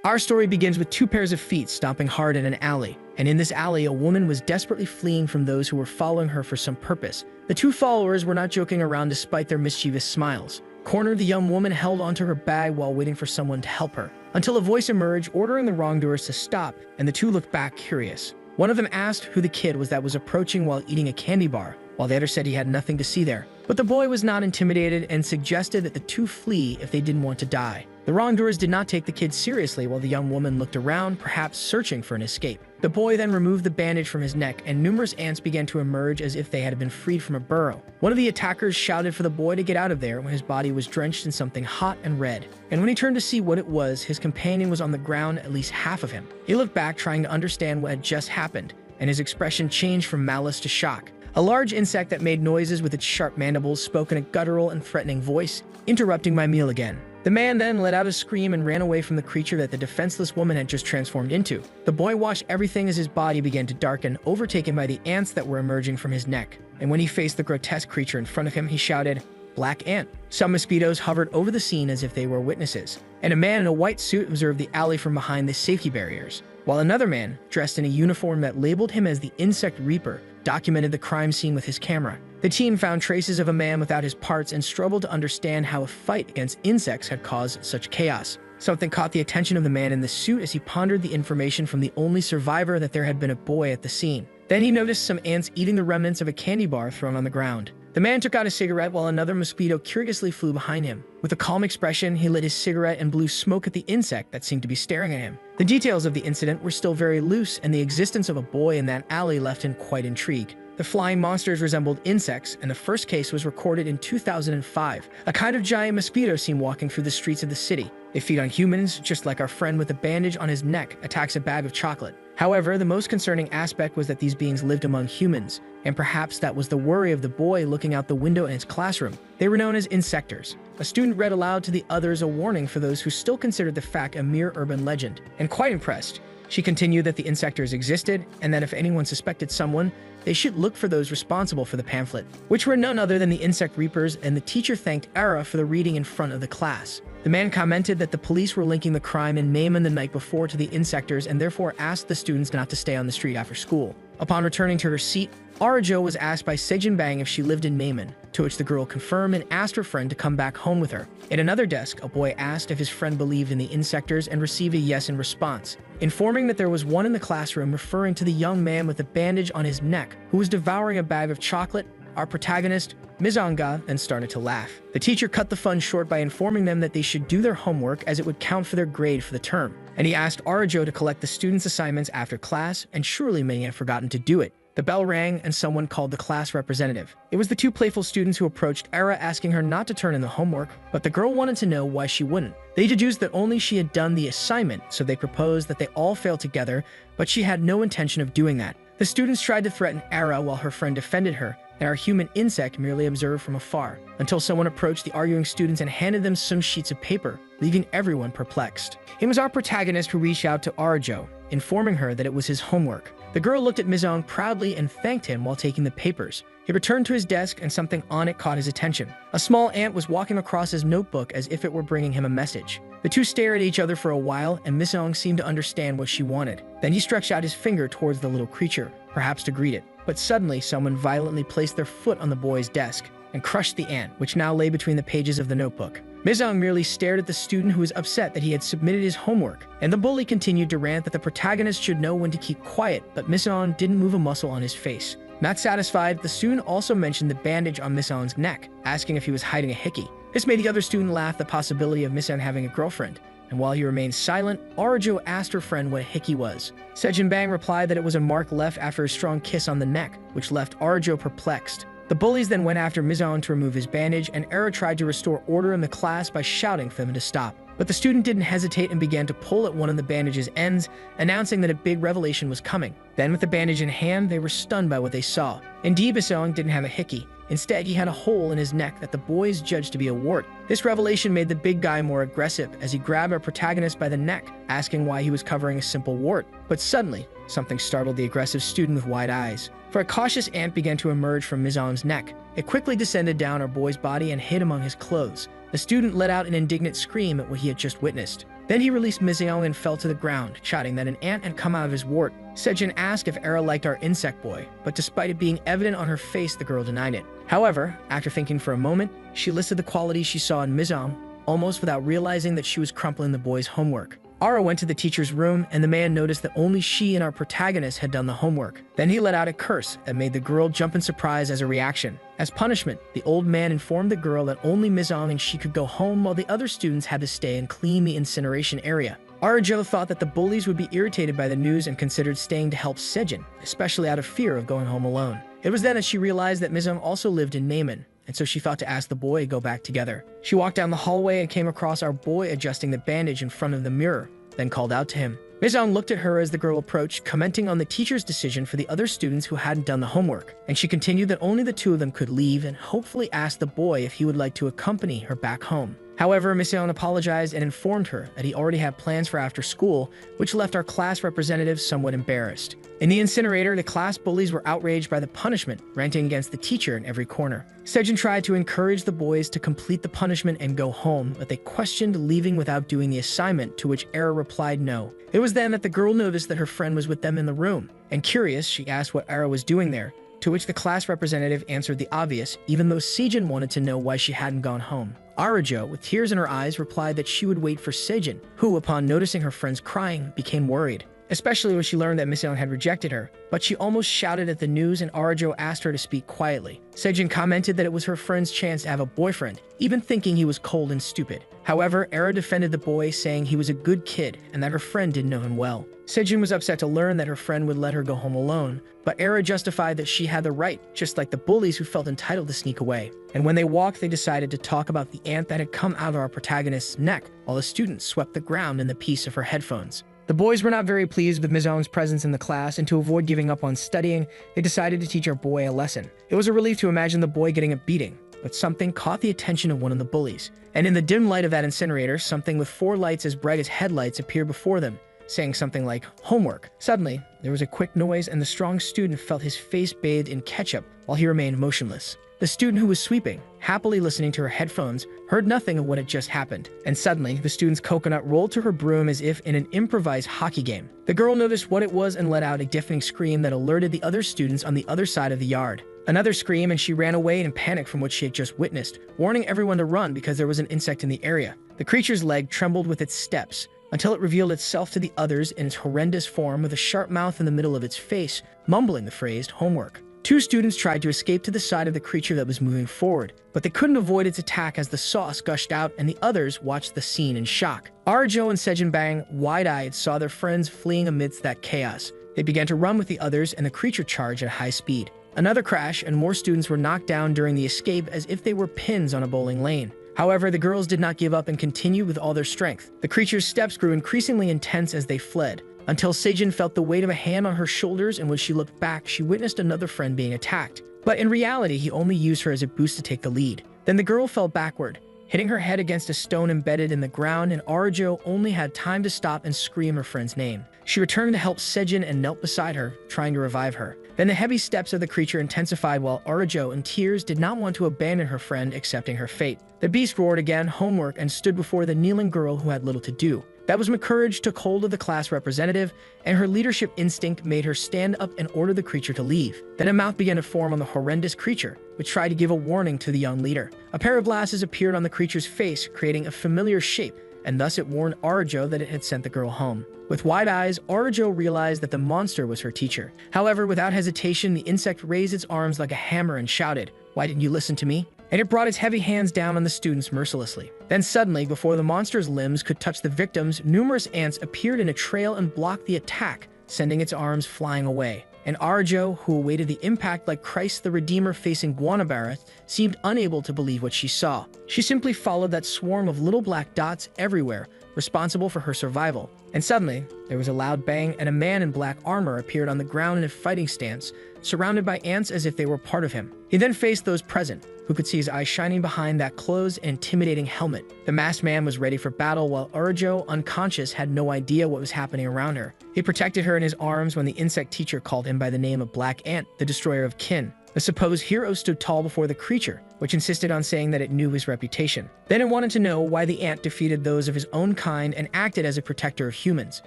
Our story begins with two pairs of feet stomping hard in an alley. And in this alley, a woman was desperately fleeing from those who were following her for some purpose. The two followers were not joking around despite their mischievous smiles. Cornered, the young woman held onto her bag while waiting for someone to help her, until a voice emerged ordering the wrongdoers to stop, and the two looked back curious. One of them asked who the kid was that was approaching while eating a candy bar, while the other said he had nothing to see there. But the boy was not intimidated and suggested that the two flee if they didn't want to die. The wrongdoers did not take the kid seriously while the young woman looked around, perhaps searching for an escape. The boy then removed the bandage from his neck, and numerous ants began to emerge as if they had been freed from a burrow. One of the attackers shouted for the boy to get out of there when his body was drenched in something hot and red. And when he turned to see what it was, his companion was on the ground, at least half of him. He looked back, trying to understand what had just happened, and his expression changed from malice to shock. A large insect that made noises with its sharp mandibles spoke in a guttural and threatening voice, interrupting my meal again. The man then let out a scream and ran away from the creature that the defenseless woman had just transformed into. The boy watched everything as his body began to darken, overtaken by the ants that were emerging from his neck. And when he faced the grotesque creature in front of him, he shouted, "Black ant." Some mosquitoes hovered over the scene as if they were witnesses, and a man in a white suit observed the alley from behind the safety barriers, while another man, dressed in a uniform that labeled him as the Insect Reaper, documented the crime scene with his camera. The team found traces of a man without his parts and struggled to understand how a fight against insects had caused such chaos. Something caught the attention of the man in the suit as he pondered the information from the only survivor that there had been a boy at the scene. Then he noticed some ants eating the remnants of a candy bar thrown on the ground. The man took out a cigarette while another mosquito curiously flew behind him. With a calm expression, he lit his cigarette and blew smoke at the insect that seemed to be staring at him. The details of the incident were still very loose, and the existence of a boy in that alley left him quite intrigued. The flying monsters resembled insects, and the first case was recorded in 2005. A kind of giant mosquito seen walking through the streets of the city. They feed on humans, just like our friend with a bandage on his neck attacks a bag of chocolate. However, the most concerning aspect was that these beings lived among humans, and perhaps that was the worry of the boy looking out the window in his classroom. They were known as insectors. A student read aloud to the others a warning for those who still considered the fact a mere urban legend, and quite impressed, she continued that the insectors existed, and that if anyone suspected someone, they should look for those responsible for the pamphlet, which were none other than the Insect Reapers, and the teacher thanked Ara for the reading in front of the class. The man commented that the police were linking the crime in Maiman the night before to the insectors and therefore asked the students not to stay on the street after school. Upon returning to her seat, Arajo was asked by Sejin Bang if she lived in Maiman, to which the girl confirmed and asked her friend to come back home with her. At another desk, a boy asked if his friend believed in the insectors and received a yes in response, informing that there was one in the classroom, referring to the young man with a bandage on his neck who was devouring a bag of chocolate. Our protagonist, Mizanga, then started to laugh. The teacher cut the fun short by informing them that they should do their homework as it would count for their grade for the term, and he asked Arajo to collect the students' assignments after class, and surely many had forgotten to do it. The bell rang and someone called the class representative. It was the two playful students who approached Ara asking her not to turn in the homework, but the girl wanted to know why she wouldn't. They deduced that only she had done the assignment, so they proposed that they all fail together, but she had no intention of doing that. The students tried to threaten Ara while her friend defended her, and our human insect merely observed from afar, until someone approached the arguing students and handed them some sheets of paper, leaving everyone perplexed. It was our protagonist who reached out to Arajo, informing her that it was his homework. The girl looked at Mizong proudly and thanked him while taking the papers. He returned to his desk and something on it caught his attention. A small ant was walking across his notebook as if it were bringing him a message. The two stared at each other for a while, and Mizong seemed to understand what she wanted. Then he stretched out his finger towards the little creature, perhaps to greet it. But suddenly, someone violently placed their foot on the boy's desk and crushed the ant, which now lay between the pages of the notebook. Mizong merely stared at the student who was upset that he had submitted his homework, and the bully continued to rant that the protagonist should know when to keep quiet, but Mizong didn't move a muscle on his face. Not satisfied, the student also mentioned the bandage on Mizong's neck, asking if he was hiding a hickey. This made the other student laugh the possibility of Mizong having a girlfriend, and while he remained silent, Arajo asked her friend what a hickey was. Sejin Bang replied that it was a mark left after a strong kiss on the neck, which left Arajo perplexed. The bullies then went after Mizong to remove his bandage, and Era tried to restore order in the class by shouting for them to stop. But the student didn't hesitate and began to pull at one of the bandage's ends, announcing that a big revelation was coming. Then with the bandage in hand, they were stunned by what they saw. Indeed, Mizong didn't have a hickey. Instead, he had a hole in his neck that the boys judged to be a wart. This revelation made the big guy more aggressive as he grabbed our protagonist by the neck, asking why he was covering a simple wart. But suddenly, something startled the aggressive student with wide eyes. For a cautious ant began to emerge from Mizong's neck. It quickly descended down our boy's body and hid among his clothes. The student let out an indignant scream at what he had just witnessed. Then he released Miseong and fell to the ground, shouting that an ant had come out of his wart. Sejin asked if Era liked our insect boy, but despite it being evident on her face, the girl denied it. However, after thinking for a moment, she listed the qualities she saw in Miseong, almost without realizing that she was crumpling the boy's homework. Ara went to the teacher's room, and the man noticed that only she and our protagonist had done the homework. Then he let out a curse that made the girl jump in surprise as a reaction. As punishment, the old man informed the girl that only Miseong and she could go home while the other students had to stay and clean the incineration area. Arajo thought that the bullies would be irritated by the news and considered staying to help Sejin, especially out of fear of going home alone. It was then that she realized that Miseong also lived in Naiman, and so she thought to ask the boy to go back together. She walked down the hallway and came across our boy adjusting the bandage in front of the mirror, then called out to him. Miseong looked at her as the girl approached, commenting on the teacher's decision for the other students who hadn't done the homework, and she continued that only the two of them could leave and hopefully asked the boy if he would like to accompany her back home. However, Miseong apologized and informed her that he already had plans for after school, which left our class representative somewhat embarrassed. In the incinerator, the class bullies were outraged by the punishment, ranting against the teacher in every corner. Sejin tried to encourage the boys to complete the punishment and go home, but they questioned leaving without doing the assignment, to which Era replied no. It was then that the girl noticed that her friend was with them in the room, and curious, she asked what Era was doing there, to which the class representative answered the obvious, even though Sejin wanted to know why she hadn't gone home. Arajo, with tears in her eyes, replied that she would wait for Sejin, who, upon noticing her friends crying, became worried, especially when she learned that Miseong had rejected her, but she almost shouted at the news and Arajo asked her to speak quietly. Sejin commented that it was her friend's chance to have a boyfriend, even thinking he was cold and stupid. However, Era defended the boy, saying he was a good kid and that her friend didn't know him well. Sejin was upset to learn that her friend would let her go home alone, but Era justified that she had the right, just like the bullies who felt entitled to sneak away. And when they walked, they decided to talk about the ant that had come out of our protagonist's neck, while the students swept the ground in the piece of her headphones. The boys were not very pleased with Miseong's presence in the class, and to avoid giving up on studying, they decided to teach our boy a lesson. It was a relief to imagine the boy getting a beating, but something caught the attention of one of the bullies. And in the dim light of that incinerator, something with 4 lights as bright as headlights appeared before them, saying something like, "Homework." Suddenly, there was a quick noise and the strong student felt his face bathed in ketchup while he remained motionless. The student who was sweeping, happily listening to her headphones, heard nothing of what had just happened. And suddenly, the student's coconut rolled to her broom as if in an improvised hockey game. The girl noticed what it was and let out a deafening scream that alerted the other students on the other side of the yard. Another scream and she ran away in panic from what she had just witnessed, warning everyone to run because there was an insect in the area. The creature's leg trembled with its steps, until it revealed itself to the others in its horrendous form with a sharp mouth in the middle of its face, mumbling the phrase, "homework." 2 students tried to escape to the side of the creature that was moving forward, but they couldn't avoid its attack as the sauce gushed out and the others watched the scene in shock. Arajo and Sejin Bang, wide-eyed, saw their friends fleeing amidst that chaos. They began to run with the others and the creature charged at high speed. Another crash and more students were knocked down during the escape as if they were pins on a bowling lane. However, the girls did not give up and continued with all their strength. The creature's steps grew increasingly intense as they fled, until Sejin felt the weight of a hand on her shoulders, and when she looked back, she witnessed another friend being attacked. But in reality, he only used her as a boost to take the lead. Then the girl fell backward, hitting her head against a stone embedded in the ground, and Arajo only had time to stop and scream her friend's name. She returned to help Sejin and knelt beside her, trying to revive her. Then the heavy steps of the creature intensified while Arajo, in tears, did not want to abandon her friend, accepting her fate. The beast roared again, "homework," and stood before the kneeling girl who had little to do. That was when courage took hold of the class representative, and her leadership instinct made her stand up and order the creature to leave. Then a mouth began to form on the horrendous creature, which tried to give a warning to the young leader. A pair of glasses appeared on the creature's face, creating a familiar shape, and thus it warned Arajo that it had sent the girl home. With wide eyes, Arajo realized that the monster was her teacher. However, without hesitation, the insect raised its arms like a hammer and shouted, "Why didn't you listen to me?" And it brought its heavy hands down on the students mercilessly. Then suddenly, before the monster's limbs could touch the victims, numerous ants appeared in a trail and blocked the attack, sending its arms flying away. And Arajo, who awaited the impact like Christ the Redeemer facing Guanabara, seemed unable to believe what she saw. She simply followed that swarm of little black dots everywhere, responsible for her survival. And suddenly, there was a loud bang and a man in black armor appeared on the ground in a fighting stance, surrounded by ants as if they were part of him. He then faced those present, who could see his eyes shining behind that closed and intimidating helmet. The masked man was ready for battle while Arajo, unconscious, had no idea what was happening around her. He protected her in his arms when the insect teacher called him by the name of Black Ant, the destroyer of kin. The supposed hero stood tall before the creature, which insisted on saying that it knew his reputation. Then it wanted to know why the ant defeated those of his own kind and acted as a protector of humans.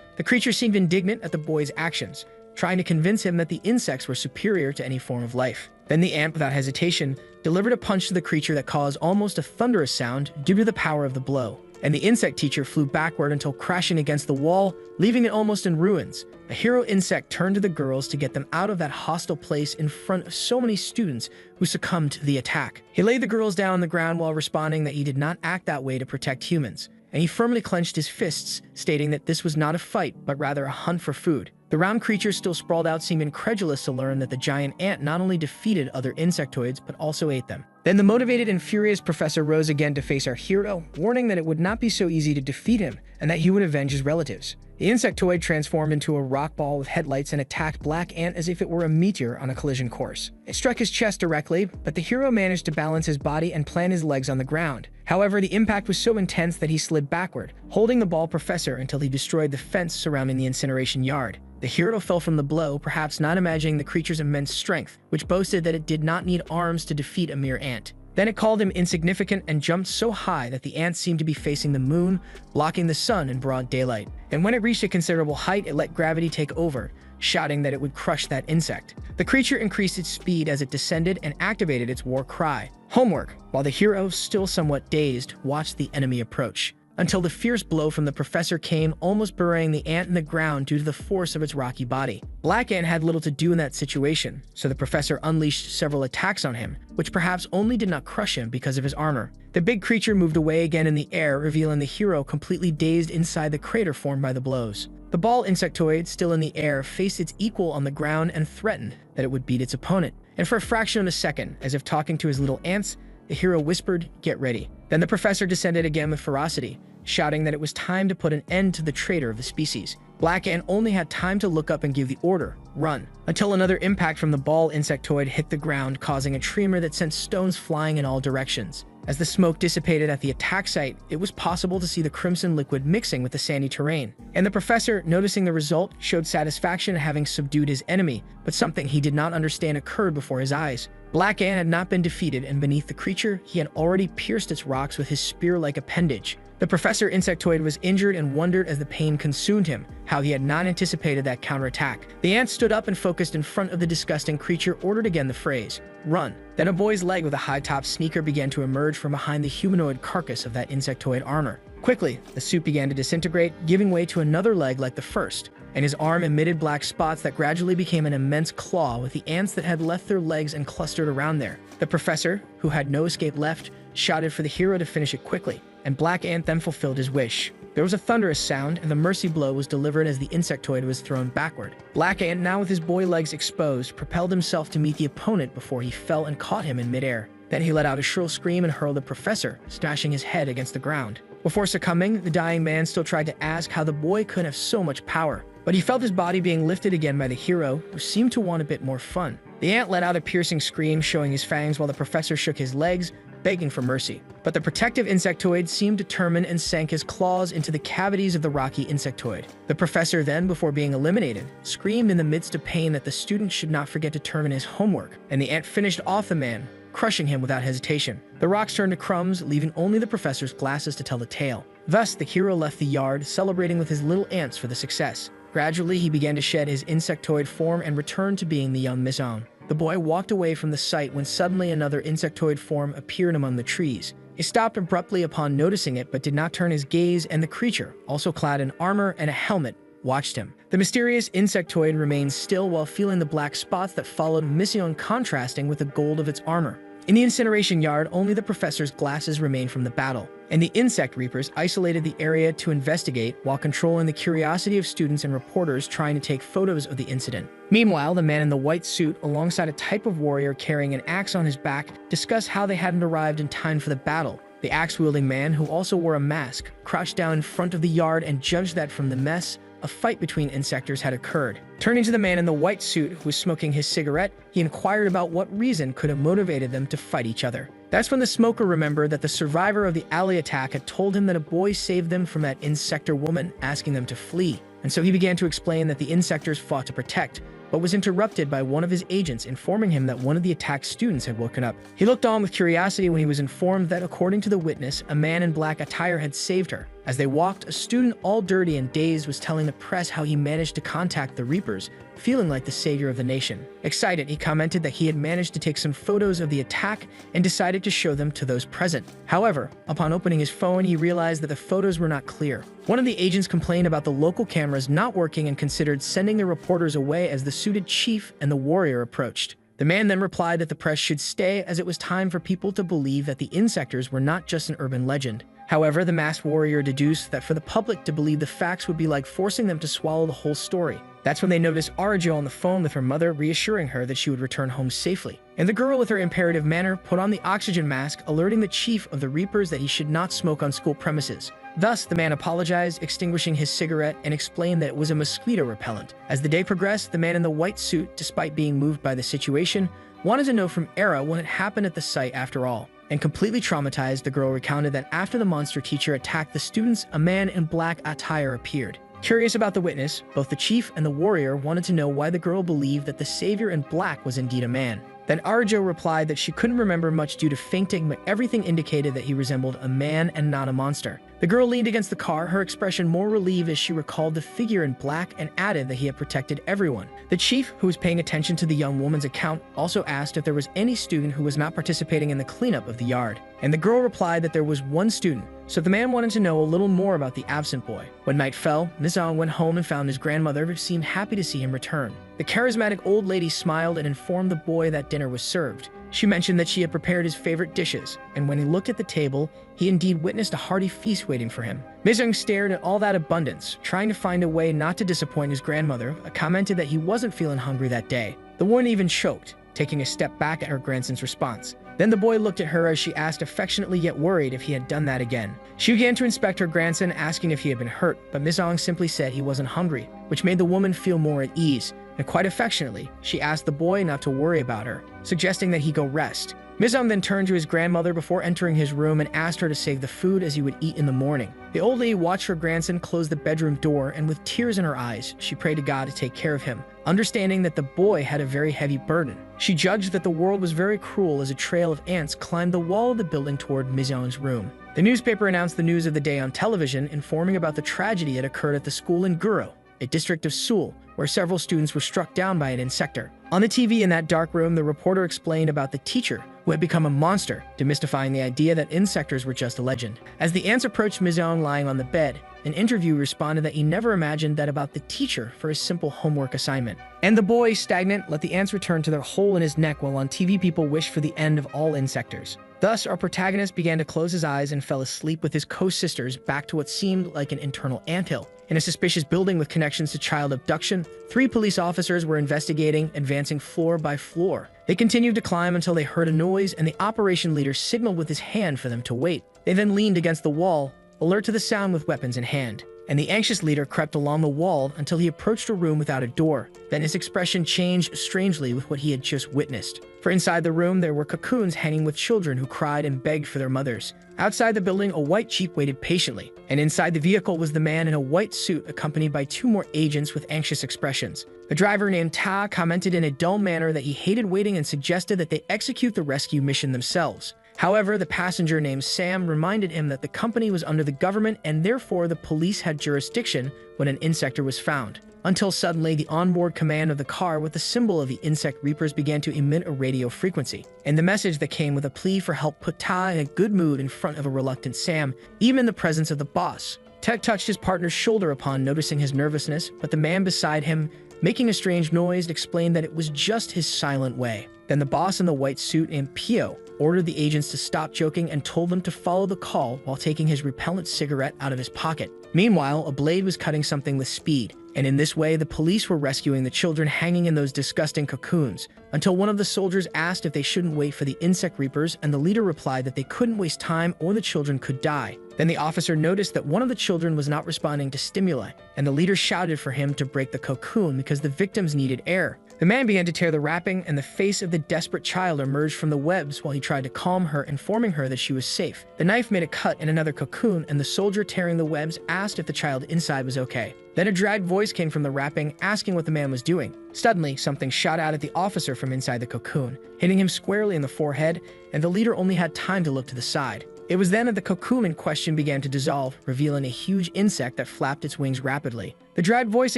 The creature seemed indignant at the boy's actions, trying to convince him that the insects were superior to any form of life. Then the ant, without hesitation, delivered a punch to the creature that caused almost a thunderous sound due to the power of the blow. And the insect teacher flew backward until crashing against the wall, leaving it almost in ruins. The hero insect turned to the girls to get them out of that hostile place in front of so many students who succumbed to the attack. He laid the girls down on the ground while responding that he did not act that way to protect humans, and he firmly clenched his fists, stating that this was not a fight, but rather a hunt for food. The round creature still sprawled out seemed incredulous to learn that the giant ant not only defeated other insectoids, but also ate them. Then the motivated and furious professor rose again to face our hero, warning that it would not be so easy to defeat him, and that he would avenge his relatives. The insectoid transformed into a rock ball with headlights and attacked Black Ant as if it were a meteor on a collision course. It struck his chest directly, but the hero managed to balance his body and plant his legs on the ground. However, the impact was so intense that he slid backward, holding the ball professor until he destroyed the fence surrounding the incineration yard. The hero fell from the blow, perhaps not imagining the creature's immense strength, which boasted that it did not need arms to defeat a mere ant. Then it called him insignificant and jumped so high that the ant seemed to be facing the moon, blocking the sun in broad daylight. And when it reached a considerable height, it let gravity take over, shouting that it would crush that insect. The creature increased its speed as it descended and activated its war cry, "Homework," while the hero, still somewhat dazed, watched the enemy approach, until the fierce blow from the professor came, almost burying the ant in the ground due to the force of its rocky body. Black Ant had little to do in that situation, so the professor unleashed several attacks on him, which perhaps only did not crush him because of his armor. The big creature moved away again in the air, revealing the hero completely dazed inside the crater formed by the blows. The ball insectoid, still in the air, faced its equal on the ground and threatened that it would beat its opponent. And for a fraction of a second, as if talking to his little ants, the hero whispered, "Get ready." Then the professor descended again with ferocity, shouting that it was time to put an end to the traitor of the species. Black Ant only had time to look up and give the order, "Run," until another impact from the ball insectoid hit the ground, causing a tremor that sent stones flying in all directions. As the smoke dissipated at the attack site, it was possible to see the crimson liquid mixing with the sandy terrain. And the professor, noticing the result, showed satisfaction at having subdued his enemy, but something he did not understand occurred before his eyes. Black Ant had not been defeated, and beneath the creature, he had already pierced its rocks with his spear-like appendage. The professor insectoid was injured and wondered as the pain consumed him, how he had not anticipated that counterattack. The ant stood up and focused in front of the disgusting creature, ordered again the phrase, "Run." Then a boy's leg with a high-top sneaker began to emerge from behind the humanoid carcass of that insectoid armor. Quickly, the suit began to disintegrate, giving way to another leg like the first, and his arm emitted black spots that gradually became an immense claw with the ants that had left their legs and clustered around there. The professor, who had no escape left, shouted for the hero to finish it quickly, and Black Ant then fulfilled his wish. There was a thunderous sound, and the mercy blow was delivered as the insectoid was thrown backward. Black Ant, now with his boy legs exposed, propelled himself to meet the opponent before he fell and caught him in midair. Then he let out a shrill scream and hurled the professor, smashing his head against the ground. Before succumbing, the dying man still tried to ask how the boy could have so much power, but he felt his body being lifted again by the hero, who seemed to want a bit more fun. The ant let out a piercing scream, showing his fangs, while the professor shook his legs, begging for mercy. But the protective insectoid seemed determined and sank his claws into the cavities of the rocky insectoid. The professor then, before being eliminated, screamed in the midst of pain that the student should not forget to turn in his homework, and the ant finished off the man, crushing him without hesitation. The rocks turned to crumbs, leaving only the professor's glasses to tell the tale. Thus, the hero left the yard, celebrating with his little ants for the success. Gradually, he began to shed his insectoid form and returned to being the young Miss Own. The boy walked away from the site when suddenly another insectoid form appeared among the trees. He stopped abruptly upon noticing it, but did not turn his gaze, and the creature, also clad in armor and a helmet, watched him. The mysterious insectoid remained still while feeling the black spots that followed Mission, contrasting with the gold of its armor. In the incineration yard, only the professor's glasses remained from the battle, and the insect reapers isolated the area to investigate while controlling the curiosity of students and reporters trying to take photos of the incident. Meanwhile, the man in the white suit, alongside a type of warrior carrying an axe on his back, discussed how they hadn't arrived in time for the battle. The axe-wielding man, who also wore a mask, crouched down in front of the yard and judged that from the mess, a fight between insectors had occurred. Turning to the man in the white suit who was smoking his cigarette, he inquired about what reason could have motivated them to fight each other. That's when the smoker remembered that the survivor of the alley attack had told him that a boy saved them from that insector woman asking them to flee. And so he began to explain that the insectors fought to protect, but was interrupted by one of his agents informing him that one of the attacked students had woken up. He looked on with curiosity when he was informed that, according to the witness, a man in black attire had saved her. As they walked, a student all dirty and dazed was telling the press how he managed to contact the Reapers, feeling like the savior of the nation. Excited, he commented that he had managed to take some photos of the attack and decided to show them to those present. However, upon opening his phone, he realized that the photos were not clear. One of the agents complained about the local cameras not working and considered sending the reporters away as the suited chief and the warrior approached. The man then replied that the press should stay as it was time for people to believe that the insectors were not just an urban legend. However, the masked warrior deduced that for the public to believe the facts would be like forcing them to swallow the whole story. That's when they noticed Arajo on the phone with her mother, reassuring her that she would return home safely. And the girl, with her imperative manner, put on the oxygen mask, alerting the chief of the Reapers that he should not smoke on school premises. Thus, the man apologized, extinguishing his cigarette, and explained that it was a mosquito repellent. As the day progressed, the man in the white suit, despite being moved by the situation, wanted to know from Era what had happened at the site after all. And completely traumatized, the girl recounted that after the monster teacher attacked the students, a man in black attire appeared. Curious about the witness, both the chief and the warrior wanted to know why the girl believed that the savior in black was indeed a man. Then Arajo replied that she couldn't remember much due to fainting, but everything indicated that he resembled a man and not a monster. The girl leaned against the car, her expression more relieved as she recalled the figure in black, and added that he had protected everyone. The chief, who was paying attention to the young woman's account, also asked if there was any student who was not participating in the cleanup of the yard. And the girl replied that there was one student, so the man wanted to know a little more about the absent boy. When night fell, Mizong went home and found his grandmother, who seemed happy to see him return. The charismatic old lady smiled and informed the boy that dinner was served. She mentioned that she had prepared his favorite dishes, and when he looked at the table, he indeed witnessed a hearty feast waiting for him. Mizong stared at all that abundance, trying to find a way not to disappoint his grandmother, commented that he wasn't feeling hungry that day. The woman even choked, taking a step back at her grandson's response. Then the boy looked at her as she asked, affectionately yet worried, if he had done that again. She began to inspect her grandson, asking if he had been hurt, but Mizong simply said he wasn't hungry, which made the woman feel more at ease. And quite affectionately, she asked the boy not to worry about her, suggesting that he go rest. Mizong then turned to his grandmother before entering his room and asked her to save the food as he would eat in the morning. The old lady watched her grandson close the bedroom door, and with tears in her eyes, she prayed to God to take care of him, understanding that the boy had a very heavy burden. She judged that the world was very cruel as a trail of ants climbed the wall of the building toward Mizong's room. The newspaper announced the news of the day on television, informing about the tragedy that occurred at the school in Guro, a district of Seoul, where several students were struck down by an insector. On the TV in that dark room, the reporter explained about the teacher, who had become a monster, demystifying the idea that insectors were just a legend. As the ants approached Mizong lying on the bed, an interviewer responded that he never imagined that about the teacher for his simple homework assignment. And the boy, stagnant, let the ants return to their hole in his neck, while on TV people wished for the end of all insectors. Thus, our protagonist began to close his eyes and fell asleep with his co-sisters back to what seemed like an internal anthill. In a suspicious building with connections to child abduction, 3 police officers were investigating, advancing floor by floor. They continued to climb until they heard a noise, and the operation leader signaled with his hand for them to wait. They then leaned against the wall, alert to the sound with weapons in hand. And the anxious leader crept along the wall until he approached a room without a door. Then his expression changed strangely with what he had just witnessed. For inside the room, there were cocoons hanging with children who cried and begged for their mothers. Outside the building, a white Jeep waited patiently, and inside the vehicle was the man in a white suit accompanied by 2 more agents with anxious expressions. The driver named Ta commented in a dull manner that he hated waiting and suggested that they execute the rescue mission themselves. However, the passenger named Sam reminded him that the company was under the government and therefore the police had jurisdiction when an insector was found. Until suddenly, the onboard command of the car with the symbol of the insect reapers began to emit a radio frequency, and the message that came with a plea for help put Ta in a good mood in front of a reluctant Sam, even in the presence of the boss. Ted touched his partner's shoulder upon noticing his nervousness, but the man beside him, making a strange noise, explained that it was just his silent way. Then the boss in the white suit named Pio ordered the agents to stop joking and told them to follow the call while taking his repellent cigarette out of his pocket. Meanwhile, a blade was cutting something with speed, and in this way the police were rescuing the children hanging in those disgusting cocoons, until one of the soldiers asked if they shouldn't wait for the insect reapers, and the leader replied that they couldn't waste time or the children could die. Then the officer noticed that one of the children was not responding to stimuli, and the leader shouted for him to break the cocoon because the victims needed air. The man began to tear the wrapping, and the face of the desperate child emerged from the webs while he tried to calm her, informing her that she was safe. The knife made a cut in another cocoon, and the soldier tearing the webs asked if the child inside was okay. Then a dragged voice came from the wrapping, asking what the man was doing. Suddenly, something shot out at the officer from inside the cocoon, hitting him squarely in the forehead, and the leader only had time to look to the side. It was then that the cocoon in question began to dissolve, revealing a huge insect that flapped its wings rapidly. The dragged voice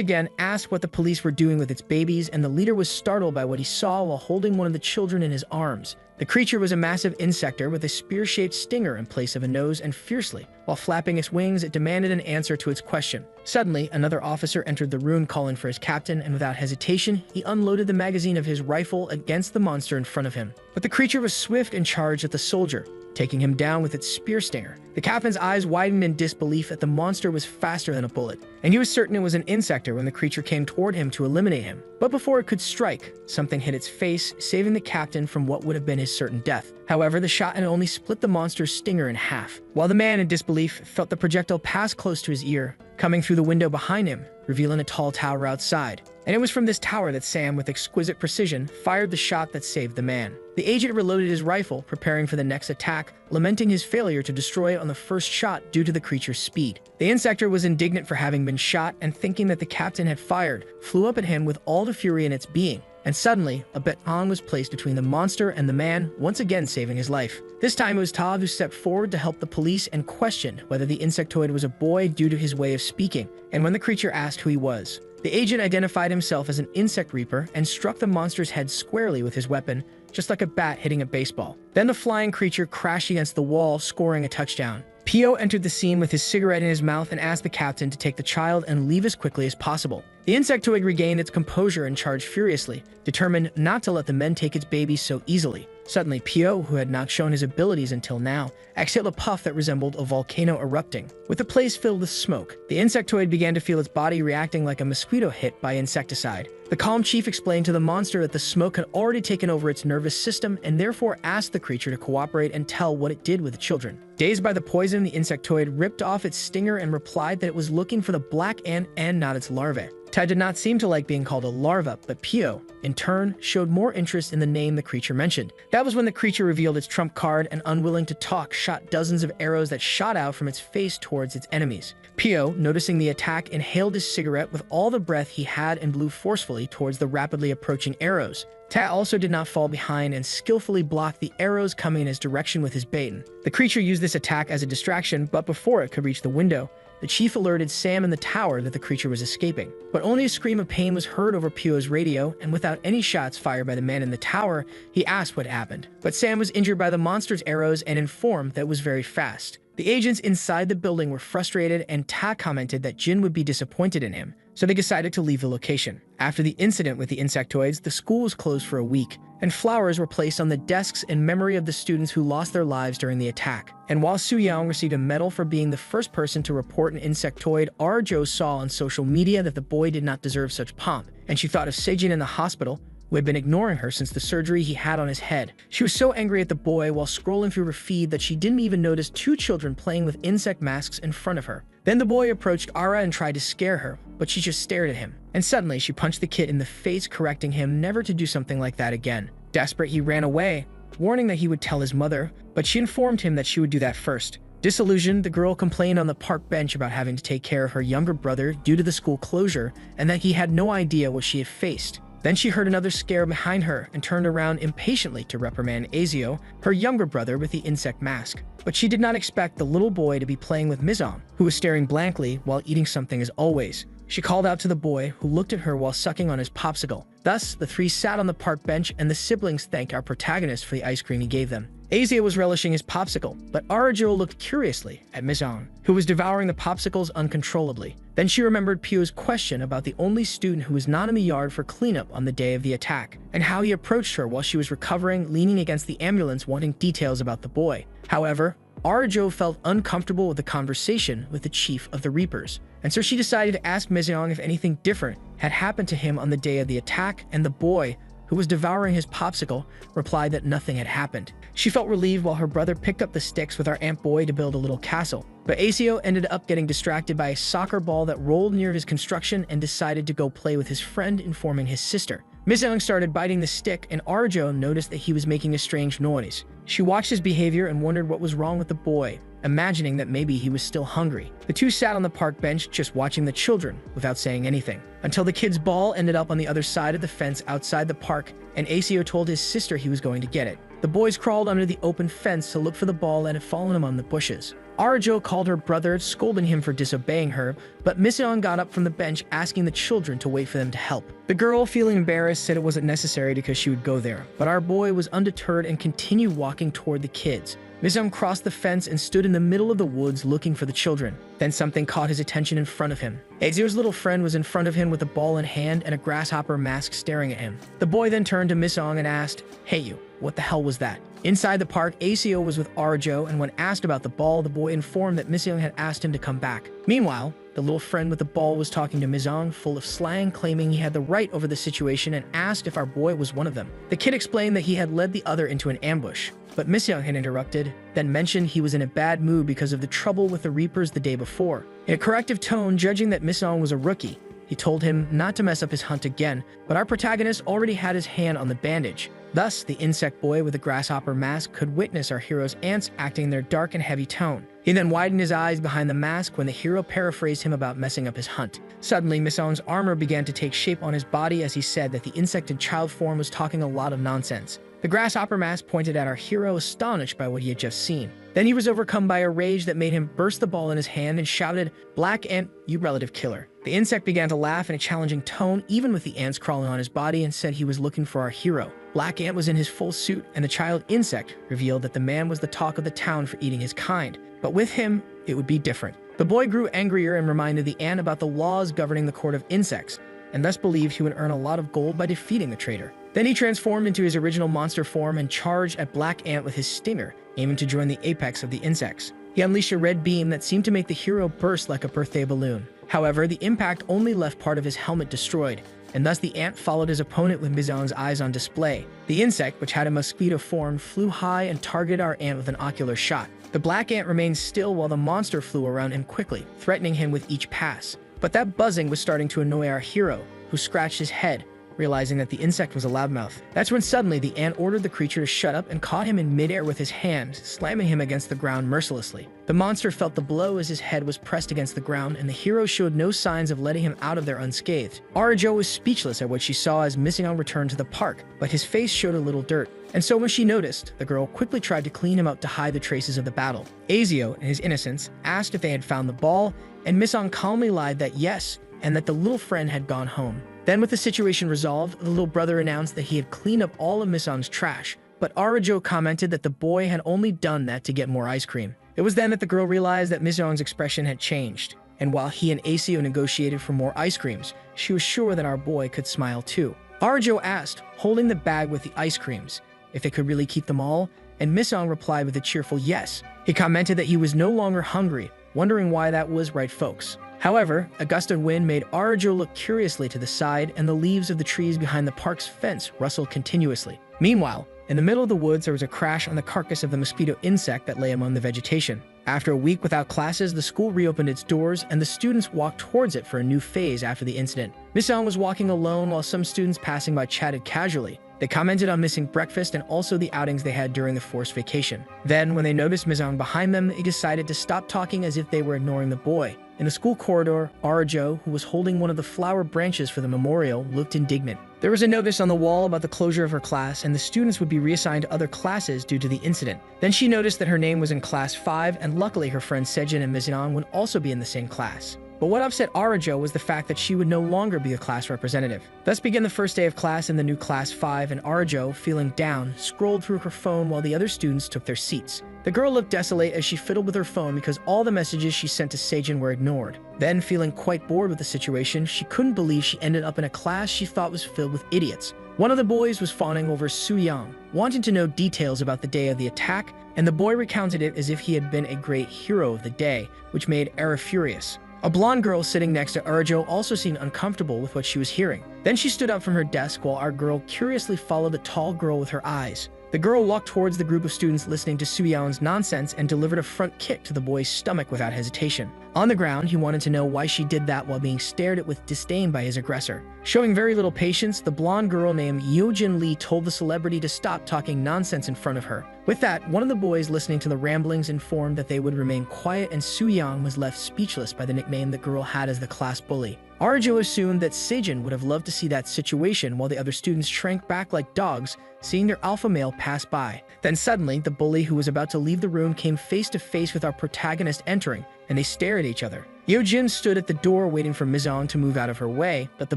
again asked what the police were doing with its babies, and the leader was startled by what he saw while holding one of the children in his arms. The creature was a massive insector with a spear-shaped stinger in place of a nose, and fiercely, while flapping its wings, it demanded an answer to its question. Suddenly, another officer entered the room calling for his captain, and without hesitation, he unloaded the magazine of his rifle against the monster in front of him. But the creature was swift and charged at the soldier, taking him down with its spear stinger. The captain's eyes widened in disbelief that the monster was faster than a bullet, and he was certain it was an insector when the creature came toward him to eliminate him. But before it could strike, something hit its face, saving the captain from what would have been his certain death. However, the shot had only split the monster's stinger in half. While the man, in disbelief, felt the projectile pass close to his ear, coming through the window behind him, revealing a tall tower outside. And it was from this tower that Sam, with exquisite precision, fired the shot that saved the man. The agent reloaded his rifle, preparing for the next attack, lamenting his failure to destroy it on the first shot due to the creature's speed. The insector was indignant for having been shot, and thinking that the captain had fired, flew up at him with all the fury in its being. And suddenly, a baton was placed between the monster and the man, once again saving his life. This time it was Tav who stepped forward to help the police and questioned whether the insectoid was a boy due to his way of speaking, and when the creature asked who he was. The agent identified himself as an insect reaper and struck the monster's head squarely with his weapon, just like a bat hitting a baseball. Then the flying creature crashed against the wall, scoring a touchdown. Pio entered the scene with his cigarette in his mouth and asked the captain to take the child and leave as quickly as possible. The insectoid regained its composure and charged furiously, determined not to let the men take its baby so easily. Suddenly, Pio, who had not shown his abilities until now, exhaled a puff that resembled a volcano erupting. With the place filled with smoke, the insectoid began to feel its body reacting like a mosquito hit by insecticide. The calm chief explained to the monster that the smoke had already taken over its nervous system and therefore asked the creature to cooperate and tell what it did with the children. Dazed by the poison, the insectoid ripped off its stinger and replied that it was looking for the black ant and not its larvae. Ted did not seem to like being called a larva, but Pio, in turn, showed more interest in the name the creature mentioned. That was when the creature revealed its trump card and, unwilling to talk, shot dozens of arrows that shot out from its face towards its enemies. Pio, noticing the attack, inhaled his cigarette with all the breath he had and blew forcefully towards the rapidly approaching arrows. Tat also did not fall behind and skillfully blocked the arrows coming in his direction with his baton. The creature used this attack as a distraction, but before it could reach the window, the chief alerted Sam in the tower that the creature was escaping. But only a scream of pain was heard over Pio's radio, and without any shots fired by the man in the tower, he asked what happened. But Sam was injured by the monster's arrows and informed that it was very fast. The agents inside the building were frustrated, and Ta commented that Jin would be disappointed in him, so they decided to leave the location. After the incident with the insectoids, the school was closed for a week, and flowers were placed on the desks in memory of the students who lost their lives during the attack. And while Su Yang received a medal for being the first person to report an insectoid, Arjo saw on social media that the boy did not deserve such pomp, and she thought of Sejin in the hospital, who had been ignoring her since the surgery he had on his head. She was so angry at the boy while scrolling through her feed that she didn't even notice two children playing with insect masks in front of her. Then the boy approached Ara and tried to scare her, but she just stared at him. And suddenly, she punched the kid in the face, correcting him never to do something like that again. Desperate, he ran away, warning that he would tell his mother, but she informed him that she would do that first. Disillusioned, the girl complained on the park bench about having to take care of her younger brother due to the school closure, and that he had no idea what she had faced. Then she heard another scare behind her and turned around impatiently to reprimand Azio, her younger brother with the insect mask. But she did not expect the little boy to be playing with Mizong, who was staring blankly while eating something as always. She called out to the boy, who looked at her while sucking on his popsicle. Thus, the three sat on the park bench, and the siblings thanked our protagonist for the ice cream he gave them. Azia was relishing his popsicle, but Arajo looked curiously at Mizong, who was devouring the popsicles uncontrollably. Then she remembered Pio's question about the only student who was not in the yard for cleanup on the day of the attack, and how he approached her while she was recovering, leaning against the ambulance wanting details about the boy. However, Arajo felt uncomfortable with the conversation with the chief of the Reapers, and so she decided to ask Mizong if anything different had happened to him on the day of the attack, and the boy, who was devouring his popsicle, replied that nothing had happened. She felt relieved while her brother picked up the sticks with our Ant Boy to build a little castle. But Asio ended up getting distracted by a soccer ball that rolled near his construction and decided to go play with his friend, informing his sister. Miss Young started biting the stick, and Arjo noticed that he was making a strange noise. She watched his behavior and wondered what was wrong with the boy, imagining that maybe he was still hungry. The two sat on the park bench just watching the children without saying anything, until the kid's ball ended up on the other side of the fence outside the park, and Asio told his sister he was going to get it. The boys crawled under the open fence to look for the ball that had fallen among the bushes. Arjo called her brother, scolding him for disobeying her, but Miss Young got up from the bench, asking the children to wait for them to help. The girl, feeling embarrassed, said it wasn't necessary because she would go there, but our boy was undeterred and continued walking toward the kids. Miss Young crossed the fence and stood in the middle of the woods looking for the children. Then something caught his attention in front of him. Azio's little friend was in front of him with a ball in hand and a grasshopper mask staring at him. The boy then turned to Miss Young and asked, "Hey you, what the hell was that?" Inside the park, Asio was with Arjo, and when asked about the ball, the boy informed that Miss Young had asked him to come back. Meanwhile, the little friend with the ball was talking to Miss Young, full of slang, claiming he had the right over the situation and asked if our boy was one of them. The kid explained that he had led the other into an ambush, but Miss Young had interrupted, then mentioned he was in a bad mood because of the trouble with the Reapers the day before. In a corrective tone, judging that Miss Young was a rookie, he told him not to mess up his hunt again, but our protagonist already had his hand on the bandage. Thus, the insect boy with the grasshopper mask could witness our hero's ants acting in their dark and heavy tone. He then widened his eyes behind the mask when the hero paraphrased him about messing up his hunt. Suddenly, Miss Young's armor began to take shape on his body as he said that the insect in child form was talking a lot of nonsense. The grasshopper mask pointed at our hero, astonished by what he had just seen. Then he was overcome by a rage that made him burst the ball in his hand and shouted, "Black ant, you relative killer." The insect began to laugh in a challenging tone, even with the ants crawling on his body, and said he was looking for our hero. Black Ant was in his full suit, and the child insect revealed that the man was the talk of the town for eating his kind. But with him, it would be different. The boy grew angrier and reminded the ant about the laws governing the court of insects, and thus believed he would earn a lot of gold by defeating the traitor. Then he transformed into his original monster form and charged at Black Ant with his stinger, aiming to join the apex of the insects. He unleashed a red beam that seemed to make the hero burst like a birthday balloon. However, the impact only left part of his helmet destroyed, and thus the ant followed his opponent with Miss Young's eyes on display. The insect, which had a mosquito form, flew high and targeted our ant with an ocular shot. The black ant remained still while the monster flew around him quickly, threatening him with each pass. But that buzzing was starting to annoy our hero, who scratched his head, realizing that the insect was a loudmouth. That's when suddenly the ant ordered the creature to shut up and caught him in midair with his hand, slamming him against the ground mercilessly. The monster felt the blow as his head was pressed against the ground, and the hero showed no signs of letting him out of there unscathed. Arajo was speechless at what she saw as Missing returned to the park, but his face showed a little dirt. And so when she noticed, the girl quickly tried to clean him up to hide the traces of the battle. Azio, in his innocence, asked if they had found the ball, and Missing calmly lied that yes, and that the little friend had gone home. Then with the situation resolved, the little brother announced that he had cleaned up all of Missing's trash, but Arajo commented that the boy had only done that to get more ice cream. It was then that the girl realized that Missing's expression had changed, and while he and Asio negotiated for more ice creams, she was sure that our boy could smile too. Arajo asked, holding the bag with the ice creams, if they could really keep them all, and Missing replied with a cheerful yes. He commented that he was no longer hungry, wondering why that was, right folks? However, a gust of wind made Arajo look curiously to the side, and the leaves of the trees behind the park's fence rustled continuously. Meanwhile, in the middle of the woods, there was a crash on the carcass of the mosquito insect that lay among the vegetation. After a week without classes, the school reopened its doors, and the students walked towards it for a new phase after the incident. Missing was walking alone while some students passing by chatted casually. They commented on missing breakfast and also the outings they had during the forced vacation. Then, when they noticed Missing behind them, they decided to stop talking as if they were ignoring the boy. In the school corridor, Arajo, who was holding one of the flower branches for the memorial, looked indignant. There was a notice on the wall about the closure of her class, and the students would be reassigned to other classes due to the incident. Then she noticed that her name was in class 5, and luckily her friends Sejin and Mizunong would also be in the same class. But what upset Arajo was the fact that she would no longer be a class representative. Thus began the first day of class in the new class 5, and Arajo, feeling down, scrolled through her phone while the other students took their seats. The girl looked desolate as she fiddled with her phone because all the messages she sent to Sejin were ignored. Then, feeling quite bored with the situation, she couldn't believe she ended up in a class she thought was filled with idiots. One of the boys was fawning over Su Yang, wanting to know details about the day of the attack, and the boy recounted it as if he had been a great hero of the day, which made Era furious. A blonde girl sitting next to Arajo also seemed uncomfortable with what she was hearing. Then she stood up from her desk while our girl curiously followed the tall girl with her eyes. The girl walked towards the group of students listening to Suyeon's nonsense and delivered a front kick to the boy's stomach without hesitation. On the ground, he wanted to know why she did that while being stared at with disdain by his aggressor. Showing very little patience, the blonde girl named Yeojin Lee told the celebrity to stop talking nonsense in front of her. With that, one of the boys listening to the ramblings informed that they would remain quiet, and Suyeon was left speechless by the nickname the girl had as the class bully. Arjo assumed that Sejin would have loved to see that situation, while the other students shrank back like dogs, seeing their alpha male pass by. Then suddenly, the bully who was about to leave the room came face to face with our protagonist entering, and they stared at each other. Yeojin stood at the door waiting for Mizong to move out of her way, but the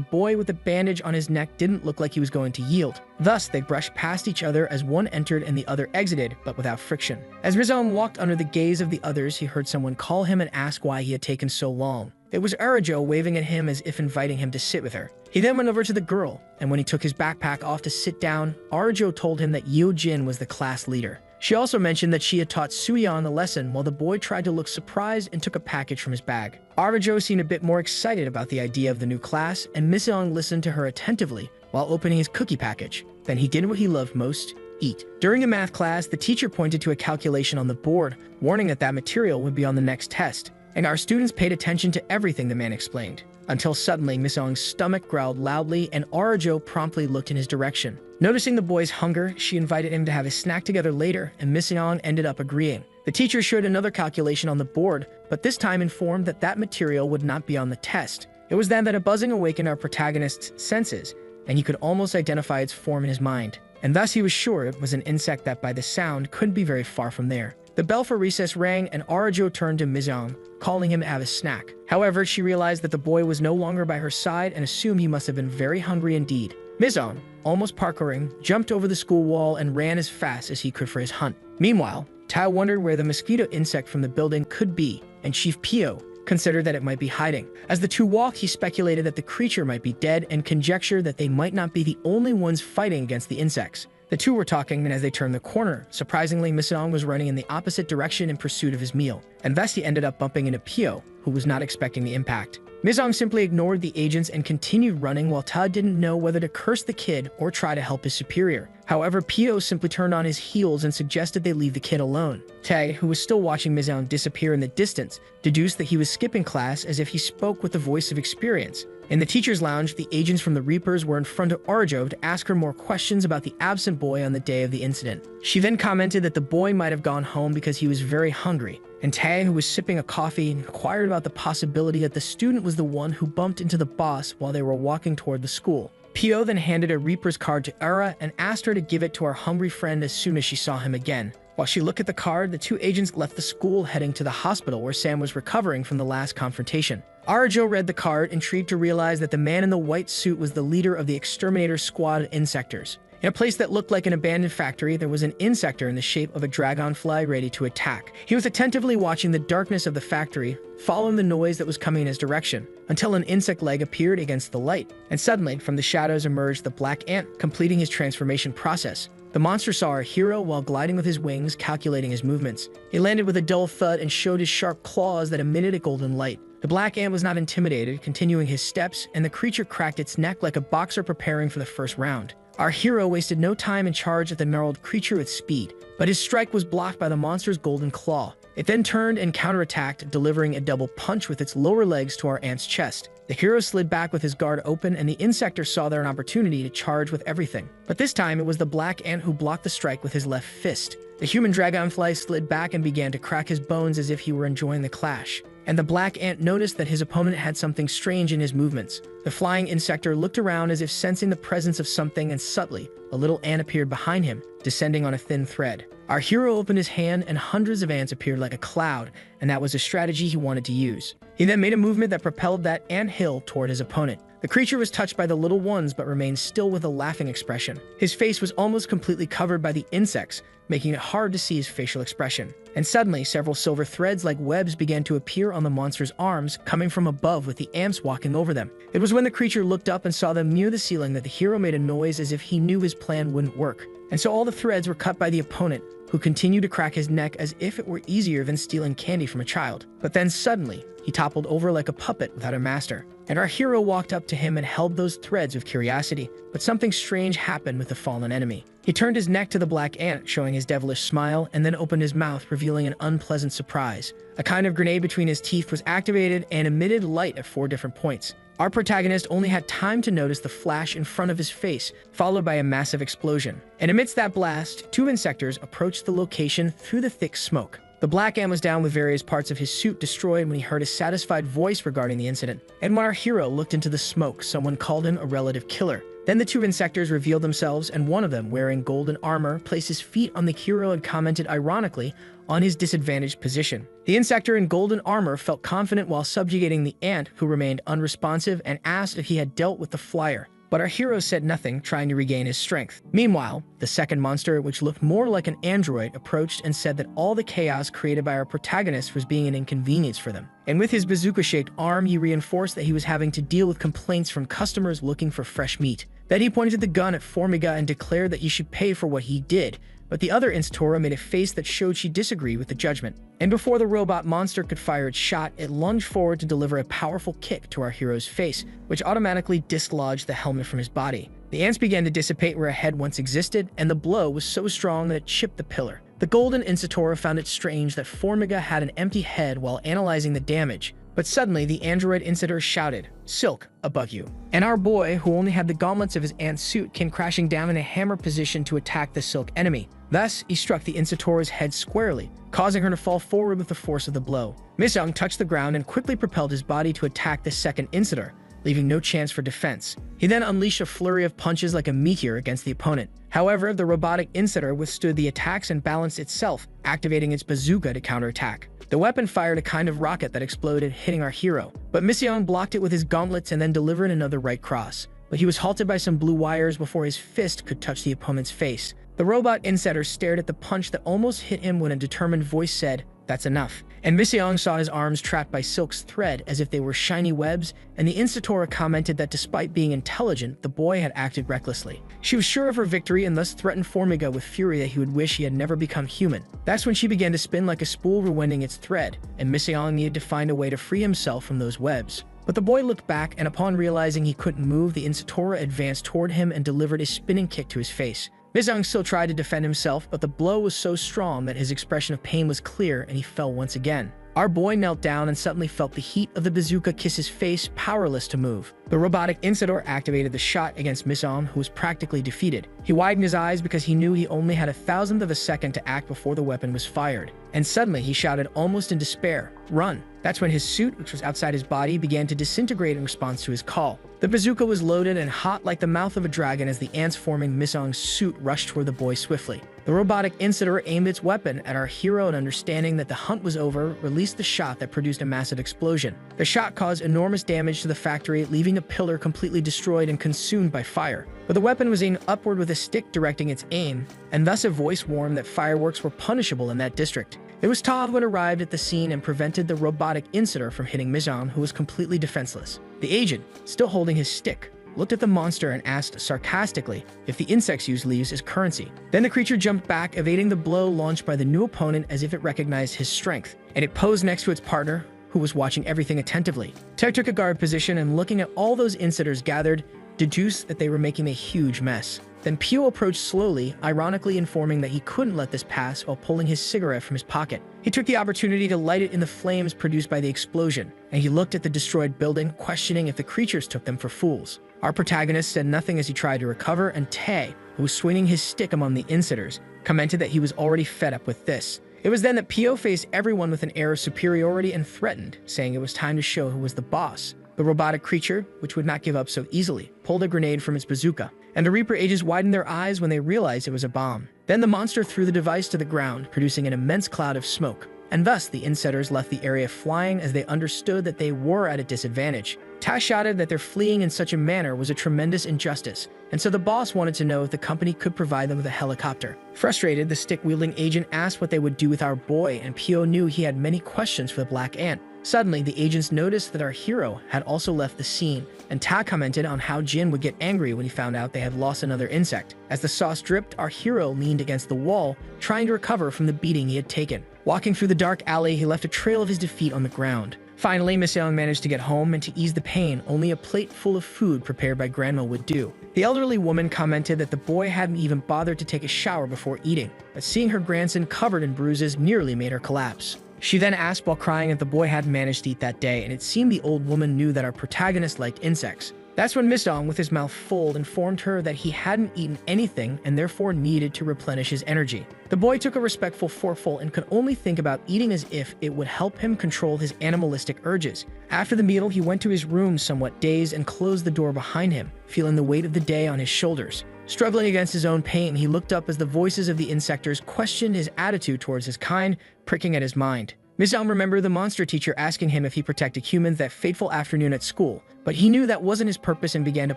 boy with the bandage on his neck didn't look like he was going to yield. Thus, they brushed past each other as one entered and the other exited, but without friction. As Mizong walked under the gaze of the others, he heard someone call him and ask why he had taken so long. It was Arjo waving at him as if inviting him to sit with her. He then went over to the girl, and when he took his backpack off to sit down, Arjo told him that Yeojin was the class leader. She also mentioned that she had taught Suyeon a lesson, while the boy tried to look surprised and took a package from his bag. Arjo seemed a bit more excited about the idea of the new class, and Mizong listened to her attentively while opening his cookie package. Then he did what he loved most: eat. During the math class, the teacher pointed to a calculation on the board, warning that that material would be on the next test. And our students paid attention to everything the man explained, until suddenly Mizong's stomach growled loudly and Arjo promptly looked in his direction. Noticing the boy's hunger, she invited him to have a snack together later, and Mizong ended up agreeing. The teacher showed another calculation on the board, but this time informed that that material would not be on the test. It was then that a buzzing awakened our protagonist's senses, and he could almost identify its form in his mind. And thus he was sure it was an insect that by the sound couldn't be very far from there. The bell for recess rang, and Arjo turned to Mizong, calling him to have a snack. However, she realized that the boy was no longer by her side and assumed he must have been very hungry indeed. Mizong, almost parkouring, jumped over the school wall and ran as fast as he could for his hunt. Meanwhile, Tao wondered where the mosquito insect from the building could be, and Chief Pio considered that it might be hiding. As the two walked, he speculated that the creature might be dead and conjectured that they might not be the only ones fighting against the insects. The two were talking, and as they turned the corner, surprisingly, Mizong was running in the opposite direction in pursuit of his meal, and thus he ended up bumping into Pio, who was not expecting the impact. Mizong simply ignored the agents and continued running, while Todd didn't know whether to curse the kid or try to help his superior. However, Pio simply turned on his heels and suggested they leave the kid alone. Tae, who was still watching Mizong disappear in the distance, deduced that he was skipping class as if he spoke with the voice of experience. In the teacher's lounge, the agents from the Reapers were in front of Arjo to ask her more questions about the absent boy on the day of the incident. She then commented that the boy might have gone home because he was very hungry, and Tae, who was sipping a coffee, inquired about the possibility that the student was the one who bumped into the boss while they were walking toward the school. Pio then handed a Reaper's card to Era and asked her to give it to our hungry friend as soon as she saw him again. While she looked at the card, the two agents left the school, heading to the hospital where Sam was recovering from the last confrontation. Arjo read the card, intrigued to realize that the man in the white suit was the leader of the exterminator squad of insectors. In a place that looked like an abandoned factory, there was an insector in the shape of a dragonfly ready to attack. He was attentively watching the darkness of the factory, following the noise that was coming in his direction, until an insect leg appeared against the light. And suddenly, from the shadows emerged the black ant, completing his transformation process. The monster saw our hero while gliding with his wings, calculating his movements. He landed with a dull thud and showed his sharp claws that emitted a golden light. The black ant was not intimidated, continuing his steps, and the creature cracked its neck like a boxer preparing for the first round. Our hero wasted no time and charged at the gnarled creature with speed, but his strike was blocked by the monster's golden claw. It then turned and counterattacked, delivering a double punch with its lower legs to our ant's chest. The hero slid back with his guard open, and the insector saw there an opportunity to charge with everything. But this time, it was the black ant who blocked the strike with his left fist. The human dragonfly slid back and began to crack his bones as if he were enjoying the clash. And the black ant noticed that his opponent had something strange in his movements. The flying insector looked around as if sensing the presence of something, and subtly, a little ant appeared behind him, descending on a thin thread. Our hero opened his hand, and hundreds of ants appeared like a cloud, and that was a strategy he wanted to use. He then made a movement that propelled that ant hill toward his opponent. The creature was touched by the little ones, but remained still with a laughing expression. His face was almost completely covered by the insects, making it hard to see his facial expression. And suddenly, several silver threads like webs began to appear on the monster's arms, coming from above with the ants walking over them. It was when the creature looked up and saw them near the ceiling that the hero made a noise as if he knew his plan wouldn't work. And so all the threads were cut by the opponent, who continued to crack his neck as if it were easier than stealing candy from a child. But then suddenly, he toppled over like a puppet without a master. and our hero walked up to him and held those threads with curiosity. But something strange happened with the fallen enemy. He turned his neck to the black ant, showing his devilish smile, and then opened his mouth, revealing an unpleasant surprise. A kind of grenade between his teeth was activated and emitted light at 4 different points. Our protagonist only had time to notice the flash in front of his face, followed by a massive explosion. And amidst that blast, 2 insectors approached the location through the thick smoke. The black ant was down with various parts of his suit destroyed when he heard a satisfied voice regarding the incident. And when our hero looked into the smoke, someone called him a relative killer. Then the 2 insectors revealed themselves, and one of them, wearing golden armor, placed his feet on the hero and commented ironically on his disadvantaged position. The insector in golden armor felt confident while subjugating the ant, who remained unresponsive, and asked if he had dealt with the flyer. But our hero said nothing, trying to regain his strength. Meanwhile, the second monster, which looked more like an android, approached and said that all the chaos created by our protagonist was being an inconvenience for them. And with his bazooka-shaped arm, he reinforced that he was having to deal with complaints from customers looking for fresh meat. Then he pointed the gun at Formiga and declared that he should pay for what he did. But the other Instatora made a face that showed she disagreed with the judgment. And before the robot monster could fire its shot, it lunged forward to deliver a powerful kick to our hero's face, which automatically dislodged the helmet from his body. The ants began to dissipate where a head once existed, and the blow was so strong that it chipped the pillar. The golden Instatora found it strange that Formiga had an empty head while analyzing the damage. But suddenly, the android insider shouted, "Silk, above you." And our boy, who only had the gauntlets of his ant suit, came crashing down in a hammer position to attack the Silk enemy. Thus, he struck the Insitora's head squarely, causing her to fall forward with the force of the blow. Misung touched the ground and quickly propelled his body to attack the second Insitor, leaving no chance for defense. He then unleashed a flurry of punches like a meteor against the opponent. However, the robotic Insitor withstood the attacks and balanced itself, activating its bazooka to counterattack. The weapon fired a kind of rocket that exploded, hitting our hero. But Misung blocked it with his gauntlets and then delivered another right cross. But he was halted by some blue wires before his fist could touch the opponent's face. The robot Insider stared at the punch that almost hit him when a determined voice said, "That's enough." And Misung saw his arms trapped by Silk's thread as if they were shiny webs, and the Instatora commented that despite being intelligent, the boy had acted recklessly. She was sure of her victory and thus threatened Formiga with fury that he would wish he had never become human. That's when she began to spin like a spool, rewinding its thread, and Misung needed to find a way to free himself from those webs. But the boy looked back, and upon realizing he couldn't move, the Instatora advanced toward him and delivered a spinning kick to his face. Misung still tried to defend himself, but the blow was so strong that his expression of pain was clear and he fell once again. Our boy knelt down and suddenly felt the heat of the bazooka kiss his face, powerless to move. The robotic Insitor activated the shot against Misung, who was practically defeated. He widened his eyes because he knew he only had 1,000th of a second to act before the weapon was fired. And suddenly he shouted almost in despair, "Run!" That's when his suit, which was outside his body, began to disintegrate in response to his call. The bazooka was loaded and hot like the mouth of a dragon as the ants forming Misung's suit rushed toward the boy swiftly. The robotic Insitor aimed its weapon at our hero and, understanding that the hunt was over, released the shot that produced a massive explosion. The shot caused enormous damage to the factory, leaving a pillar completely destroyed and consumed by fire. But the weapon was aimed upward with a stick directing its aim, and thus a voice warned that fireworks were punishable in that district. It was Todd who had arrived at the scene and prevented the robotic Insitor from hitting Misung, who was completely defenseless. The agent, still holding his stick, looked at the monster and asked sarcastically if the insects use leaves as currency. Then the creature jumped back, evading the blow launched by the new opponent as if it recognized his strength, and it posed next to its partner, who was watching everything attentively. Tech took a guard position and, looking at all those Insitors gathered, deduced that they were making a huge mess. Then Pio approached slowly, ironically informing that he couldn't let this pass while pulling his cigarette from his pocket. He took the opportunity to light it in the flames produced by the explosion, and he looked at the destroyed building, questioning if the creatures took them for fools. Our protagonist said nothing as he tried to recover, and Tae, who was swinging his stick among the Insitors, commented that he was already fed up with this. It was then that Pio faced everyone with an air of superiority and threatened, saying it was time to show who was the boss. The robotic creature, which would not give up so easily, pulled a grenade from its bazooka, and the Reaper agents widened their eyes when they realized it was a bomb. Then the monster threw the device to the ground, producing an immense cloud of smoke, and thus the Insiders left the area flying as they understood that they were at a disadvantage. Ta shouted that their fleeing in such a manner was a tremendous injustice, and so the boss wanted to know if the company could provide them with a helicopter. Frustrated, the stick-wielding agent asked what they would do with our boy, and Pio knew he had many questions for the Black Ant. Suddenly, the agents noticed that our hero had also left the scene, and Ta commented on how Jin would get angry when he found out they had lost another insect. As the sauce dripped, our hero leaned against the wall, trying to recover from the beating he had taken. Walking through the dark alley, he left a trail of his defeat on the ground. Finally, Miss Young managed to get home, and to ease the pain, only a plate full of food prepared by Grandma would do. The elderly woman commented that the boy hadn't even bothered to take a shower before eating, but seeing her grandson covered in bruises nearly made her collapse. She then asked while crying if the boy hadn't managed to eat that day, and it seemed the old woman knew that our protagonist liked insects. That's when Miss Young, with his mouth full, informed her that he hadn't eaten anything and therefore needed to replenish his energy. The boy took a respectful forkful and could only think about eating as if it would help him control his animalistic urges. After the meal, he went to his room somewhat dazed and closed the door behind him, feeling the weight of the day on his shoulders. Struggling against his own pain, he looked up as the voices of the insectors questioned his attitude towards his kind, pricking at his mind. Miss Young remembered the monster teacher asking him if he protected humans that fateful afternoon at school, but he knew that wasn't his purpose and began to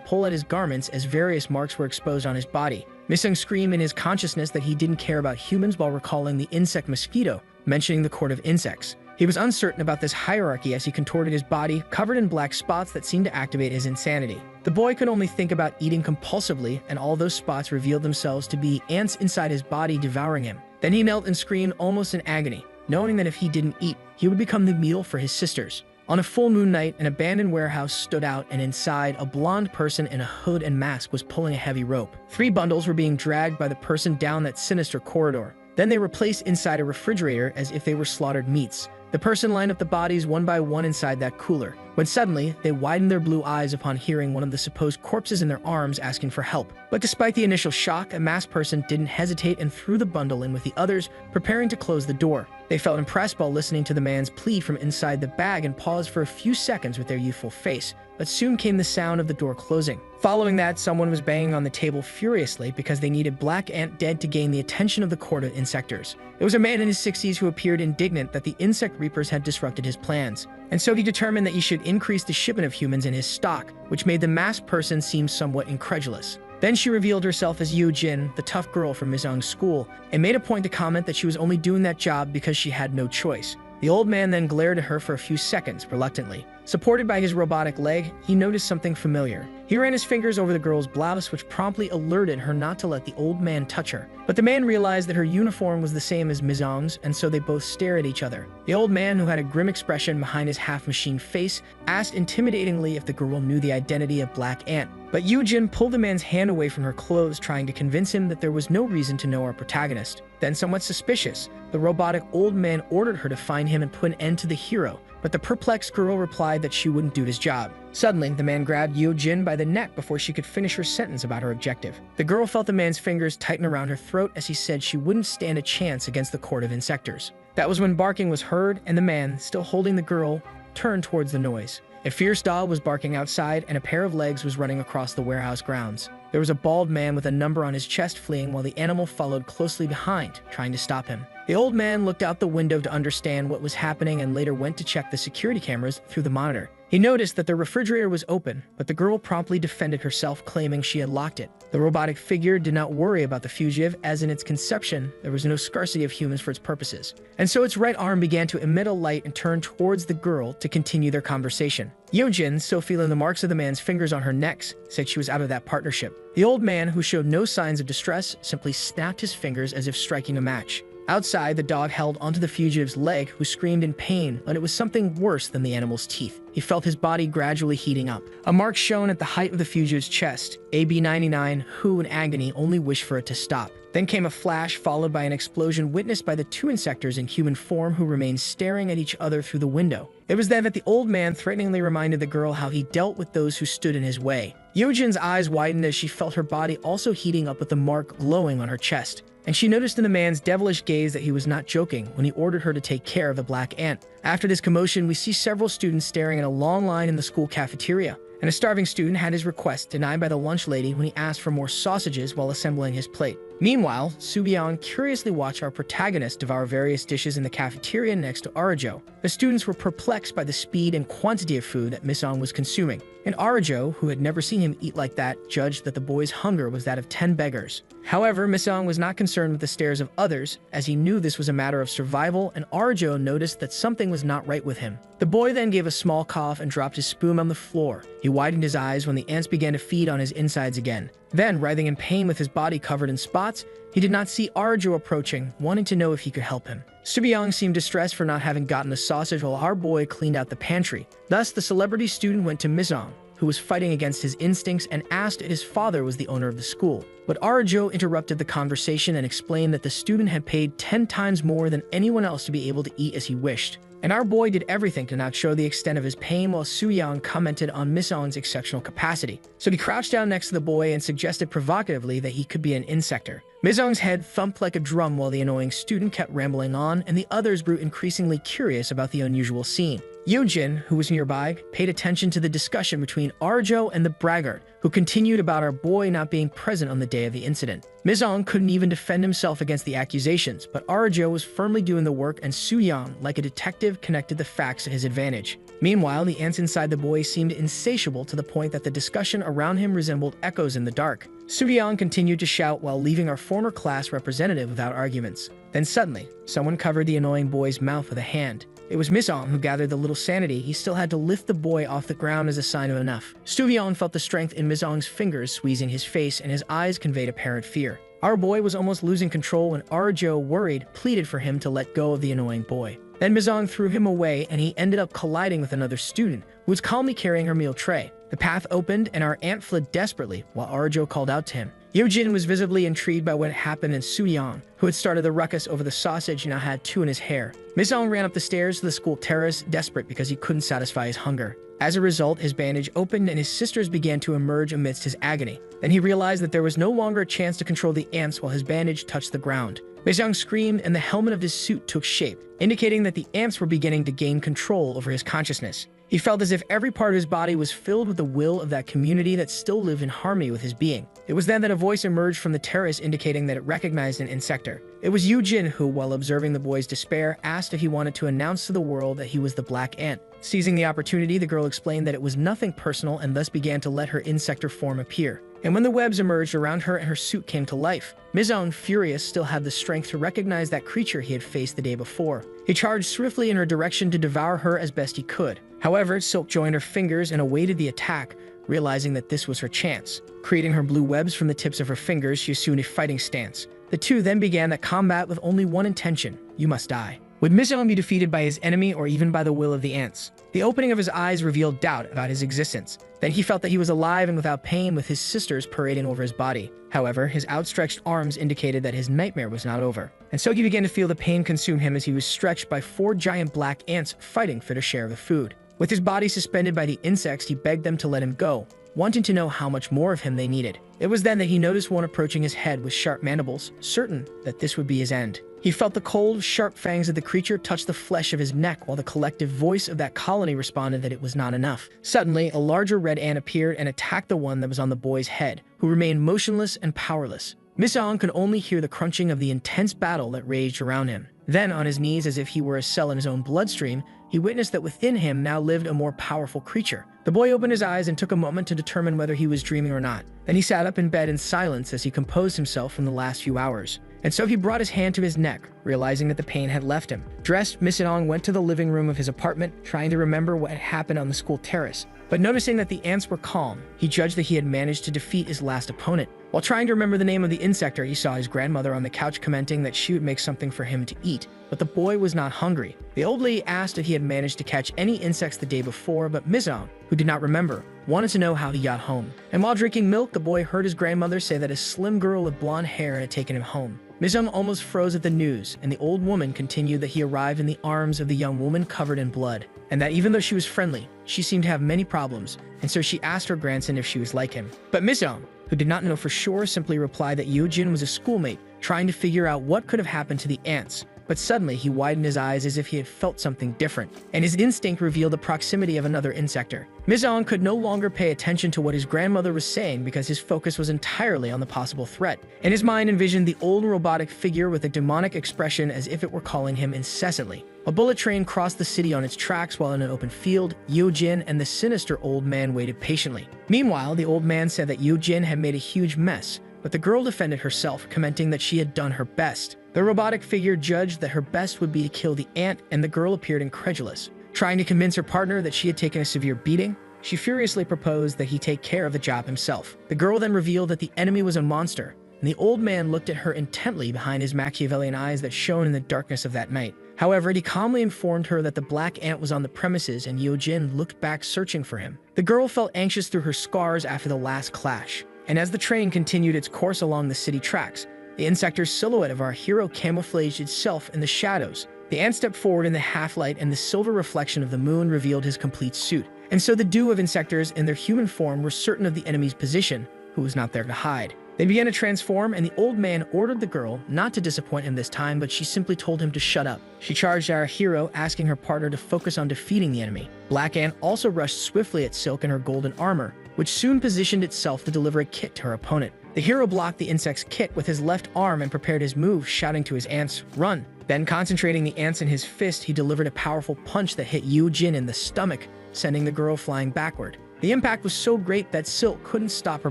pull at his garments as various marks were exposed on his body. Miss Young screamed in his consciousness that he didn't care about humans while recalling the insect mosquito, mentioning the court of insects. He was uncertain about this hierarchy as he contorted his body, covered in black spots that seemed to activate his insanity. The boy could only think about eating compulsively, and all those spots revealed themselves to be ants inside his body devouring him. Then he knelt and screamed almost in agony, knowing that if he didn't eat, he would become the meal for his sisters. On a full moon night, an abandoned warehouse stood out, and inside, a blonde person in a hood and mask was pulling a heavy rope. 3 bundles were being dragged by the person down that sinister corridor. Then they were placed inside a refrigerator as if they were slaughtered meats. The person lined up the bodies one by one inside that cooler, when suddenly, they widened their blue eyes upon hearing one of the supposed corpses in their arms asking for help. But despite the initial shock, a masked person didn't hesitate and threw the bundle in with the others, preparing to close the door. They felt impressed while listening to the man's plea from inside the bag and paused for a few seconds with their youthful face, but soon came the sound of the door closing. Following that, someone was banging on the table furiously because they needed Black Ant dead to gain the attention of the court of insectors. It was a man in his 60s who appeared indignant that the insect reapers had disrupted his plans, and so he determined that he should increase the shipment of humans in his stock, which made the masked person seem somewhat incredulous. Then she revealed herself as Yoo Jin, the tough girl from Miss Young's school, and made a point to comment that she was only doing that job because she had no choice. The old man then glared at her for a few seconds, reluctantly. Supported by his robotic leg, he noticed something familiar. He ran his fingers over the girl's blouse, which promptly alerted her not to let the old man touch her. But the man realized that her uniform was the same as Miss Young's, and so they both stared at each other. The old man, who had a grim expression behind his half-machine face, asked intimidatingly if the girl knew the identity of Black Ant. But Yoo Jin pulled the man's hand away from her clothes, trying to convince him that there was no reason to know our protagonist. Then, somewhat suspicious, the robotic old man ordered her to find him and put an end to the hero, but the perplexed girl replied that she wouldn't do his job. Suddenly, the man grabbed Yoo Jin by the neck before she could finish her sentence about her objective. The girl felt the man's fingers tighten around her throat as he said she wouldn't stand a chance against the court of insectors. That was when barking was heard, and the man, still holding the girl, turned towards the noise. A fierce dog was barking outside, and a pair of legs was running across the warehouse grounds. There was a bald man with a number on his chest fleeing while the animal followed closely behind, trying to stop him. The old man looked out the window to understand what was happening and later went to check the security cameras through the monitor. He noticed that the refrigerator was open, but the girl promptly defended herself, claiming she had locked it. The robotic figure did not worry about the fugitive, as in its conception, there was no scarcity of humans for its purposes. And so its right arm began to emit a light and turn towards the girl to continue their conversation. Yoo Jin, still feeling the marks of the man's fingers on her necks, said she was out of that partnership. The old man, who showed no signs of distress, simply snapped his fingers as if striking a match. Outside, the dog held onto the fugitive's leg, who screamed in pain, but it was something worse than the animal's teeth. He felt his body gradually heating up. A mark shone at the height of the fugitive's chest. AB-99, who in agony only wished for it to stop. Then came a flash, followed by an explosion witnessed by the 2 insectors in human form who remained staring at each other through the window. It was then that the old man threateningly reminded the girl how he dealt with those who stood in his way. Yoo Jin's eyes widened as she felt her body also heating up with the mark glowing on her chest. And she noticed in the man's devilish gaze that he was not joking when he ordered her to take care of the Black Ant. After this commotion, we see several students staring at a long line in the school cafeteria, and a starving student had his request denied by the lunch lady when he asked for more sausages while assembling his plate. Meanwhile, Soo-byung curiously watched our protagonist devour various dishes in the cafeteria next to Arajo. The students were perplexed by the speed and quantity of food that Miss Young was consuming, and Arajo, who had never seen him eat like that, judged that the boy's hunger was that of 10 beggars. However, Miss Young was not concerned with the stares of others, as he knew this was a matter of survival, and Arajo noticed that something was not right with him. The boy then gave a small cough and dropped his spoon on the floor. He widened his eyes when the ants began to feed on his insides again. Then, writhing in pain with his body covered in spots, thoughts, he did not see Arjo approaching, wanting to know if he could help him. Subyang seemed distressed for not having gotten the sausage while our boy cleaned out the pantry. Thus, the celebrity student went to Mizong, who was fighting against his instincts, and asked if his father was the owner of the school. But Arjo interrupted the conversation and explained that the student had paid 10 times more than anyone else to be able to eat as he wished. And our boy did everything to not show the extent of his pain, while Suyang commented on Mizong's exceptional capacity. So he crouched down next to the boy and suggested provocatively that he could be an insector. Mizong's head thumped like a drum while the annoying student kept rambling on, and the others grew increasingly curious about the unusual scene. Yojin, who was nearby, paid attention to the discussion between Arjo and the braggart, who continued about our boy not being present on the day of the incident. Mizong couldn't even defend himself against the accusations, but Arjo was firmly doing the work, and Suyang, like a detective, connected the facts to his advantage. Meanwhile, the ants inside the boy seemed insatiable to the point that the discussion around him resembled echoes in the dark. Suyang continued to shout while leaving our former class representative without arguments. Then suddenly, someone covered the annoying boy's mouth with a hand. It was Mizong who gathered the little sanity he still had to lift the boy off the ground as a sign of enough. Stuvion felt the strength in Mizong's fingers squeezing his face, and his eyes conveyed apparent fear. Our boy was almost losing control when Arjo, worried, pleaded for him to let go of the annoying boy. Then Mizong threw him away, and he ended up colliding with another student, who was calmly carrying her meal tray. The path opened, and our aunt fled desperately, while Arjo called out to him. Yojin was visibly intrigued by what happened, and Suyang, who had started the ruckus over the sausage, now had two in his hair. Mizong ran up the stairs to the school terrace, desperate because he couldn't satisfy his hunger. As a result, his bandage opened, and his sisters began to emerge amidst his agony. Then he realized that there was no longer a chance to control the ants while his bandage touched the ground. Mizong screamed, and the helmet of his suit took shape, indicating that the ants were beginning to gain control over his consciousness. He felt as if every part of his body was filled with the will of that community that still lived in harmony with his being. It was then that a voice emerged from the terrace indicating that it recognized an insector. It was Yujin who, while observing the boy's despair, asked if he wanted to announce to the world that he was the black ant. Seizing the opportunity, the girl explained that it was nothing personal and thus began to let her insector form appear. And when the webs emerged around her and her suit came to life, Mizong, furious, still had the strength to recognize that creature he had faced the day before. He charged swiftly in her direction to devour her as best he could. However, Silk joined her fingers and awaited the attack, realizing that this was her chance. Creating her blue webs from the tips of her fingers, she assumed a fighting stance. The two then began that combat with only one intention: you must die. Would Mizong be defeated by his enemy or even by the will of the ants? The opening of his eyes revealed doubt about his existence. Then he felt that he was alive and without pain, with his sisters parading over his body. However, his outstretched arms indicated that his nightmare was not over. And so he began to feel the pain consume him as he was stretched by 4 giant black ants fighting for their share of the food. With his body suspended by the insects, he begged them to let him go, wanting to know how much more of him they needed. It was then that he noticed one approaching his head with sharp mandibles, certain that this would be his end. He felt the cold, sharp fangs of the creature touch the flesh of his neck, while the collective voice of that colony responded that it was not enough. Suddenly, a larger red ant appeared and attacked the one that was on the boy's head, who remained motionless and powerless. Mizong could only hear the crunching of the intense battle that raged around him. Then, on his knees as if he were a cell in his own bloodstream, he witnessed that within him now lived a more powerful creature. The boy opened his eyes and took a moment to determine whether he was dreaming or not. Then he sat up in bed in silence as he composed himself from the last few hours. And so he brought his hand to his neck, realizing that the pain had left him. Dressed, Misidong went to the living room of his apartment, trying to remember what had happened on the school terrace. But noticing that the ants were calm, he judged that he had managed to defeat his last opponent. While trying to remember the name of the insector, he saw his grandmother on the couch commenting that she would make something for him to eat. But the boy was not hungry. The old lady asked if he had managed to catch any insects the day before, but Mizong, who did not remember, wanted to know how he got home. And while drinking milk, the boy heard his grandmother say that a slim girl with blonde hair had taken him home. Mizong almost froze at the news, and the old woman continued that he arrived in the arms of the young woman covered in blood, and that even though she was friendly, she seemed to have many problems, and so she asked her grandson if she was like him. But Mizong, who did not know for sure, simply replied that Yojin was a schoolmate, trying to figure out what could have happened to the ants. But suddenly, he widened his eyes as if he had felt something different, and his instinct revealed the proximity of another insector. Mizong could no longer pay attention to what his grandmother was saying because his focus was entirely on the possible threat. And his mind envisioned the old robotic figure with a demonic expression as if it were calling him incessantly. A bullet train crossed the city on its tracks while in an open field, Yojin and the sinister old man waited patiently. Meanwhile, the old man said that Yojin had made a huge mess, but the girl defended herself, commenting that she had done her best. The robotic figure judged that her best would be to kill the ant, and the girl appeared incredulous. Trying to convince her partner that she had taken a severe beating, she furiously proposed that he take care of the job himself. The girl then revealed that the enemy was a monster, and the old man looked at her intently behind his Machiavellian eyes that shone in the darkness of that night. However, he calmly informed her that the black ant was on the premises, and Yojin looked back searching for him. The girl felt anxious through her scars after the last clash, and as the train continued its course along the city tracks, the insector's silhouette of our hero camouflaged itself in the shadows. The ant stepped forward in the half-light, and the silver reflection of the moon revealed his complete suit. And so the duo of insectors in their human form were certain of the enemy's position, who was not there to hide. They began to transform, and the old man ordered the girl not to disappoint him this time, but she simply told him to shut up. She charged our hero, asking her partner to focus on defeating the enemy. Black Ant also rushed swiftly at Silk in her golden armor, which soon positioned itself to deliver a kick to her opponent. The hero blocked the insect's kick with his left arm and prepared his move, shouting to his ants, "Run!" Then, concentrating the ants in his fist, he delivered a powerful punch that hit Yujin in the stomach, sending the girl flying backward. The impact was so great that Silk couldn't stop her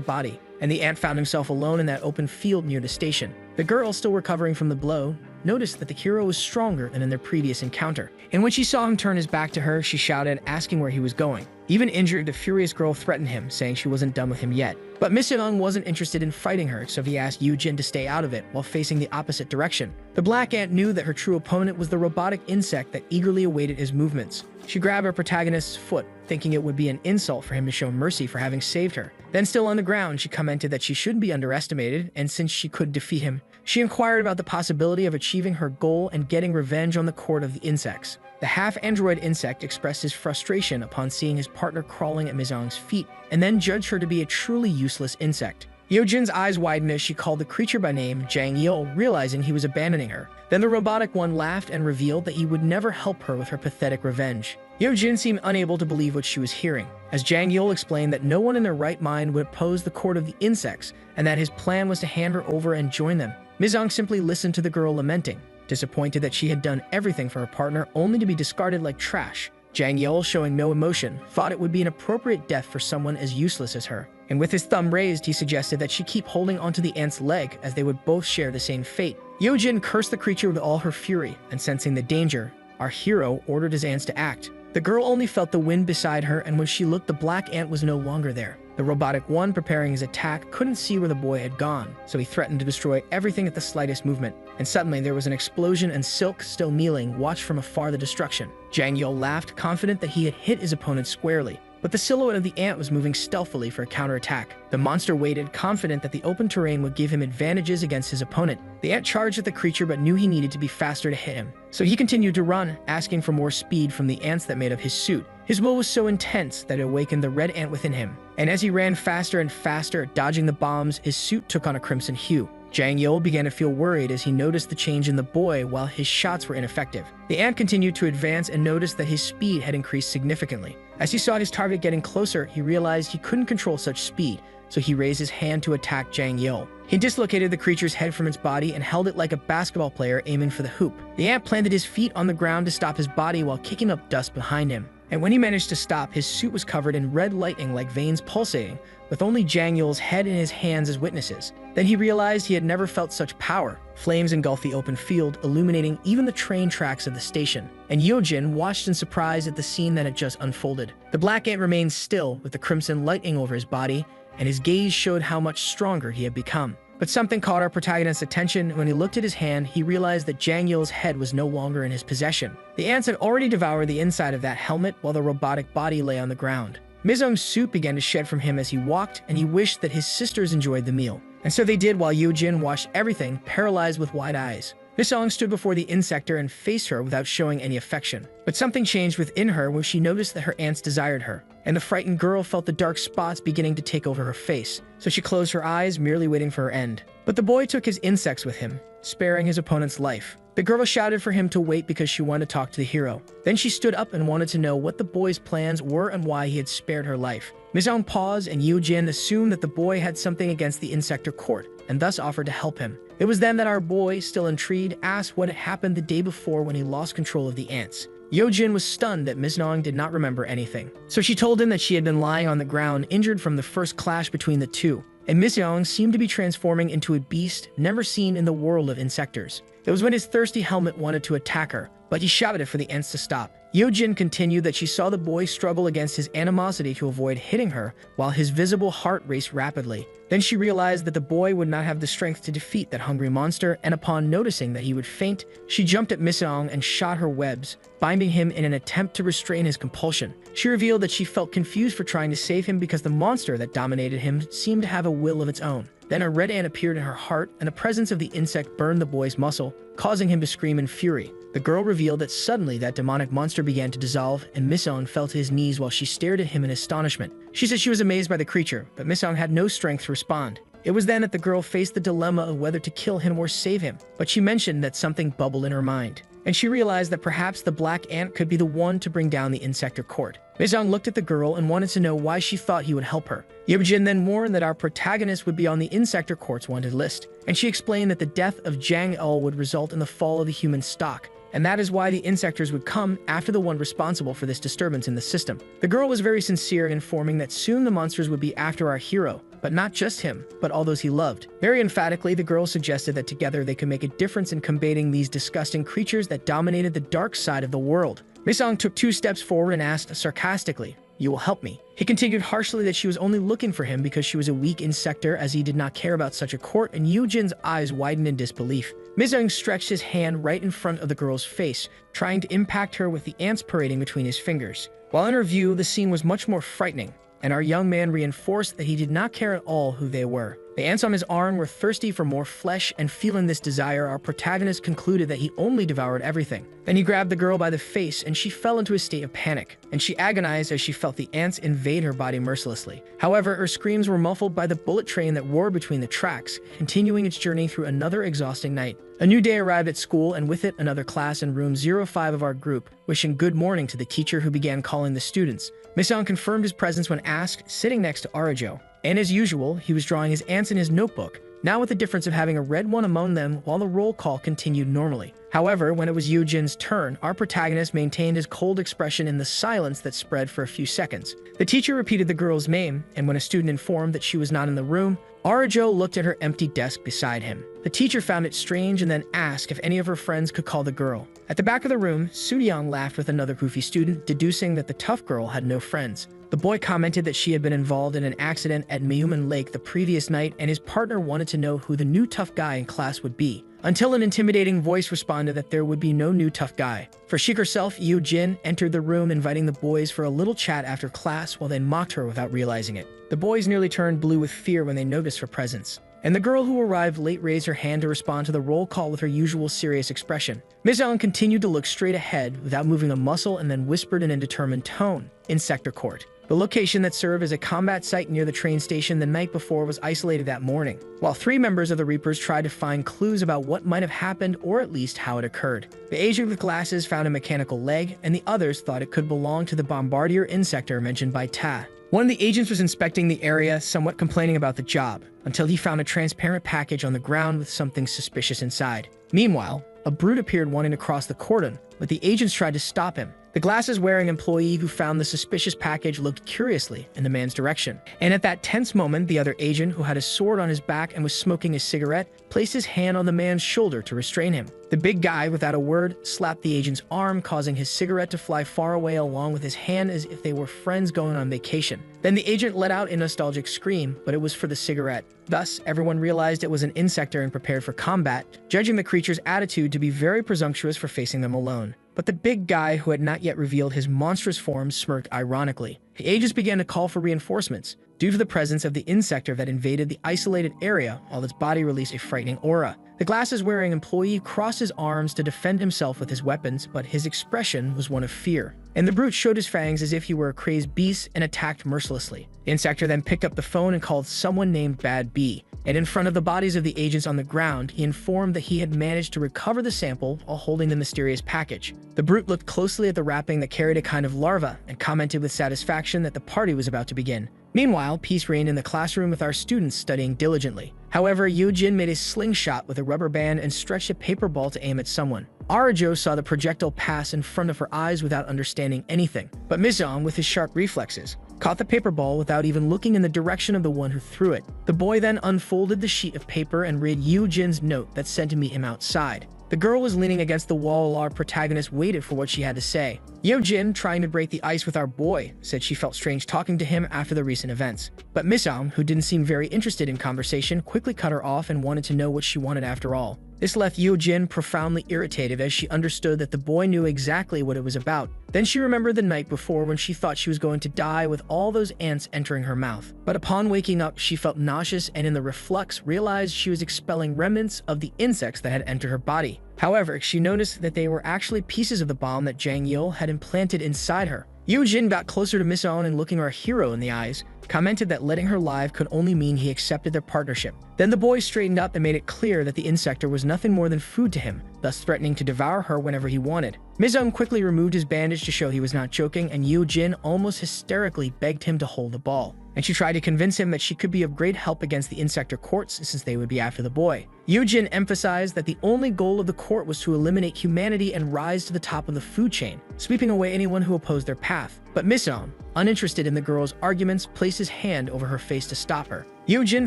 body, and the ant found himself alone in that open field near the station. The girl, still recovering from the blow, noticed that the hero was stronger than in their previous encounter. And when she saw him turn his back to her, she shouted, asking where he was going. Even injured, the furious girl threatened him, saying she wasn't done with him yet. But Miss Young wasn't interested in fighting her, so he asked Yujin to stay out of it while facing the opposite direction. The black ant knew that her true opponent was the robotic insect that eagerly awaited his movements. She grabbed her protagonist's foot, thinking it would be an insult for him to show mercy for having saved her. Then, still on the ground, she commented that she shouldn't be underestimated, and since she could defeat him, she inquired about the possibility of achieving her goal and getting revenge on the court of the insects. The half-android insect expressed his frustration upon seeing his partner crawling at Mizong's feet, and then judged her to be a truly useless insect. Yojin's eyes widened as she called the creature by name Jang Yil, realizing he was abandoning her. Then the robotic one laughed and revealed that he would never help her with her pathetic revenge. Yojin seemed unable to believe what she was hearing, as Jang Yil explained that no one in their right mind would oppose the court of the insects, and that his plan was to hand her over and join them. Mizong simply listened to the girl lamenting, disappointed that she had done everything for her partner only to be discarded like trash. Jang Yil, showing no emotion, thought it would be an appropriate death for someone as useless as her. And with his thumb raised, he suggested that she keep holding onto the ant's leg, as they would both share the same fate. Yojin cursed the creature with all her fury, and sensing the danger, our hero ordered his ants to act. The girl only felt the wind beside her, and when she looked, the black ant was no longer there. The robotic one, preparing his attack, couldn't see where the boy had gone, so he threatened to destroy everything at the slightest movement. And suddenly there was an explosion, and Silk, still kneeling, watched from afar the destruction. Jang Yil laughed, confident that he had hit his opponent squarely. But the silhouette of the ant was moving stealthily for a counterattack. The monster waited, confident that the open terrain would give him advantages against his opponent. The ant charged at the creature but knew he needed to be faster to hit him. So he continued to run, asking for more speed from the ants that made up his suit. His will was so intense that it awakened the red ant within him. And as he ran faster and faster, dodging the bombs, his suit took on a crimson hue. Jang Yil began to feel worried as he noticed the change in the boy while his shots were ineffective. The ant continued to advance and noticed that his speed had increased significantly. As he saw his target getting closer, he realized he couldn't control such speed, so he raised his hand to attack Jang Yil. He dislocated the creature's head from its body and held it like a basketball player aiming for the hoop. The ant planted his feet on the ground to stop his body while kicking up dust behind him. And when he managed to stop, his suit was covered in red lightning like veins pulsating, with only Jang Yil's head and his hands as witnesses. Then he realized he had never felt such power. Flames engulfed the open field, illuminating even the train tracks of the station. And Yojin watched in surprise at the scene that had just unfolded. The black ant remained still, with the crimson lightning over his body, and his gaze showed how much stronger he had become. But something caught our protagonist's attention. When he looked at his hand, he realized that Jang Yil's head was no longer in his possession. The ants had already devoured the inside of that helmet while the robotic body lay on the ground. Mizong's suit began to shed from him as he walked, and he wished that his sisters enjoyed the meal. And so they did, while Yojin watched everything, paralyzed with wide eyes. Mizong stood before the insector and faced her without showing any affection. But something changed within her when she noticed that her ants desired her, and the frightened girl felt the dark spots beginning to take over her face. So she closed her eyes, merely waiting for her end. But the boy took his insects with him, sparing his opponent's life. The girl shouted for him to wait because she wanted to talk to the hero. Then she stood up and wanted to know what the boy's plans were and why he had spared her life. Mizong paused, and Yujin assumed that the boy had something against the insector court, and thus offered to help him. It was then that our boy, still intrigued, asked what had happened the day before when he lost control of the ants. Yojin was stunned that Mizong did not remember anything. So she told him that she had been lying on the ground, injured from the first clash between the two, and Mizong seemed to be transforming into a beast never seen in the world of insectors. It was when his thirsty helmet wanted to attack her, but he shouted for the ants to stop. Yeo-jin continued that she saw the boy struggle against his animosity to avoid hitting her while his visible heart raced rapidly. Then she realized that the boy would not have the strength to defeat that hungry monster, and upon noticing that he would faint, she jumped at Miseong and shot her webs, binding him in an attempt to restrain his compulsion. She revealed that she felt confused for trying to save him because the monster that dominated him seemed to have a will of its own. Then a red ant appeared in her heart, and the presence of the insect burned the boy's muscle, causing him to scream in fury. The girl revealed that suddenly that demonic monster began to dissolve, and Miseong fell to his knees while she stared at him in astonishment. She said she was amazed by the creature, but Miseong had no strength to respond. It was then that the girl faced the dilemma of whether to kill him or save him, but she mentioned that something bubbled in her mind, and she realized that perhaps the black ant could be the one to bring down the insector court. Miseong looked at the girl and wanted to know why she thought he would help her. Yeo-jin then warned that our protagonist would be on the insector court's wanted list, and she explained that the death of Jang-el would result in the fall of the human stock, and that is why the insectors would come after the one responsible for this disturbance in the system. The girl was very sincere in informing that soon the monsters would be after our hero, but not just him, but all those he loved. Very emphatically, the girl suggested that together they could make a difference in combating these disgusting creatures that dominated the dark side of the world. Miseong took 2 steps forward and asked sarcastically, "You will help me?" He continued harshly that she was only looking for him because she was a weak insector, as he did not care about such a court, and Yeo-jin's eyes widened in disbelief. Miseong stretched his hand right in front of the girl's face, trying to impact her with the ants parading between his fingers. While in her view, the scene was much more frightening, and our young man reinforced that he did not care at all who they were. The ants on his arm were thirsty for more flesh, and feeling this desire, our protagonist concluded that he only devoured everything. Then he grabbed the girl by the face, and she fell into a state of panic, and she agonized as she felt the ants invade her body mercilessly. However, her screams were muffled by the bullet train that roared between the tracks, continuing its journey through another exhausting night. A new day arrived at school, and with it another class in room 05 of our group, wishing good morning to the teacher, who began calling the students. Miseong confirmed his presence when asked, sitting next to Arajo. And as usual, he was drawing his ants in his notebook, now with the difference of having a red one among them, while the roll call continued normally. However, when it was Yeo-jin's turn, our protagonist maintained his cold expression in the silence that spread for a few seconds. The teacher repeated the girl's name, and when a student informed that she was not in the room, Arajo looked at her empty desk beside him. The teacher found it strange and then asked if any of her friends could call the girl. At the back of the room, Soo-young laughed with another goofy student, deducing that the tough girl had no friends. The boy commented that she had been involved in an accident at Mayuman Lake the previous night, and his partner wanted to know who the new tough guy in class would be, until an intimidating voice responded that there would be no new tough guy. For she herself, Yeo-jin entered the room, inviting the boys for a little chat after class while they mocked her without realizing it. The boys nearly turned blue with fear when they noticed her presence, and the girl who arrived late raised her hand to respond to the roll call with her usual serious expression. Miseong continued to look straight ahead without moving a muscle, and then whispered in a determined tone, "Insector Court." The location that served as a combat site near the train station the night before was isolated that morning, while 3 members of the Reapers tried to find clues about what might have happened, or at least how it occurred. The agent with glasses found a mechanical leg, and the others thought it could belong to the bombardier insector mentioned by Ta. One of the agents was inspecting the area, somewhat complaining about the job, until he found a transparent package on the ground with something suspicious inside. Meanwhile, a brute appeared wanting to cross the cordon, but the agents tried to stop him. The glasses-wearing employee who found the suspicious package looked curiously in the man's direction. And at that tense moment, the other agent, who had a sword on his back and was smoking a cigarette, placed his hand on the man's shoulder to restrain him. The big guy, without a word, slapped the agent's arm, causing his cigarette to fly far away along with his hand, as if they were friends going on vacation. Then the agent let out a nostalgic scream, but it was for the cigarette. Thus, everyone realized it was an insector and prepared for combat, judging the creature's attitude to be very presumptuous for facing them alone. But the big guy, who had not yet revealed his monstrous form, smirked ironically. The agents began to call for reinforcements, due to the presence of the insector that invaded the isolated area, while its body released a frightening aura. The glasses-wearing employee crossed his arms to defend himself with his weapons, but his expression was one of fear. And the brute showed his fangs as if he were a crazed beast and attacked mercilessly. The insector then picked up the phone and called someone named Bad B, and in front of the bodies of the agents on the ground, he informed that he had managed to recover the sample while holding the mysterious package. The brute looked closely at the wrapping that carried a kind of larva and commented with satisfaction that the party was about to begin. Meanwhile, peace reigned in the classroom with our students studying diligently. However, Yeo-jin made a slingshot with a rubber band and stretched a paper ball to aim at someone. Arajo saw the projectile pass in front of her eyes without understanding anything, but Miseong, with his sharp reflexes, caught the paper ball without even looking in the direction of the one who threw it. The boy then unfolded the sheet of paper and read Yeo-jin's note that said to meet him outside. The girl was leaning against the wall while our protagonist waited for what she had to say. Yo-jin, trying to break the ice with our boy, said she felt strange talking to him after the recent events. But Miss-aum, who didn't seem very interested in conversation, quickly cut her off and wanted to know what she wanted after all. This left Yo-jin profoundly irritated as she understood that the boy knew exactly what it was about. Then she remembered the night before when she thought she was going to die with all those ants entering her mouth. But upon waking up, she felt nauseous and in the reflux realized she was expelling remnants of the insects that had entered her body. However, she noticed that they were actually pieces of the bomb that Jang Yil had implanted inside her. Yo-jin got closer to Miss-aum and looking our hero in the eyes, commented that letting her live could only mean he accepted their partnership. Then the boy straightened up and made it clear that the insector was nothing more than food to him, thus threatening to devour her whenever he wanted. Miss-aum quickly removed his bandage to show he was not joking, and Yo-jin almost hysterically begged him to hold the ball. And she tried to convince him that she could be of great help against the insector courts since they would be after the boy. Yo-jin emphasized that the only goal of the court was to eliminate humanity and rise to the top of the food chain, sweeping away anyone who opposed their path. But Miss-aum, uninterested in the girl's arguments, placed his hand over her face to stop her. Yo-jin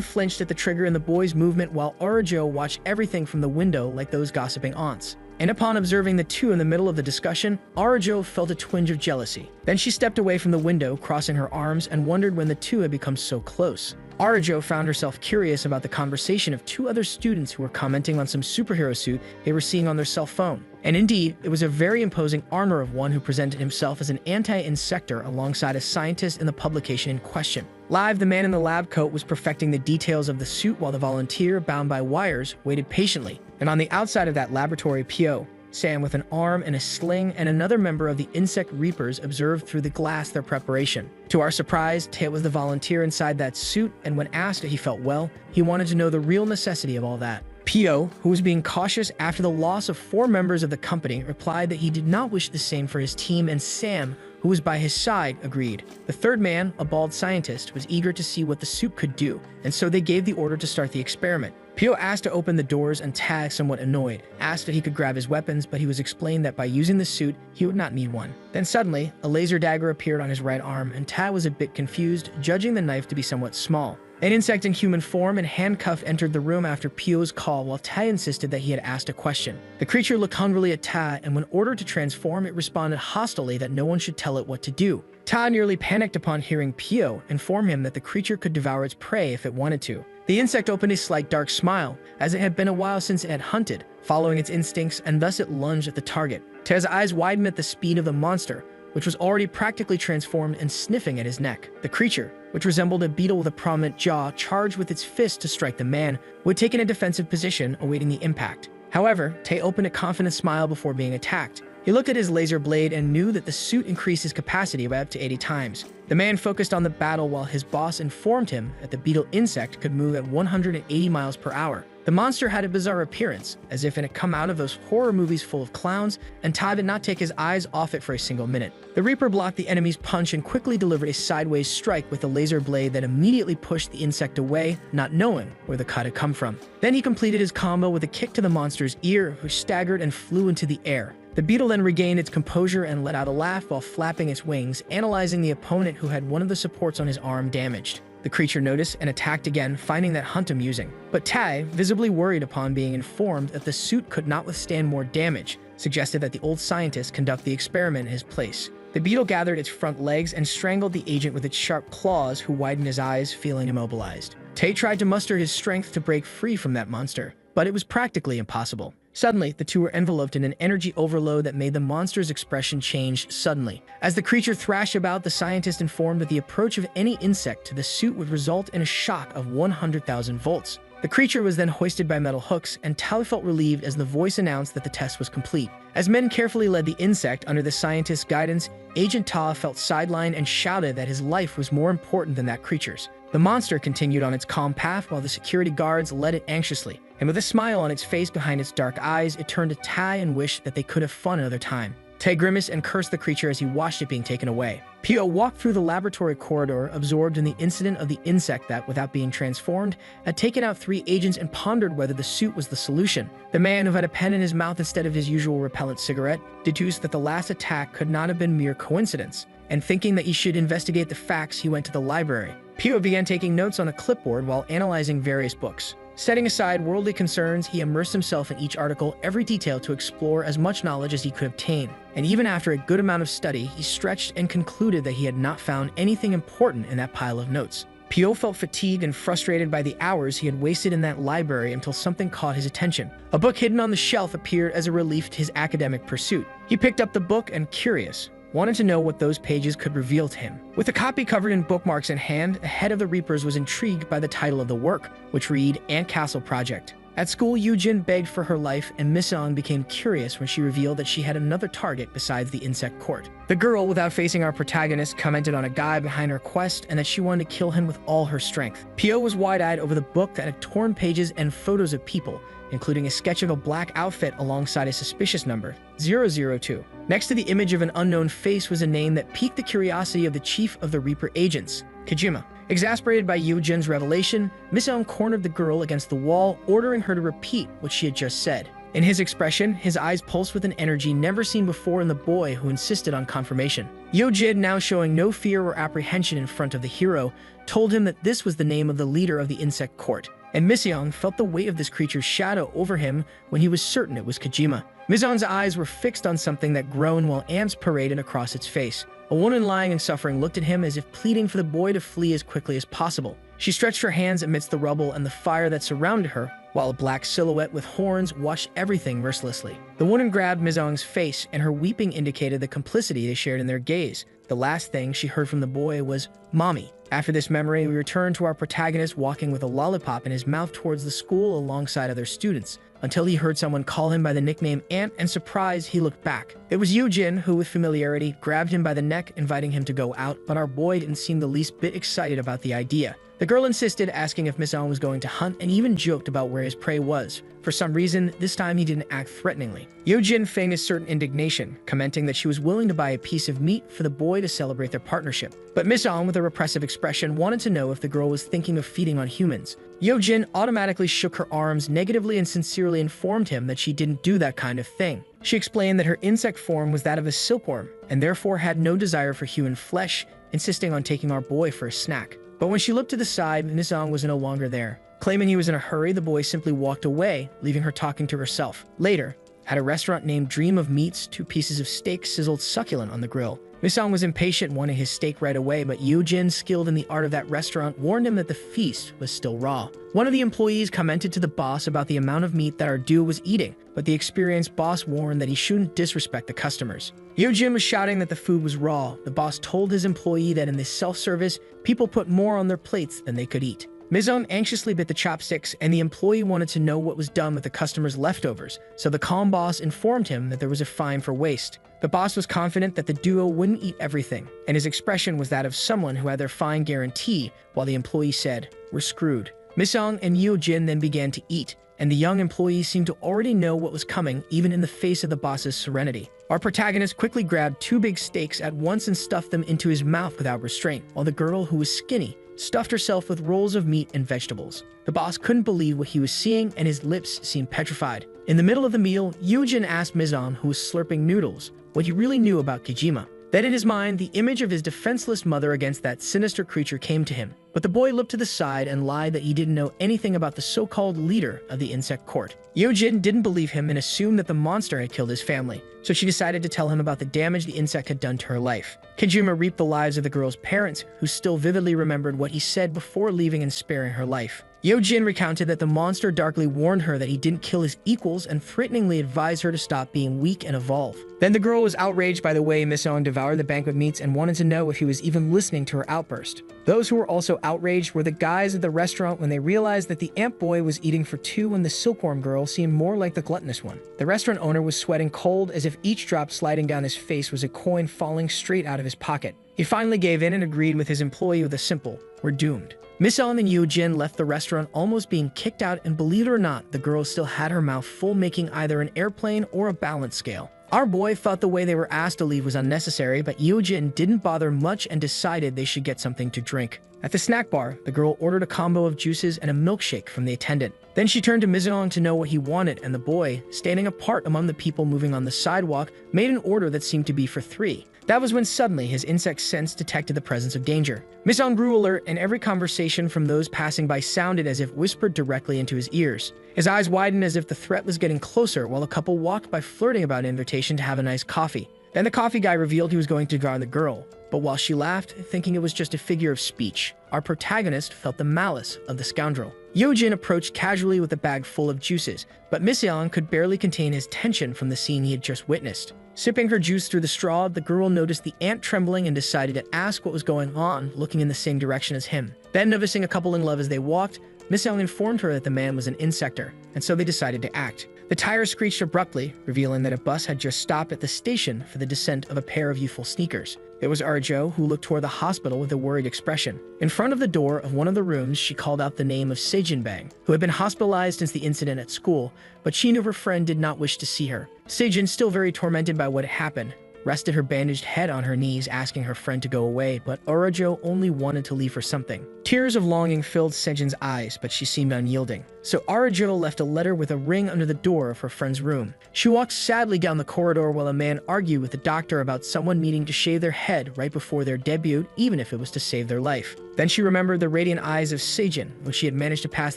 flinched at the trigger in the boy's movement while Arajo watched everything from the window like those gossiping aunts. And upon observing the two in the middle of the discussion, Arajo felt a twinge of jealousy. Then she stepped away from the window, crossing her arms, and wondered when the two had become so close. Arajo found herself curious about the conversation of two other students who were commenting on some superhero suit they were seeing on their cell phone. And indeed, it was a very imposing armor of one who presented himself as an anti-insector alongside a scientist in the publication in question. Live, the man in the lab coat was perfecting the details of the suit while the volunteer, bound by wires, waited patiently. And on the outside of that laboratory, Pio, Sam with an arm and a sling, and another member of the insect reapers observed through the glass their preparation. To our surprise, Tae was the volunteer inside that suit, and when asked if he felt well, he wanted to know the real necessity of all that. Pio, who was being cautious after the loss of 4 members of the company, replied that he did not wish the same for his team, and Sam, who was by his side, agreed. The third man, a bald scientist, was eager to see what the suit could do, and so they gave the order to start the experiment. Pio asked to open the doors, and Tae, somewhat annoyed, asked if he could grab his weapons, but he was explained that by using the suit, he would not need one. Then suddenly, a laser dagger appeared on his right arm, and Tae was a bit confused, judging the knife to be somewhat small. An insect in human form and handcuffed entered the room after Pio's call while Tae insisted that he had asked a question. The creature looked hungrily at Tae, and when ordered to transform, it responded hostilely that no one should tell it what to do. Tae nearly panicked upon hearing Pio inform him that the creature could devour its prey if it wanted to. The insect opened a slight dark smile, as it had been a while since it had hunted, following its instincts, and thus it lunged at the target. Tae's eyes widened at the speed of the monster, which was already practically transformed and sniffing at his neck. The creature, which resembled a beetle with a prominent jaw, charged with its fist to strike the man, who had taken a defensive position, awaiting the impact. However, Tae opened a confident smile before being attacked. He looked at his laser blade and knew that the suit increased his capacity by up to 80 times. The man focused on the battle while his boss informed him that the beetle insect could move at 180 miles per hour. The monster had a bizarre appearance, as if it had come out of those horror movies full of clowns, and Tae did not take his eyes off it for a single minute. The Reaper blocked the enemy's punch and quickly delivered a sideways strike with a laser blade that immediately pushed the insect away, not knowing where the cut had come from. Then he completed his combo with a kick to the monster's ear, who staggered and flew into the air. The beetle then regained its composure and let out a laugh while flapping its wings, analyzing the opponent who had one of the supports on his arm damaged. The creature noticed and attacked again, finding that hunt amusing. But Tae, visibly worried upon being informed that the suit could not withstand more damage, suggested that the old scientist conduct the experiment in his place. The beetle gathered its front legs and strangled the agent with its sharp claws, who widened his eyes, feeling immobilized. Tae tried to muster his strength to break free from that monster, but it was practically impossible. Suddenly, the two were enveloped in an energy overload that made the monster's expression change suddenly. As the creature thrashed about, the scientist informed that the approach of any insect to the suit would result in a shock of 100,000 volts. The creature was then hoisted by metal hooks, and Tae felt relieved as the voice announced that the test was complete. As men carefully led the insect under the scientist's guidance, Agent Tae felt sidelined and shouted that his life was more important than that creature's. The monster continued on its calm path while the security guards led it anxiously, and with a smile on its face behind its dark eyes, it turned to Tae and wished that they could have fun another time. Tae grimaced and cursed the creature as he watched it being taken away. Pio walked through the laboratory corridor, absorbed in the incident of the insect that, without being transformed, had taken out 3 agents and pondered whether the suit was the solution. The man, who had a pen in his mouth instead of his usual repellent cigarette, deduced that the last attack could not have been mere coincidence, and thinking that he should investigate the facts, he went to the library. Pio began taking notes on a clipboard while analyzing various books. Setting aside worldly concerns, he immersed himself in each article, every detail, to explore as much knowledge as he could obtain. And even after a good amount of study, he stretched and concluded that he had not found anything important in that pile of notes. Pio felt fatigued and frustrated by the hours he had wasted in that library until something caught his attention. A book hidden on the shelf appeared as a relief to his academic pursuit. He picked up the book and, curious, wanted to know what those pages could reveal to him. With a copy covered in bookmarks in hand, the head of the Reapers was intrigued by the title of the work, which read Ant Castle Project. At school, Yoo-jin begged for her life, and Miss Eun became curious when she revealed that she had another target besides the insect court. The girl, without facing our protagonist, commented on a guy behind her quest and that she wanted to kill him with all her strength. Pio was wide-eyed over the book that had torn pages and photos of people, including a sketch of a black outfit alongside a suspicious number, 002. Next to the image of an unknown face was a name that piqued the curiosity of the chief of the Reaper agents, Kojima. Exasperated by Yoo-jin's revelation, Miss Eun cornered the girl against the wall, ordering her to repeat what she had just said. In his expression, his eyes pulsed with an energy never seen before in the boy who insisted on confirmation. Yoo-jin, now showing no fear or apprehension in front of the hero, told him that this was the name of the leader of the insect court. And Miss Eun felt the weight of this creature's shadow over him when he was certain it was Kojima. Miss Eun's eyes were fixed on something that groaned while ants paraded across its face. A woman lying in suffering looked at him as if pleading for the boy to flee as quickly as possible. She stretched her hands amidst the rubble and the fire that surrounded her, while a black silhouette with horns watched everything mercilessly. The woman grabbed Miss Eun's face, and her weeping indicated the complicity they shared in their gaze. The last thing she heard from the boy was, "Mommy." After this memory, we return to our protagonist walking with a lollipop in his mouth towards the school alongside other students, until he heard someone call him by the nickname Ant, and surprised, he looked back. It was Yoo-jin, who with familiarity grabbed him by the neck, inviting him to go out, but our boy didn't seem the least bit excited about the idea. The girl insisted, asking if Miss Eun was going to hunt, and even joked about where his prey was. For some reason, this time he didn't act threateningly. Yoo-jin feigned a certain indignation, commenting that she was willing to buy a piece of meat for the boy to celebrate their partnership. But Miss Eun, with a repressive expression, wanted to know if the girl was thinking of feeding on humans. Yoo-jin automatically shook her arms negatively and sincerely informed him that she didn't do that kind of thing. She explained that her insect form was that of a silkworm, and therefore had no desire for human flesh, insisting on taking our boy for a snack. But when she looked to the side, Miss Eun was no longer there. Claiming he was in a hurry, the boy simply walked away, leaving her talking to herself. Later, at a restaurant named Dream of Meats, 2 pieces of steak sizzled succulent on the grill. Miss Eun was impatient, wanting his steak right away, but Yoo-jin, skilled in the art of that restaurant, warned him that the feast was still raw. One of the employees commented to the boss about the amount of meat that our duo was eating, but the experienced boss warned that he shouldn't disrespect the customers. Yoo-jin was shouting that the food was raw. The boss told his employee that in this self-service, people put more on their plates than they could eat. Miss Eun anxiously bit the chopsticks, and the employee wanted to know what was done with the customer's leftovers, so the calm boss informed him that there was a fine for waste. The boss was confident that the duo wouldn't eat everything, and his expression was that of someone who had their fine guarantee, while the employee said, "We're screwed." Miss Eun and Yoo-jin then began to eat, and the young employee seemed to already know what was coming, even in the face of the boss's serenity. Our protagonist quickly grabbed 2 big steaks at once and stuffed them into his mouth without restraint, while the girl, who was skinny, stuffed herself with rolls of meat and vegetables. The boss couldn't believe what he was seeing, and his lips seemed petrified. In the middle of the meal, Yoo-jin asked Miss Eun, who was slurping noodles, what he really knew about Kojima. Then in his mind, the image of his defenseless mother against that sinister creature came to him. But the boy looked to the side and lied that he didn't know anything about the so-called leader of the insect court. Yoo-jin didn't believe him and assumed that the monster had killed his family, so she decided to tell him about the damage the insect had done to her life. Kojima reaped the lives of the girl's parents, who still vividly remembered what he said before leaving and sparing her life. Yoo-jin recounted that the monster darkly warned her that he didn't kill his equals and threateningly advised her to stop being weak and evolve. Then the girl was outraged by the way Miss Eun devoured the banquet meats and wanted to know if he was even listening to her outburst. Those who were also outraged were the guys at the restaurant when they realized that the ant boy was eating for 2 and the silkworm girl seemed more like the gluttonous one. The restaurant owner was sweating cold, as if each drop sliding down his face was a coin falling straight out of his pocket. He finally gave in and agreed with his employee with a simple, "We're doomed." Miss Eun and Yoo-jin left the restaurant almost being kicked out, and believe it or not, the girl still had her mouth full, making either an airplane or a balance scale. Our boy thought the way they were asked to leave was unnecessary, but Yoo-jin didn't bother much and decided they should get something to drink. At the snack bar, the girl ordered a combo of juices and a milkshake from the attendant. Then she turned to Miss Eun to know what he wanted, and the boy, standing apart among the people moving on the sidewalk, made an order that seemed to be for 3. That was when suddenly his insect sense detected the presence of danger. Miseong grew alert, and every conversation from those passing by sounded as if whispered directly into his ears. His eyes widened as if the threat was getting closer, while a couple walked by flirting about an invitation to have a nice coffee. Then the coffee guy revealed he was going to guard the girl, but while she laughed, thinking it was just a figure of speech, our protagonist felt the malice of the scoundrel. Yojin approached casually with a bag full of juices, but Miseong could barely contain his tension from the scene he had just witnessed. Sipping her juice through the straw, the girl noticed the ant trembling and decided to ask what was going on, looking in the same direction as him. Then, noticing a couple in love as they walked, Miseong informed her that the man was an insector, and so they decided to act. The tires screeched abruptly, revealing that a bus had just stopped at the station for the descent of a pair of youthful sneakers. It was Arjo, who looked toward the hospital with a worried expression. In front of the door of one of the rooms, she called out the name of Sejin Bang, who had been hospitalized since the incident at school, but she knew her friend did not wish to see her. Sejin, still very tormented by what had happened, rested her bandaged head on her knees, asking her friend to go away, but Arjo only wanted to leave for something. Tears of longing filled Sejin's eyes, but she seemed unyielding. So Arjo left a letter with a ring under the door of her friend's room. She walked sadly down the corridor while a man argued with the doctor about someone needing to shave their head right before their debut, even if it was to save their life. Then she remembered the radiant eyes of Sejin when she had managed to pass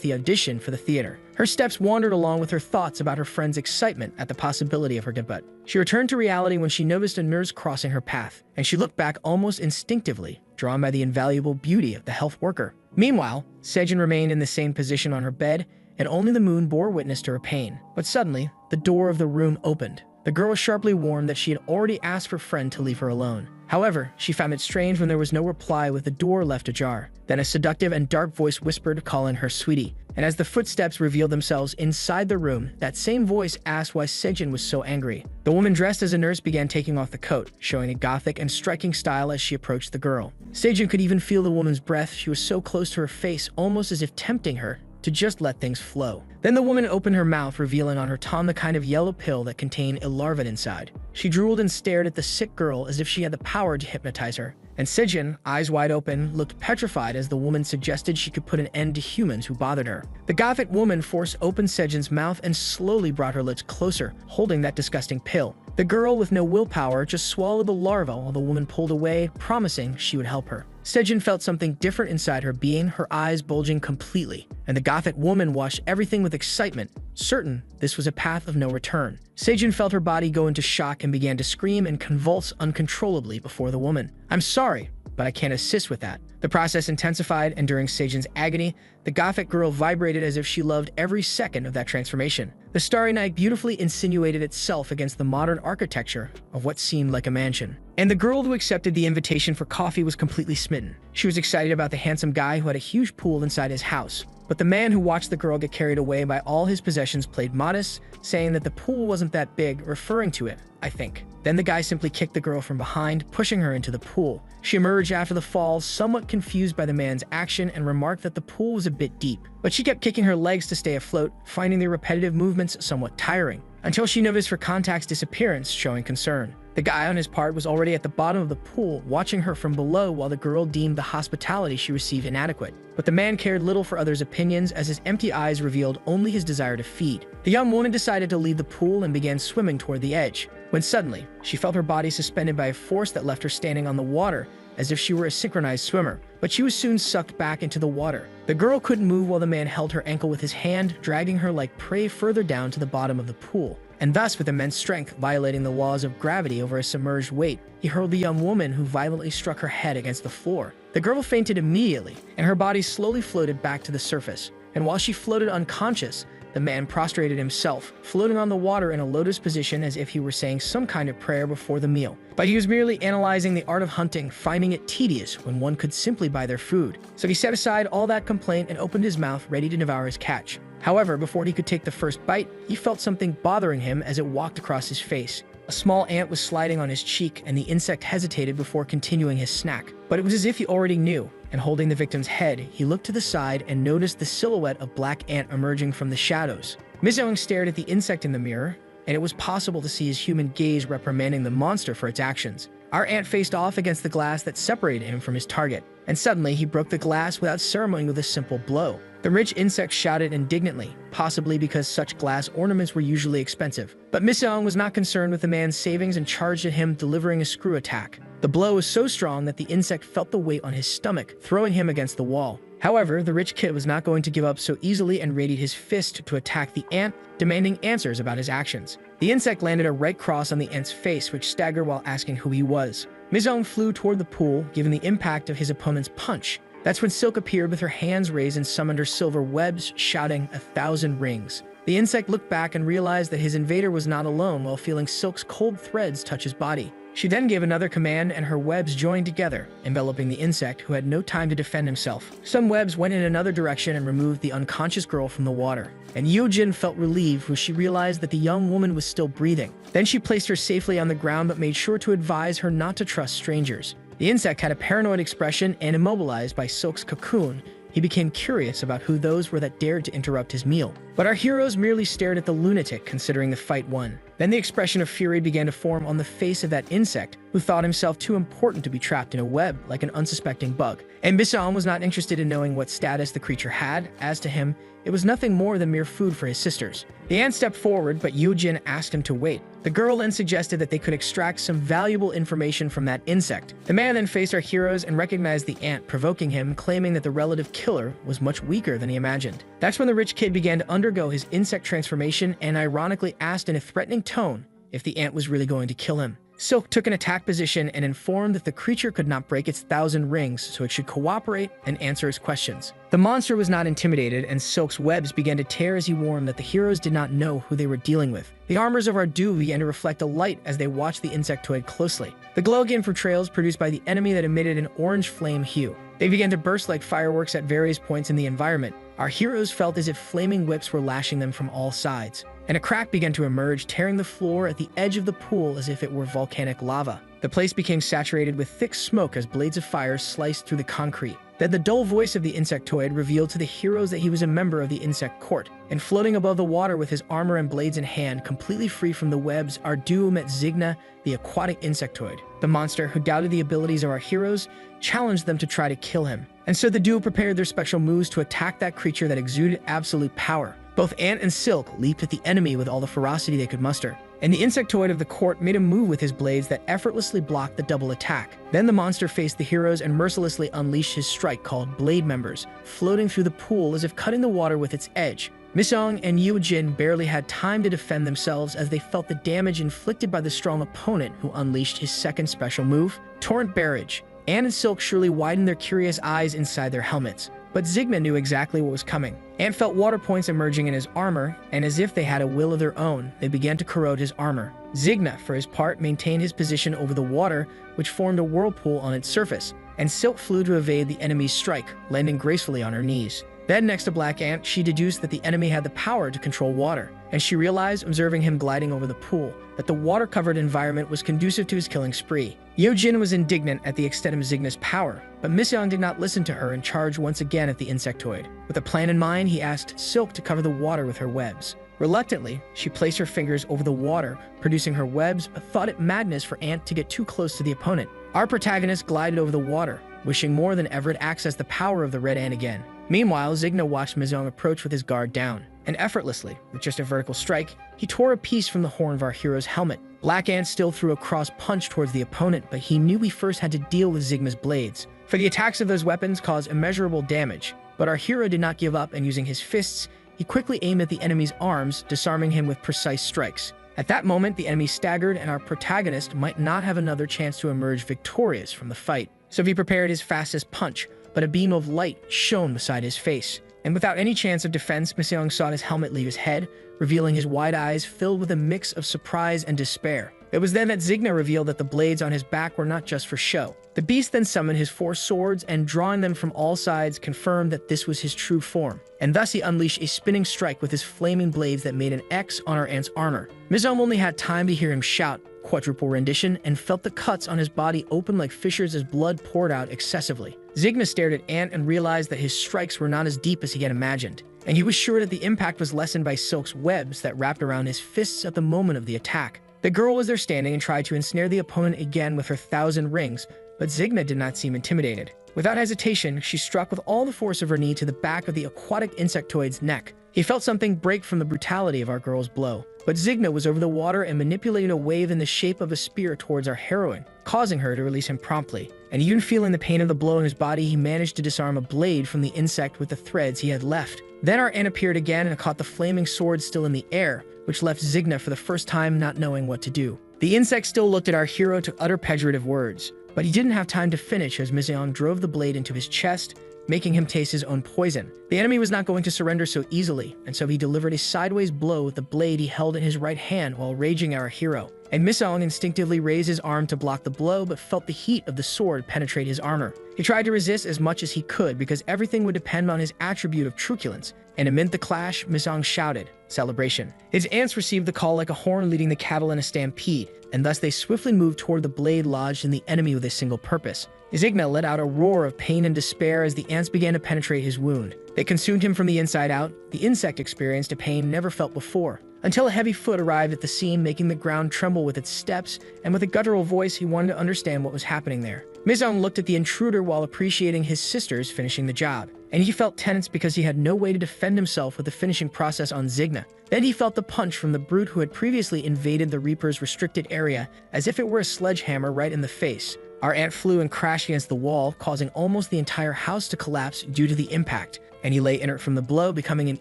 the audition for the theater. Her steps wandered along with her thoughts about her friend's excitement at the possibility of her debut. She returned to reality when she noticed a nurse crossing her path, and she looked back almost instinctively, drawn by the invaluable beauty of the health worker. Meanwhile, Sejin remained in the same position on her bed, and only the moon bore witness to her pain. But suddenly, the door of the room opened. The girl was sharply warned that she had already asked her friend to leave her alone. However, she found it strange when there was no reply with the door left ajar. Then a seductive and dark voice whispered, calling her sweetie. And as the footsteps revealed themselves inside the room, that same voice asked why Sejin was so angry. The woman dressed as a nurse began taking off the coat, showing a gothic and striking style as she approached the girl. Sejin could even feel the woman's breath. She was so close to her face, almost as if tempting her to just let things flow. Then the woman opened her mouth, revealing on her tongue the kind of yellow pill that contained a larva inside. She drooled and stared at the sick girl as if she had the power to hypnotize her. And Sejin, eyes wide open, looked petrified as the woman suggested she could put an end to humans who bothered her. The gothic woman forced open Sejin's mouth and slowly brought her lips closer, holding that disgusting pill. The girl, with no willpower, just swallowed the larva while the woman pulled away, promising she would help her. Sejin felt something different inside her being, her eyes bulging completely, and the gothic woman watched everything with excitement, certain this was a path of no return. Sejin felt her body go into shock and began to scream and convulse uncontrollably before the woman. "I'm sorry, but I can't assist with that." The process intensified, and during Sejin's agony, the gothic girl vibrated as if she loved every second of that transformation. The starry night beautifully insinuated itself against the modern architecture of what seemed like a mansion. And the girl who accepted the invitation for coffee was completely smitten. She was excited about the handsome guy who had a huge pool inside his house. But the man who watched the girl get carried away by all his possessions played modest, saying that the pool wasn't that big, referring to it, I think. Then the guy simply kicked the girl from behind, pushing her into the pool. She emerged after the fall, somewhat confused by the man's action, and remarked that the pool was a bit deep. But she kept kicking her legs to stay afloat, finding the repetitive movements somewhat tiring, until she noticed her contact's disappearance, showing concern. The guy on his part was already at the bottom of the pool, watching her from below while the girl deemed the hospitality she received inadequate. But the man cared little for others' opinions, as his empty eyes revealed only his desire to feed. The young woman decided to leave the pool and began swimming toward the edge, when suddenly, she felt her body suspended by a force that left her standing on the water, as if she were a synchronized swimmer. But she was soon sucked back into the water. The girl couldn't move while the man held her ankle with his hand, dragging her like prey further down to the bottom of the pool. And thus, with immense strength, violating the laws of gravity over a submerged weight, he hurled the young woman, who violently struck her head against the floor. The girl fainted immediately, and her body slowly floated back to the surface. And while she floated unconscious, the man prostrated himself, floating on the water in a lotus position as if he were saying some kind of prayer before the meal. But he was merely analyzing the art of hunting, finding it tedious when one could simply buy their food. So he set aside all that complaint and opened his mouth, ready to devour his catch. However, before he could take the first bite, he felt something bothering him as it walked across his face. A small ant was sliding on his cheek, and the insect hesitated before continuing his snack. But it was as if he already knew, and holding the victim's head, he looked to the side and noticed the silhouette of black ant emerging from the shadows. Miseong stared at the insect in the mirror, and it was possible to see his human gaze reprimanding the monster for its actions. Our ant faced off against the glass that separated him from his target, and suddenly he broke the glass without ceremony with a simple blow. The rich insect shouted indignantly, possibly because such glass ornaments were usually expensive. But Miseong was not concerned with the man's savings and charged at him, delivering a screw attack. The blow was so strong that the insect felt the weight on his stomach, throwing him against the wall. However, the rich kid was not going to give up so easily and readied his fist to attack the ant, demanding answers about his actions. The insect landed a right cross on the ant's face, which staggered while asking who he was. Miseong flew toward the pool, given the impact of his opponent's punch. That's when Silk appeared with her hands raised and summoned her silver webs, shouting, "1,000 rings." The insect looked back and realized that his invader was not alone while feeling Silk's cold threads touch his body. She then gave another command and her webs joined together, enveloping the insect, who had no time to defend himself. Some webs went in another direction and removed the unconscious girl from the water. And Yeojin felt relieved when she realized that the young woman was still breathing. Then she placed her safely on the ground but made sure to advise her not to trust strangers. The insect had a paranoid expression, and immobilized by Silk's cocoon, he became curious about who those were that dared to interrupt his meal. But our heroes merely stared at the lunatic, considering the fight won. Then the expression of fury began to form on the face of that insect, who thought himself too important to be trapped in a web like an unsuspecting bug. And Miseong was not interested in knowing what status the creature had. As to him, it was nothing more than mere food for his sisters. The ant stepped forward, but Yeojin asked him to wait. The girl then suggested that they could extract some valuable information from that insect. The man then faced our heroes and recognized the ant, provoking him, claiming that the relative killer was much weaker than he imagined. That's when the rich kid began to undergo his insect transformation and ironically asked in a threatening tone if the ant was really going to kill him. Silk took an attack position and informed that the creature could not break its 1,000 rings, so it should cooperate and answer his questions. The monster was not intimidated, and Silk's webs began to tear as he warned that the heroes did not know who they were dealing with. The armors of our duo began to reflect a light as they watched the insectoid closely. The glow again from trails produced by the enemy that emitted an orange flame hue. They began to burst like fireworks at various points in the environment. Our heroes felt as if flaming whips were lashing them from all sides. And a crack began to emerge, tearing the floor at the edge of the pool as if it were volcanic lava. The place became saturated with thick smoke as blades of fire sliced through the concrete. Then the dull voice of the insectoid revealed to the heroes that he was a member of the insect court. And floating above the water with his armor and blades in hand, completely free from the webs, our duo met Zigna, the aquatic insectoid. The monster, who doubted the abilities of our heroes, challenged them to try to kill him. And so the duo prepared their special moves to attack that creature that exuded absolute power. Both Ant and Silk leaped at the enemy with all the ferocity they could muster, and the insectoid of the court made a move with his blades that effortlessly blocked the double attack. Then the monster faced the heroes and mercilessly unleashed his strike called Blade Members, floating through the pool as if cutting the water with its edge. Miseong and Yeojin barely had time to defend themselves as they felt the damage inflicted by the strong opponent who unleashed his second special move, Torrent Barrage. Ant and Silk surely widened their curious eyes inside their helmets. But Zigma knew exactly what was coming. Ant felt water points emerging in his armor, and as if they had a will of their own, they began to corrode his armor. Zigna, for his part, maintained his position over the water, which formed a whirlpool on its surface, and Silk flew to evade the enemy's strike, landing gracefully on her knees. Then, next to Black Ant, she deduced that the enemy had the power to control water, and she realized, observing him gliding over the pool, that the water-covered environment was conducive to his killing spree. Yeojin was indignant at the extent of Zigna's power, but Miseong did not listen to her and charged once again at the insectoid. With a plan in mind, he asked Silk to cover the water with her webs. Reluctantly, she placed her fingers over the water, producing her webs, but thought it madness for Ant to get too close to the opponent. Our protagonist glided over the water, wishing more than ever to access the power of the red ant again. Meanwhile, Zigna watched Miseong approach with his guard down, and effortlessly, with just a vertical strike, he tore a piece from the horn of our hero's helmet. Black Ant still threw a cross punch towards the opponent, but he knew he first had to deal with Zigma's blades, for the attacks of those weapons caused immeasurable damage. But our hero did not give up, and using his fists, he quickly aimed at the enemy's arms, disarming him with precise strikes. At that moment, the enemy staggered, and our protagonist might not have another chance to emerge victorious from the fight. So he prepared his fastest punch, but a beam of light shone beside his face. And without any chance of defense, Miseong saw his helmet leave his head, revealing his wide eyes filled with a mix of surprise and despair. It was then that Zigna revealed that the blades on his back were not just for show. The beast then summoned his 4 swords and, drawing them from all sides, confirmed that this was his true form. And thus he unleashed a spinning strike with his flaming blades that made an X on our ant's armor. Miseong only had time to hear him shout, quadruple rendition, and felt the cuts on his body open like fissures as blood poured out excessively. Zigna stared at Ant and realized that his strikes were not as deep as he had imagined, and he was sure that the impact was lessened by Silk's webs that wrapped around his fists at the moment of the attack. The girl was there standing and tried to ensnare the opponent again with her 1,000 rings, but Zigna did not seem intimidated. Without hesitation, she struck with all the force of her knee to the back of the aquatic insectoid's neck. He felt something break from the brutality of our girl's blow, but Zigna was over the water and manipulated a wave in the shape of a spear towards our heroine, causing her to release him promptly. And even feeling the pain of the blow in his body, he managed to disarm a blade from the insect with the threads he had left. Then our ant appeared again and caught the flaming sword still in the air, which left Zigna for the first time not knowing what to do. The insect still looked at our hero to utter pejorative words, but he didn't have time to finish as Miseong drove the blade into his chest, making him taste his own poison. The enemy was not going to surrender so easily, and so he delivered a sideways blow with the blade he held in his right hand while raging at our hero. And Miseong instinctively raised his arm to block the blow, but felt the heat of the sword penetrate his armor. He tried to resist as much as he could because everything would depend on his attribute of truculence, and amid the clash, Miseong shouted, "Celebration." His ants received the call like a horn leading the cattle in a stampede, and thus they swiftly moved toward the blade lodged in the enemy with a single purpose. Zigna let out a roar of pain and despair as the ants began to penetrate his wound. They consumed him from the inside out. The insect experienced a pain never felt before, until a heavy foot arrived at the scene, making the ground tremble with its steps, and with a guttural voice he wanted to understand what was happening there. Miseong looked at the intruder while appreciating his sisters finishing the job, and he felt tense because he had no way to defend himself with the finishing process on Zigna. Then he felt the punch from the brute who had previously invaded the Reaper's restricted area, as if it were a sledgehammer right in the face. Our ant flew and crashed against the wall, causing almost the entire house to collapse due to the impact, and he lay inert from the blow, becoming an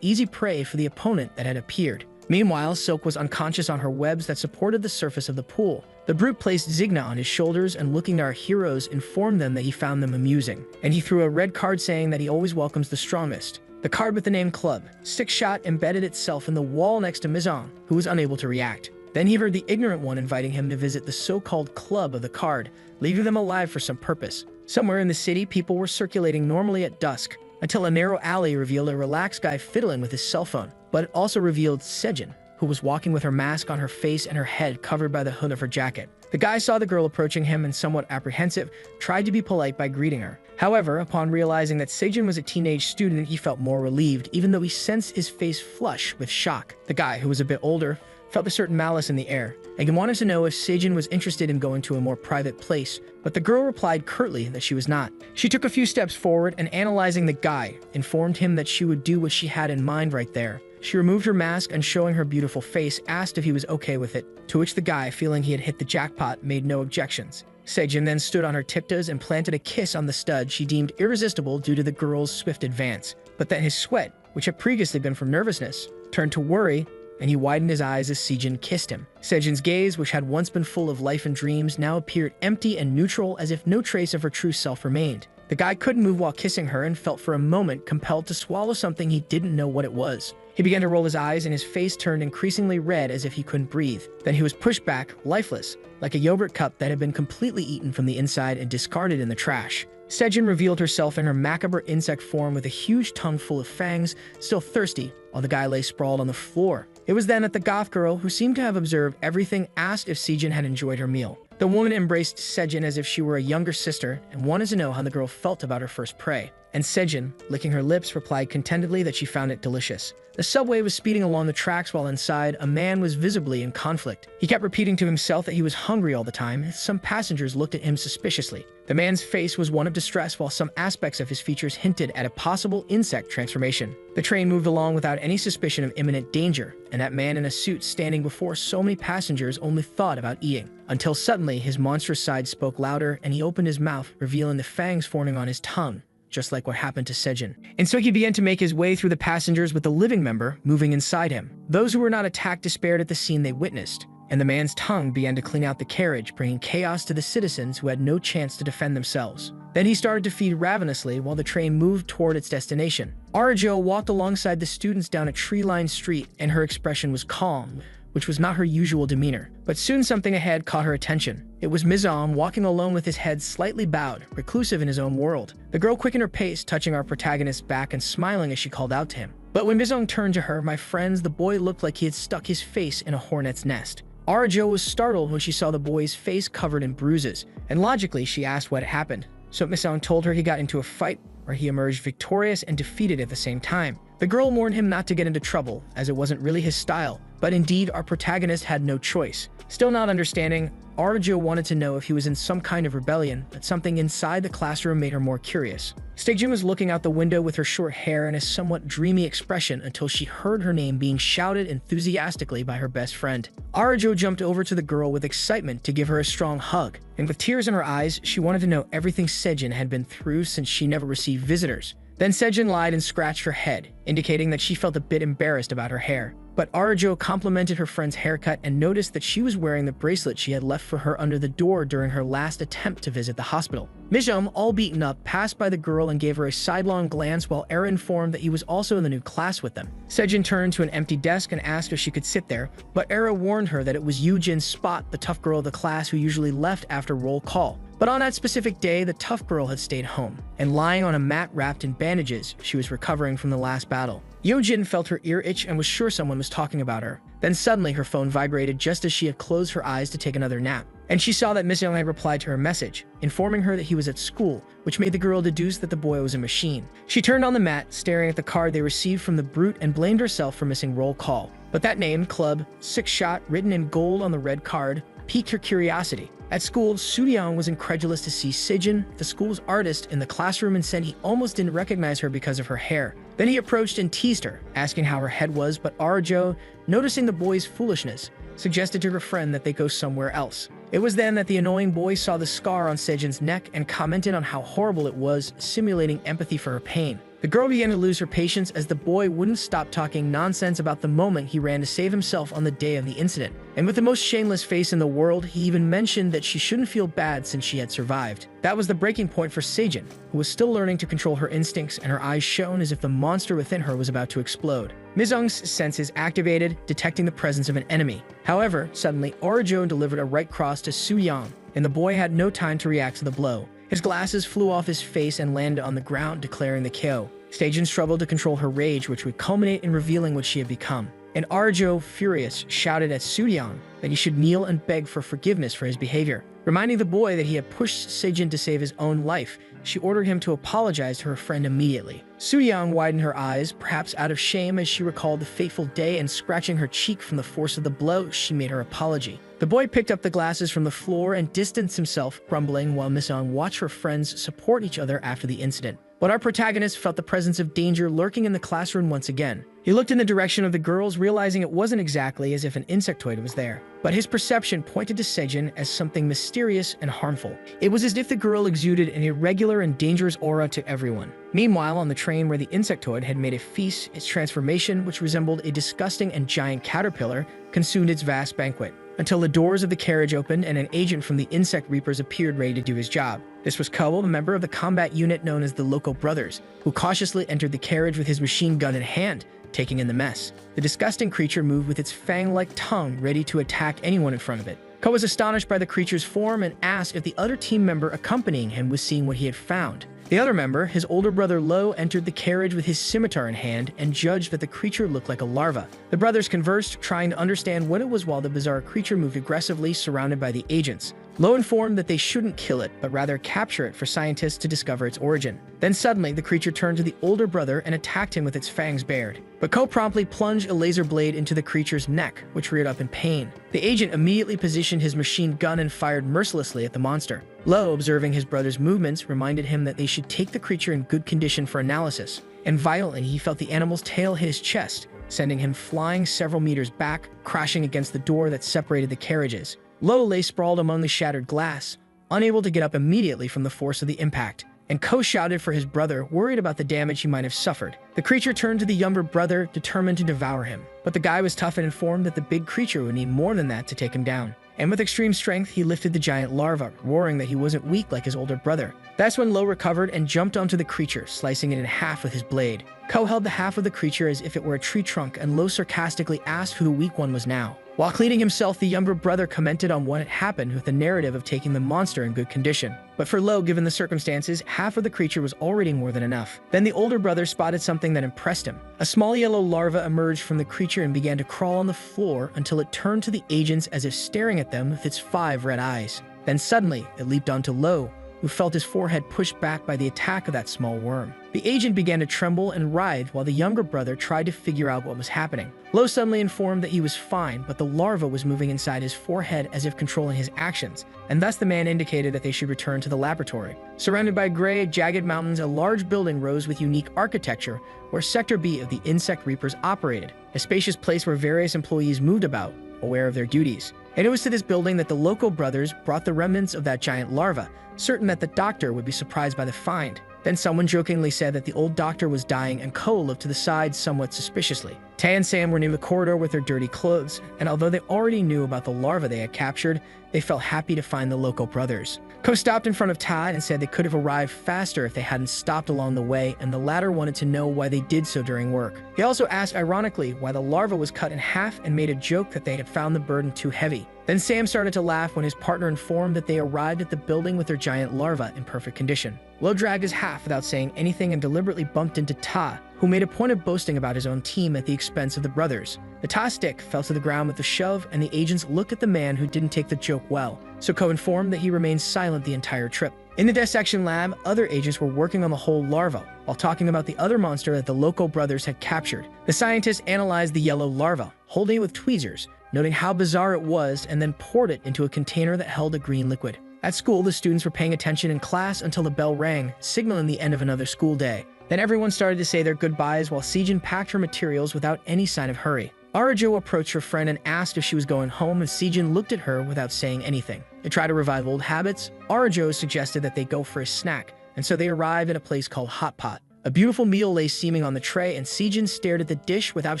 easy prey for the opponent that had appeared. Meanwhile, Silk was unconscious on her webs that supported the surface of the pool. The brute placed Zigna on his shoulders and, looking to our heroes, informed them that he found them amusing, and he threw a red card saying that he always welcomes the strongest. The card with the name Club, Six-Shot, embedded itself in the wall next to Miseong, who was unable to react. Then he heard the ignorant one inviting him to visit the so-called club of the card, leaving them alive for some purpose. Somewhere in the city, people were circulating normally at dusk, until a narrow alley revealed a relaxed guy fiddling with his cell phone. But it also revealed Sejin, who was walking with her mask on her face and her head covered by the hood of her jacket. The guy saw the girl approaching him and, somewhat apprehensive, tried to be polite by greeting her. However, upon realizing that Sejin was a teenage student, he felt more relieved, even though he sensed his face flush with shock. The guy, who was a bit older, felt a certain malice in the air, and he wanted to know if Sejin was interested in going to a more private place, but the girl replied curtly that she was not. She took a few steps forward and, analyzing the guy, informed him that she would do what she had in mind right there. She removed her mask and, showing her beautiful face, asked if he was okay with it, to which the guy, feeling he had hit the jackpot, made no objections. Sejin then stood on her tiptoes and planted a kiss on the stud she deemed irresistible due to the girl's swift advance. But then his sweat, which had previously been from nervousness, turned to worry, and he widened his eyes as Sejin kissed him. Sejin's gaze, which had once been full of life and dreams, now appeared empty and neutral, as if no trace of her true self remained. The guy couldn't move while kissing her and felt for a moment compelled to swallow something he didn't know what it was. He began to roll his eyes and his face turned increasingly red as if he couldn't breathe. Then he was pushed back, lifeless, like a yogurt cup that had been completely eaten from the inside and discarded in the trash. Sejin revealed herself in her macabre insect form with a huge tongue full of fangs, still thirsty, while the guy lay sprawled on the floor. It was then that the goth girl, who seemed to have observed everything, asked if Sejin had enjoyed her meal. The woman embraced Sejin as if she were a younger sister and wanted to know how the girl felt about her first prey. And Sejin, licking her lips, replied contentedly that she found it delicious. The subway was speeding along the tracks while inside, a man was visibly in conflict. He kept repeating to himself that he was hungry all the time, as some passengers looked at him suspiciously. The man's face was one of distress, while some aspects of his features hinted at a possible insect transformation. The train moved along without any suspicion of imminent danger, and that man in a suit standing before so many passengers only thought about eating. Until suddenly, his monstrous side spoke louder, and he opened his mouth, revealing the fangs forming on his tongue, just like what happened to Sejin. And so he began to make his way through the passengers with the living member moving inside him. Those who were not attacked despaired at the scene they witnessed, and the man's tongue began to clean out the carriage, bringing chaos to the citizens who had no chance to defend themselves. Then he started to feed ravenously while the train moved toward its destination. Arajo walked alongside the students down a tree-lined street, and her expression was calm, which was not her usual demeanor. But soon something ahead caught her attention. It was Mizam walking alone with his head slightly bowed, reclusive in his own world. The girl quickened her pace, touching our protagonist's back and smiling as she called out to him. But when Mizam turned to her, my friends, the boy looked like he had stuck his face in a hornet's nest. Arajo was startled when she saw the boy's face covered in bruises, and logically she asked what had happened. So Mizam told her he got into a fight where he emerged victorious and defeated at the same time. The girl warned him not to get into trouble, as it wasn't really his style, but indeed our protagonist had no choice. Still not understanding, Arajo wanted to know if he was in some kind of rebellion, but something inside the classroom made her more curious. Sejin was looking out the window with her short hair and a somewhat dreamy expression until she heard her name being shouted enthusiastically by her best friend. Arajo jumped over to the girl with excitement to give her a strong hug, and with tears in her eyes, she wanted to know everything Sejin had been through since she never received visitors. Then Sejin lied and scratched her head, indicating that she felt a bit embarrassed about her hair. But Arajo complimented her friend's haircut and noticed that she was wearing the bracelet she had left for her under the door during her last attempt to visit the hospital. Mijum, all beaten up, passed by the girl and gave her a sidelong glance while Era informed that he was also in the new class with them. Sejin turned to an empty desk and asked if she could sit there, but Era warned her that it was Yujin's Spot, the tough girl of the class who usually left after roll call. But on that specific day, the tough girl had stayed home, and lying on a mat wrapped in bandages, she was recovering from the last battle. Yojin felt her ear itch and was sure someone was talking about her. Then suddenly her phone vibrated just as she had closed her eyes to take another nap. And she saw that Miss Young had replied to her message, informing her that he was at school, which made the girl deduce that the boy was a machine. She turned on the mat, staring at the card they received from the brute, and blamed herself for missing roll call. But that name, Club, 6-Shot, written in gold on the red card, piqued her curiosity. At school, Suryang was incredulous to see Sejin, the school's artist, in the classroom and said he almost didn't recognize her because of her hair. Then he approached and teased her, asking how her head was, but Arajo, noticing the boy's foolishness, suggested to her friend that they go somewhere else. It was then that the annoying boy saw the scar on Sejin's neck and commented on how horrible it was, simulating empathy for her pain. The girl began to lose her patience as the boy wouldn't stop talking nonsense about the moment he ran to save himself on the day of the incident. And with the most shameless face in the world, he even mentioned that she shouldn't feel bad since she had survived. That was the breaking point for Sejin, who was still learning to control her instincts, and her eyes shone as if the monster within her was about to explode. Mizung's senses activated, detecting the presence of an enemy. However, suddenly, Arajo delivered a right cross to Suryang, and the boy had no time to react to the blow. His glasses flew off his face and landed on the ground, declaring the KO. Sejin struggled to control her rage, which would culminate in revealing what she had become. And Arajo, furious, shouted at Suryang that he should kneel and beg for forgiveness for his behavior. Reminding the boy that he had pushed Sejin to save his own life, she ordered him to apologize to her friend immediately. Suryang widened her eyes, perhaps out of shame as she recalled the fateful day, and scratching her cheek from the force of the blow, she made her apology. The boy picked up the glasses from the floor and distanced himself, grumbling, while Miss Young watched her friends support each other after the incident. But our protagonist felt the presence of danger lurking in the classroom once again. He looked in the direction of the girls, realizing it wasn't exactly as if an insectoid was there. But his perception pointed to Sejin as something mysterious and harmful. It was as if the girl exuded an irregular and dangerous aura to everyone. Meanwhile, on the train where the insectoid had made a feast, its transformation, which resembled a disgusting and giant caterpillar, consumed its vast banquet, until the doors of the carriage opened and an agent from the Insect Reapers appeared ready to do his job. This was Ko, a member of the combat unit known as the Local Brothers, who cautiously entered the carriage with his machine gun in hand, taking in the mess. The disgusting creature moved with its fang-like tongue, ready to attack anyone in front of it. Ko was astonished by the creature's form and asked if the other team member accompanying him was seeing what he had found. The other member, his older brother Lo, entered the carriage with his scimitar in hand and judged that the creature looked like a larva. The brothers conversed, trying to understand what it was while the bizarre creature moved aggressively, surrounded by the agents. Lo informed that they shouldn't kill it, but rather capture it for scientists to discover its origin. Then suddenly, the creature turned to the older brother and attacked him with its fangs bared. But Ko promptly plunged a laser blade into the creature's neck, which reared up in pain. The agent immediately positioned his machine gun and fired mercilessly at the monster. Lo, observing his brother's movements, reminded him that they should take the creature in good condition for analysis. And violently, he felt the animal's tail hit his chest, sending him flying several meters back, crashing against the door that separated the carriages. Lo lay sprawled among the shattered glass, unable to get up immediately from the force of the impact, and Ko shouted for his brother, worried about the damage he might have suffered. The creature turned to the younger brother, determined to devour him. But the guy was tough and informed that the big creature would need more than that to take him down. And with extreme strength, he lifted the giant larva, roaring that he wasn't weak like his older brother. That's when Lo recovered and jumped onto the creature, slicing it in half with his blade. Ko held the half of the creature as if it were a tree trunk, and Lo sarcastically asked who the weak one was now. While cleaning himself, the younger brother commented on what had happened with the narrative of taking the monster in good condition. But for Lo, given the circumstances, half of the creature was already more than enough. Then the older brother spotted something that impressed him. A small yellow larva emerged from the creature and began to crawl on the floor until it turned to the agents as if staring at them with its 5 red eyes. Then suddenly, it leaped onto Lo, who felt his forehead pushed back by the attack of that small worm. The agent began to tremble and writhe while the younger brother tried to figure out what was happening. Lo suddenly informed that he was fine, but the larva was moving inside his forehead as if controlling his actions, and thus the man indicated that they should return to the laboratory. Surrounded by gray, jagged mountains, a large building rose with unique architecture where Sector B of the Insect Reapers operated, a spacious place where various employees moved about, aware of their duties. And it was to this building that the local brothers brought the remnants of that giant larva, certain that the doctor would be surprised by the find. Then someone jokingly said that the old doctor was dying, and Ko looked to the side somewhat suspiciously. Tae and Sam were near the corridor with their dirty clothes, and although they already knew about the larva they had captured, they felt happy to find the local brothers. Ko stopped in front of Todd and said they could have arrived faster if they hadn't stopped along the way, and the latter wanted to know why they did so during work. He also asked ironically why the larva was cut in half and made a joke that they had found the burden too heavy. Then Sam started to laugh when his partner informed that they arrived at the building with their giant larva in perfect condition. Lo dragged his half without saying anything and deliberately bumped into Ta, who made a point of boasting about his own team at the expense of the brothers. The Ta stick fell to the ground with a shove, and the agents looked at the man who didn't take the joke well, so Ko informed that he remained silent the entire trip. In the dissection lab, other agents were working on the whole larva, while talking about the other monster that the local brothers had captured. The scientists analyzed the yellow larva, holding it with tweezers, noting how bizarre it was, and then poured it into a container that held a green liquid. At school, the students were paying attention in class until the bell rang, signaling the end of another school day. Then everyone started to say their goodbyes while Sejin packed her materials without any sign of hurry. Arajo approached her friend and asked if she was going home, and Sejin looked at her without saying anything. To try to revive old habits, Arajo suggested that they go for a snack, and so they arrived at a place called Hot Pot. A beautiful meal lay steaming on the tray, and Sejin stared at the dish without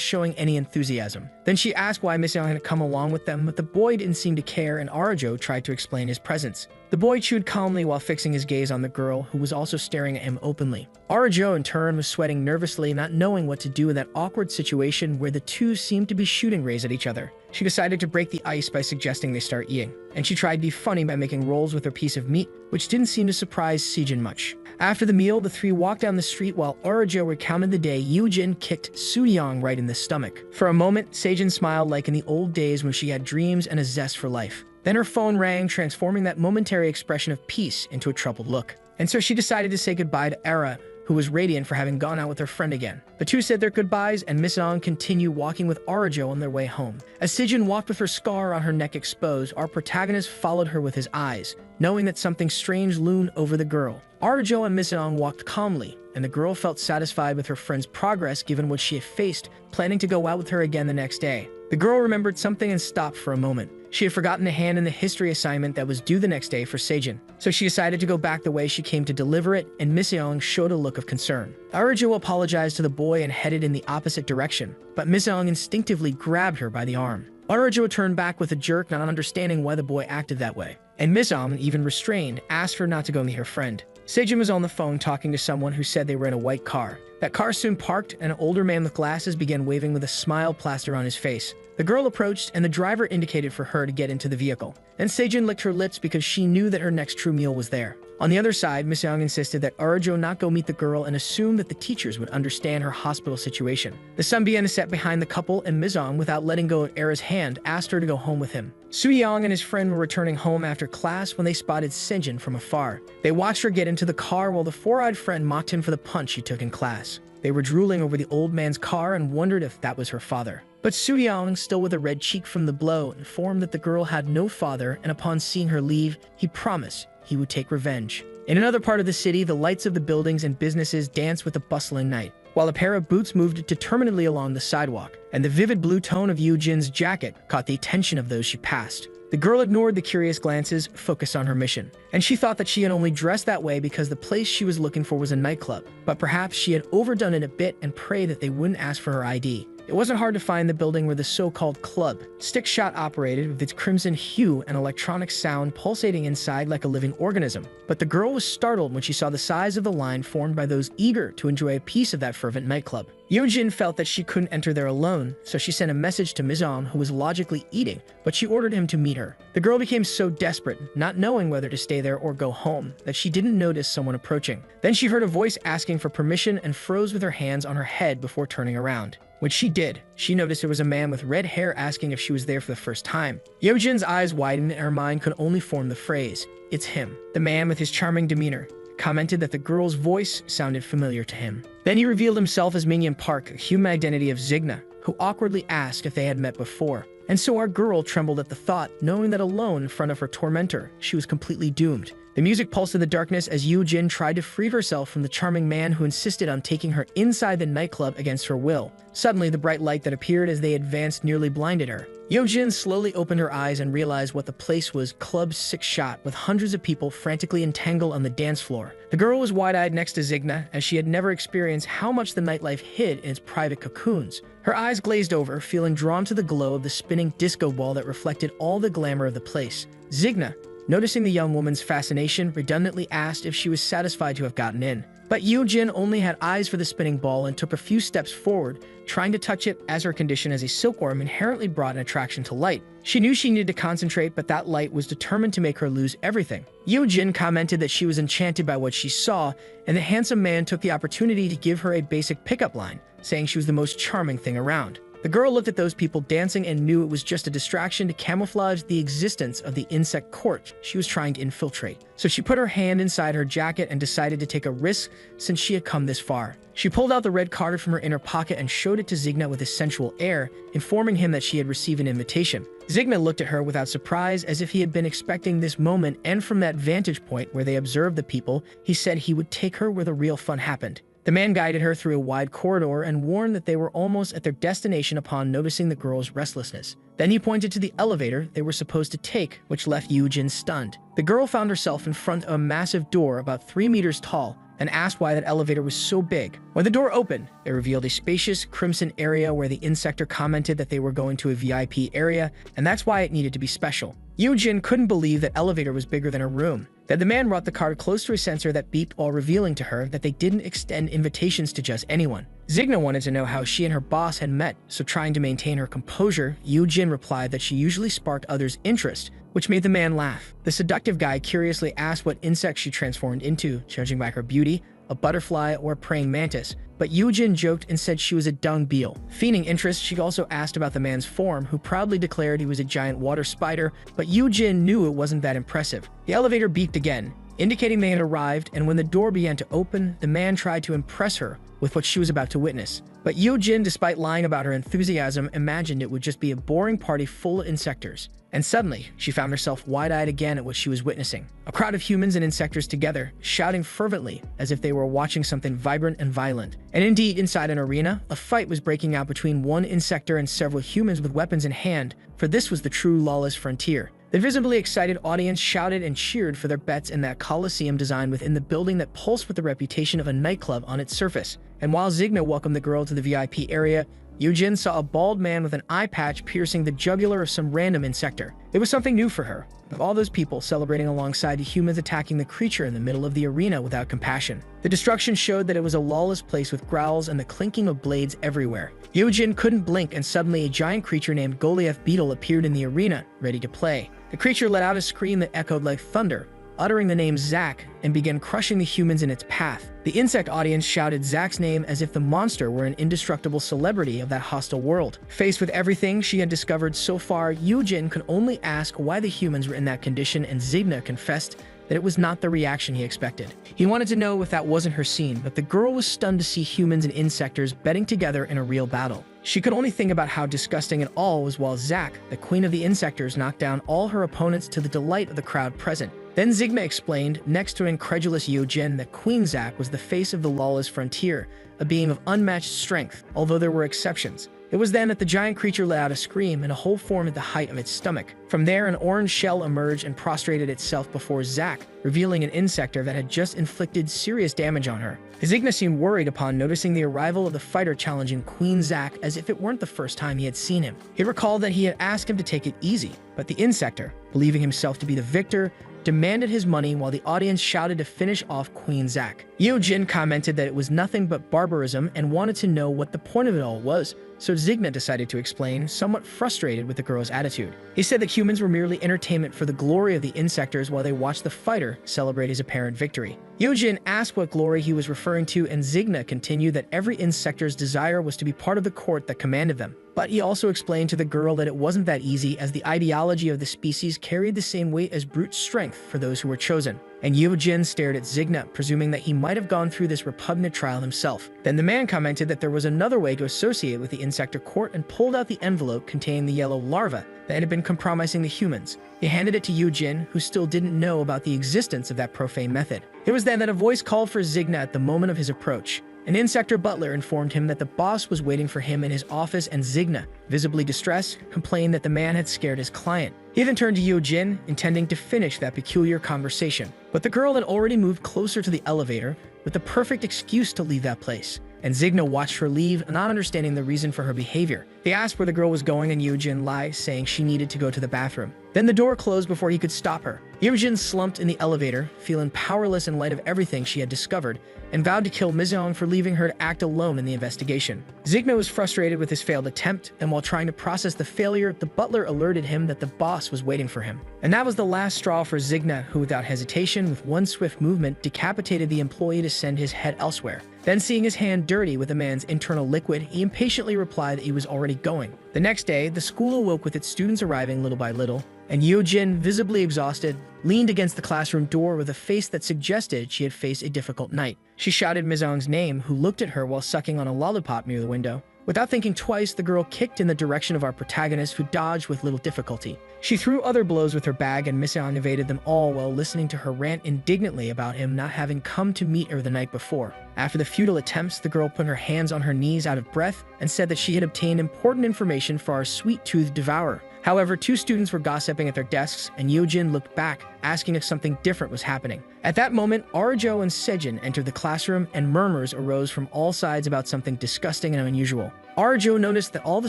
showing any enthusiasm. Then she asked why Miss Young had come along with them, but the boy didn't seem to care, and Arajo tried to explain his presence. The boy chewed calmly while fixing his gaze on the girl, who was also staring at him openly. Arajo, in turn, was sweating nervously, not knowing what to do in that awkward situation where the two seemed to be shooting rays at each other. She decided to break the ice by suggesting they start eating, and she tried to be funny by making rolls with her piece of meat, which didn't seem to surprise Sejin much. After the meal, the three walked down the street while Arajo recounted the day Yoojin kicked Sooyoung right in the stomach. For a moment, Sejin smiled like in the old days when she had dreams and a zest for life. Then her phone rang, transforming that momentary expression of peace into a troubled look. And so she decided to say goodbye to Era, who was radiant for having gone out with her friend again. The two said their goodbyes, and Miss Ong continued walking with Arajo on their way home. As Sejin walked with her scar on her neck exposed, our protagonist followed her with his eyes, knowing that something strange loomed over the girl. Arajo and Miss Ong walked calmly, and the girl felt satisfied with her friend's progress given what she had faced, planning to go out with her again the next day. The girl remembered something and stopped for a moment. She had forgotten the hand in the history assignment that was due the next day for Sejin, so she decided to go back the way she came to deliver it, and Miss Young showed a look of concern. Arajo apologized to the boy and headed in the opposite direction, but Miss Young instinctively grabbed her by the arm. Arajo turned back with a jerk, not understanding why the boy acted that way, and Miss Young, even restrained, asked her not to go meet her friend. Sejin was on the phone talking to someone who said they were in a white car. That car soon parked, and an older man with glasses began waving with a smile plastered on his face. The girl approached, and the driver indicated for her to get into the vehicle. Then Sejin licked her lips because she knew that her next true meal was there. On the other side, Miss Young insisted that Arajo not go meet the girl and assumed that the teachers would understand her hospital situation. The sun began to set behind the couple, and Miss Young, without letting go of Era's hand, asked her to go home with him. Soo-young and his friend were returning home after class when they spotted Sejin from afar. They watched her get into the car while the four-eyed friend mocked him for the punch she took in class. They were drooling over the old man's car and wondered if that was her father. But Soo-young, still with a red cheek from the blow, informed that the girl had no father, and upon seeing her leave, he promised he would take revenge. In another part of the city, the lights of the buildings and businesses danced with a bustling night, while a pair of boots moved determinedly along the sidewalk, and the vivid blue tone of Yoojin's jacket caught the attention of those she passed. The girl ignored the curious glances, focused on her mission, and she thought that she had only dressed that way because the place she was looking for was a nightclub, but perhaps she had overdone it a bit and prayed that they wouldn't ask for her ID. It wasn't hard to find the building where the so-called club, Stick Shot, operated, with its crimson hue and electronic sound pulsating inside like a living organism. But the girl was startled when she saw the size of the line formed by those eager to enjoy a piece of that fervent nightclub. Yoojin felt that she couldn't enter there alone, so she sent a message to Mizong, who was logically eating, but she ordered him to meet her. The girl became so desperate, not knowing whether to stay there or go home, that she didn't notice someone approaching. Then she heard a voice asking for permission and froze with her hands on her head before turning around. Which she did. She noticed there was a man with red hair asking if she was there for the first time. Yeojin's eyes widened and her mind could only form the phrase, "It's him." The man with his charming demeanor commented that the girl's voice sounded familiar to him. Then he revealed himself as Minion Park, a human identity of Zigna, who awkwardly asked if they had met before. And so our girl trembled at the thought, knowing that alone in front of her tormentor, she was completely doomed. The music pulsed in the darkness as Yeojin tried to free herself from the charming man who insisted on taking her inside the nightclub against her will. Suddenly, the bright light that appeared as they advanced nearly blinded her. Yeojin slowly opened her eyes and realized what the place was: Club 6 Shot, with hundreds of people frantically entangled on the dance floor. The girl was wide-eyed next to Zigna, as she had never experienced how much the nightlife hid in its private cocoons. Her eyes glazed over, feeling drawn to the glow of the spinning disco ball that reflected all the glamour of the place. Zigna, noticing the young woman's fascination, redundantly asked if she was satisfied to have gotten in. But Yeojin only had eyes for the spinning ball and took a few steps forward, trying to touch it, as her condition as a silkworm inherently brought an attraction to light. She knew she needed to concentrate, but that light was determined to make her lose everything. Yeojin commented that she was enchanted by what she saw, and the handsome man took the opportunity to give her a basic pickup line, saying she was the most charming thing around. The girl looked at those people dancing and knew it was just a distraction to camouflage the existence of the insect court she was trying to infiltrate. So she put her hand inside her jacket and decided to take a risk since she had come this far. She pulled out the red card from her inner pocket and showed it to Zigna with a sensual air, informing him that she had received an invitation. Zigna looked at her without surprise, as if he had been expecting this moment, and from that vantage point where they observed the people, he said he would take her where the real fun happened. The man guided her through a wide corridor and warned that they were almost at their destination upon noticing the girl's restlessness. Then he pointed to the elevator they were supposed to take, which left Yeojin stunned. The girl found herself in front of a massive door about 3 meters tall and asked why that elevator was so big. When the door opened, it revealed a spacious crimson area where the insector commented that they were going to a VIP area, and that's why it needed to be special. Yeojin couldn't believe that elevator was bigger than her room. Then the man brought the card close to a sensor that beeped while revealing to her that they didn't extend invitations to just anyone. Zigna wanted to know how she and her boss had met, so trying to maintain her composure, Yeojin replied that she usually sparked others' interest, which made the man laugh. The seductive guy curiously asked what insect she transformed into, judging by her beauty, a butterfly or a praying mantis, but Yeojin joked and said she was a dung beetle. Feigning interest, she also asked about the man's form, who proudly declared he was a giant water spider, but Yeojin knew it wasn't that impressive. The elevator beeped again, indicating they had arrived, and when the door began to open, the man tried to impress her with what she was about to witness. But Yeojin, despite lying about her enthusiasm, imagined it would just be a boring party full of insectors. And suddenly, she found herself wide-eyed again at what she was witnessing. A crowd of humans and insectors together, shouting fervently as if they were watching something vibrant and violent. And indeed, inside an arena, a fight was breaking out between one insector and several humans with weapons in hand, for this was the true lawless frontier. The visibly excited audience shouted and cheered for their bets in that coliseum designed within the building that pulsed with the reputation of a nightclub on its surface. And while Zigna welcomed the girl to the VIP area, Yeojin saw a bald man with an eye patch piercing the jugular of some random insector. It was something new for her, with all those people celebrating alongside the humans attacking the creature in the middle of the arena without compassion. The destruction showed that it was a lawless place with growls and the clinking of blades everywhere. Yeojin couldn't blink, and suddenly a giant creature named Goliath Beetle appeared in the arena, ready to play. The creature let out a scream that echoed like thunder, uttering the name Zack, and began crushing the humans in its path. The insect audience shouted Zack's name as if the monster were an indestructible celebrity of that hostile world. Faced with everything she had discovered so far, Yeojin could only ask why the humans were in that condition, and Zigna confessed that it was not the reaction he expected. He wanted to know if that wasn't her scene, but the girl was stunned to see humans and insectors betting together in a real battle. She could only think about how disgusting it all was while Zack, the queen of the insectors, knocked down all her opponents to the delight of the crowd present. Then Zigna explained, next to incredulous Yeojin, that Queen Zack was the face of the lawless frontier, a being of unmatched strength, although there were exceptions. It was then that the giant creature let out a scream, and a hole formed at the height of its stomach. From there, an orange shell emerged and prostrated itself before Zack, revealing an insector that had just inflicted serious damage on her. Zigna seemed worried upon noticing the arrival of the fighter challenging Queen Zack, as if it weren't the first time he had seen him. He recalled that he had asked him to take it easy, but the insector, believing himself to be the victor, demanded his money while the audience shouted to finish off Queen Zack. Yeojin commented that it was nothing but barbarism and wanted to know what the point of it all was, so Zigna decided to explain, somewhat frustrated with the girl's attitude. He said that humans were merely entertainment for the glory of the insectors while they watched the fighter celebrate his apparent victory. Yojin asked what glory he was referring to, and Zigna continued that every insector's desire was to be part of the court that commanded them. But he also explained to the girl that it wasn't that easy, as the ideology of the species carried the same weight as brute strength for those who were chosen. And Yojin stared at Zigna, presuming that he might have gone through this repugnant trial himself. Then the man commented that there was another way to associate with the insector court and pulled out the envelope containing the yellow larva that had been compromising the humans. He handed it to Yojin, who still didn't know about the existence of that profane method. It was then that a voice called for Zigna at the moment of his approach. An insector butler informed him that the boss was waiting for him in his office, and Zigna, visibly distressed, complained that the man had scared his client. He then turned to Yojin, intending to finish that peculiar conversation. But the girl had already moved closer to the elevator, with the perfect excuse to leave that place. And Zigna watched her leave, not understanding the reason for her behavior. They asked where the girl was going, and Yojin lied, saying she needed to go to the bathroom. Then the door closed before he could stop her. Yojin slumped in the elevator, feeling powerless in light of everything she had discovered, and vowed to kill Miseong for leaving her to act alone in the investigation. Zigna was frustrated with his failed attempt, and while trying to process the failure, the butler alerted him that the boss was waiting for him. And that was the last straw for Zigna, who without hesitation, with one swift movement, decapitated the employee to send his head elsewhere. Then, seeing his hand dirty with the man's internal liquid, he impatiently replied that he was already going. The next day, the school awoke with its students arriving little by little, and Yojin, visibly exhausted, leaned against the classroom door with a face that suggested she had faced a difficult night. She shouted Miseong's name, who looked at her while sucking on a lollipop near the window. Without thinking twice, the girl kicked in the direction of our protagonist, who dodged with little difficulty. She threw other blows with her bag, and Miseong evaded them all while listening to her rant indignantly about him not having come to meet her the night before. After the futile attempts, the girl put her hands on her knees out of breath and said that she had obtained important information for our sweet-toothed devourer. However, two students were gossiping at their desks, and Yojin looked back, asking if something different was happening. At that moment, Arjo and Sejin entered the classroom, and murmurs arose from all sides about something disgusting and unusual. Arjo noticed that all the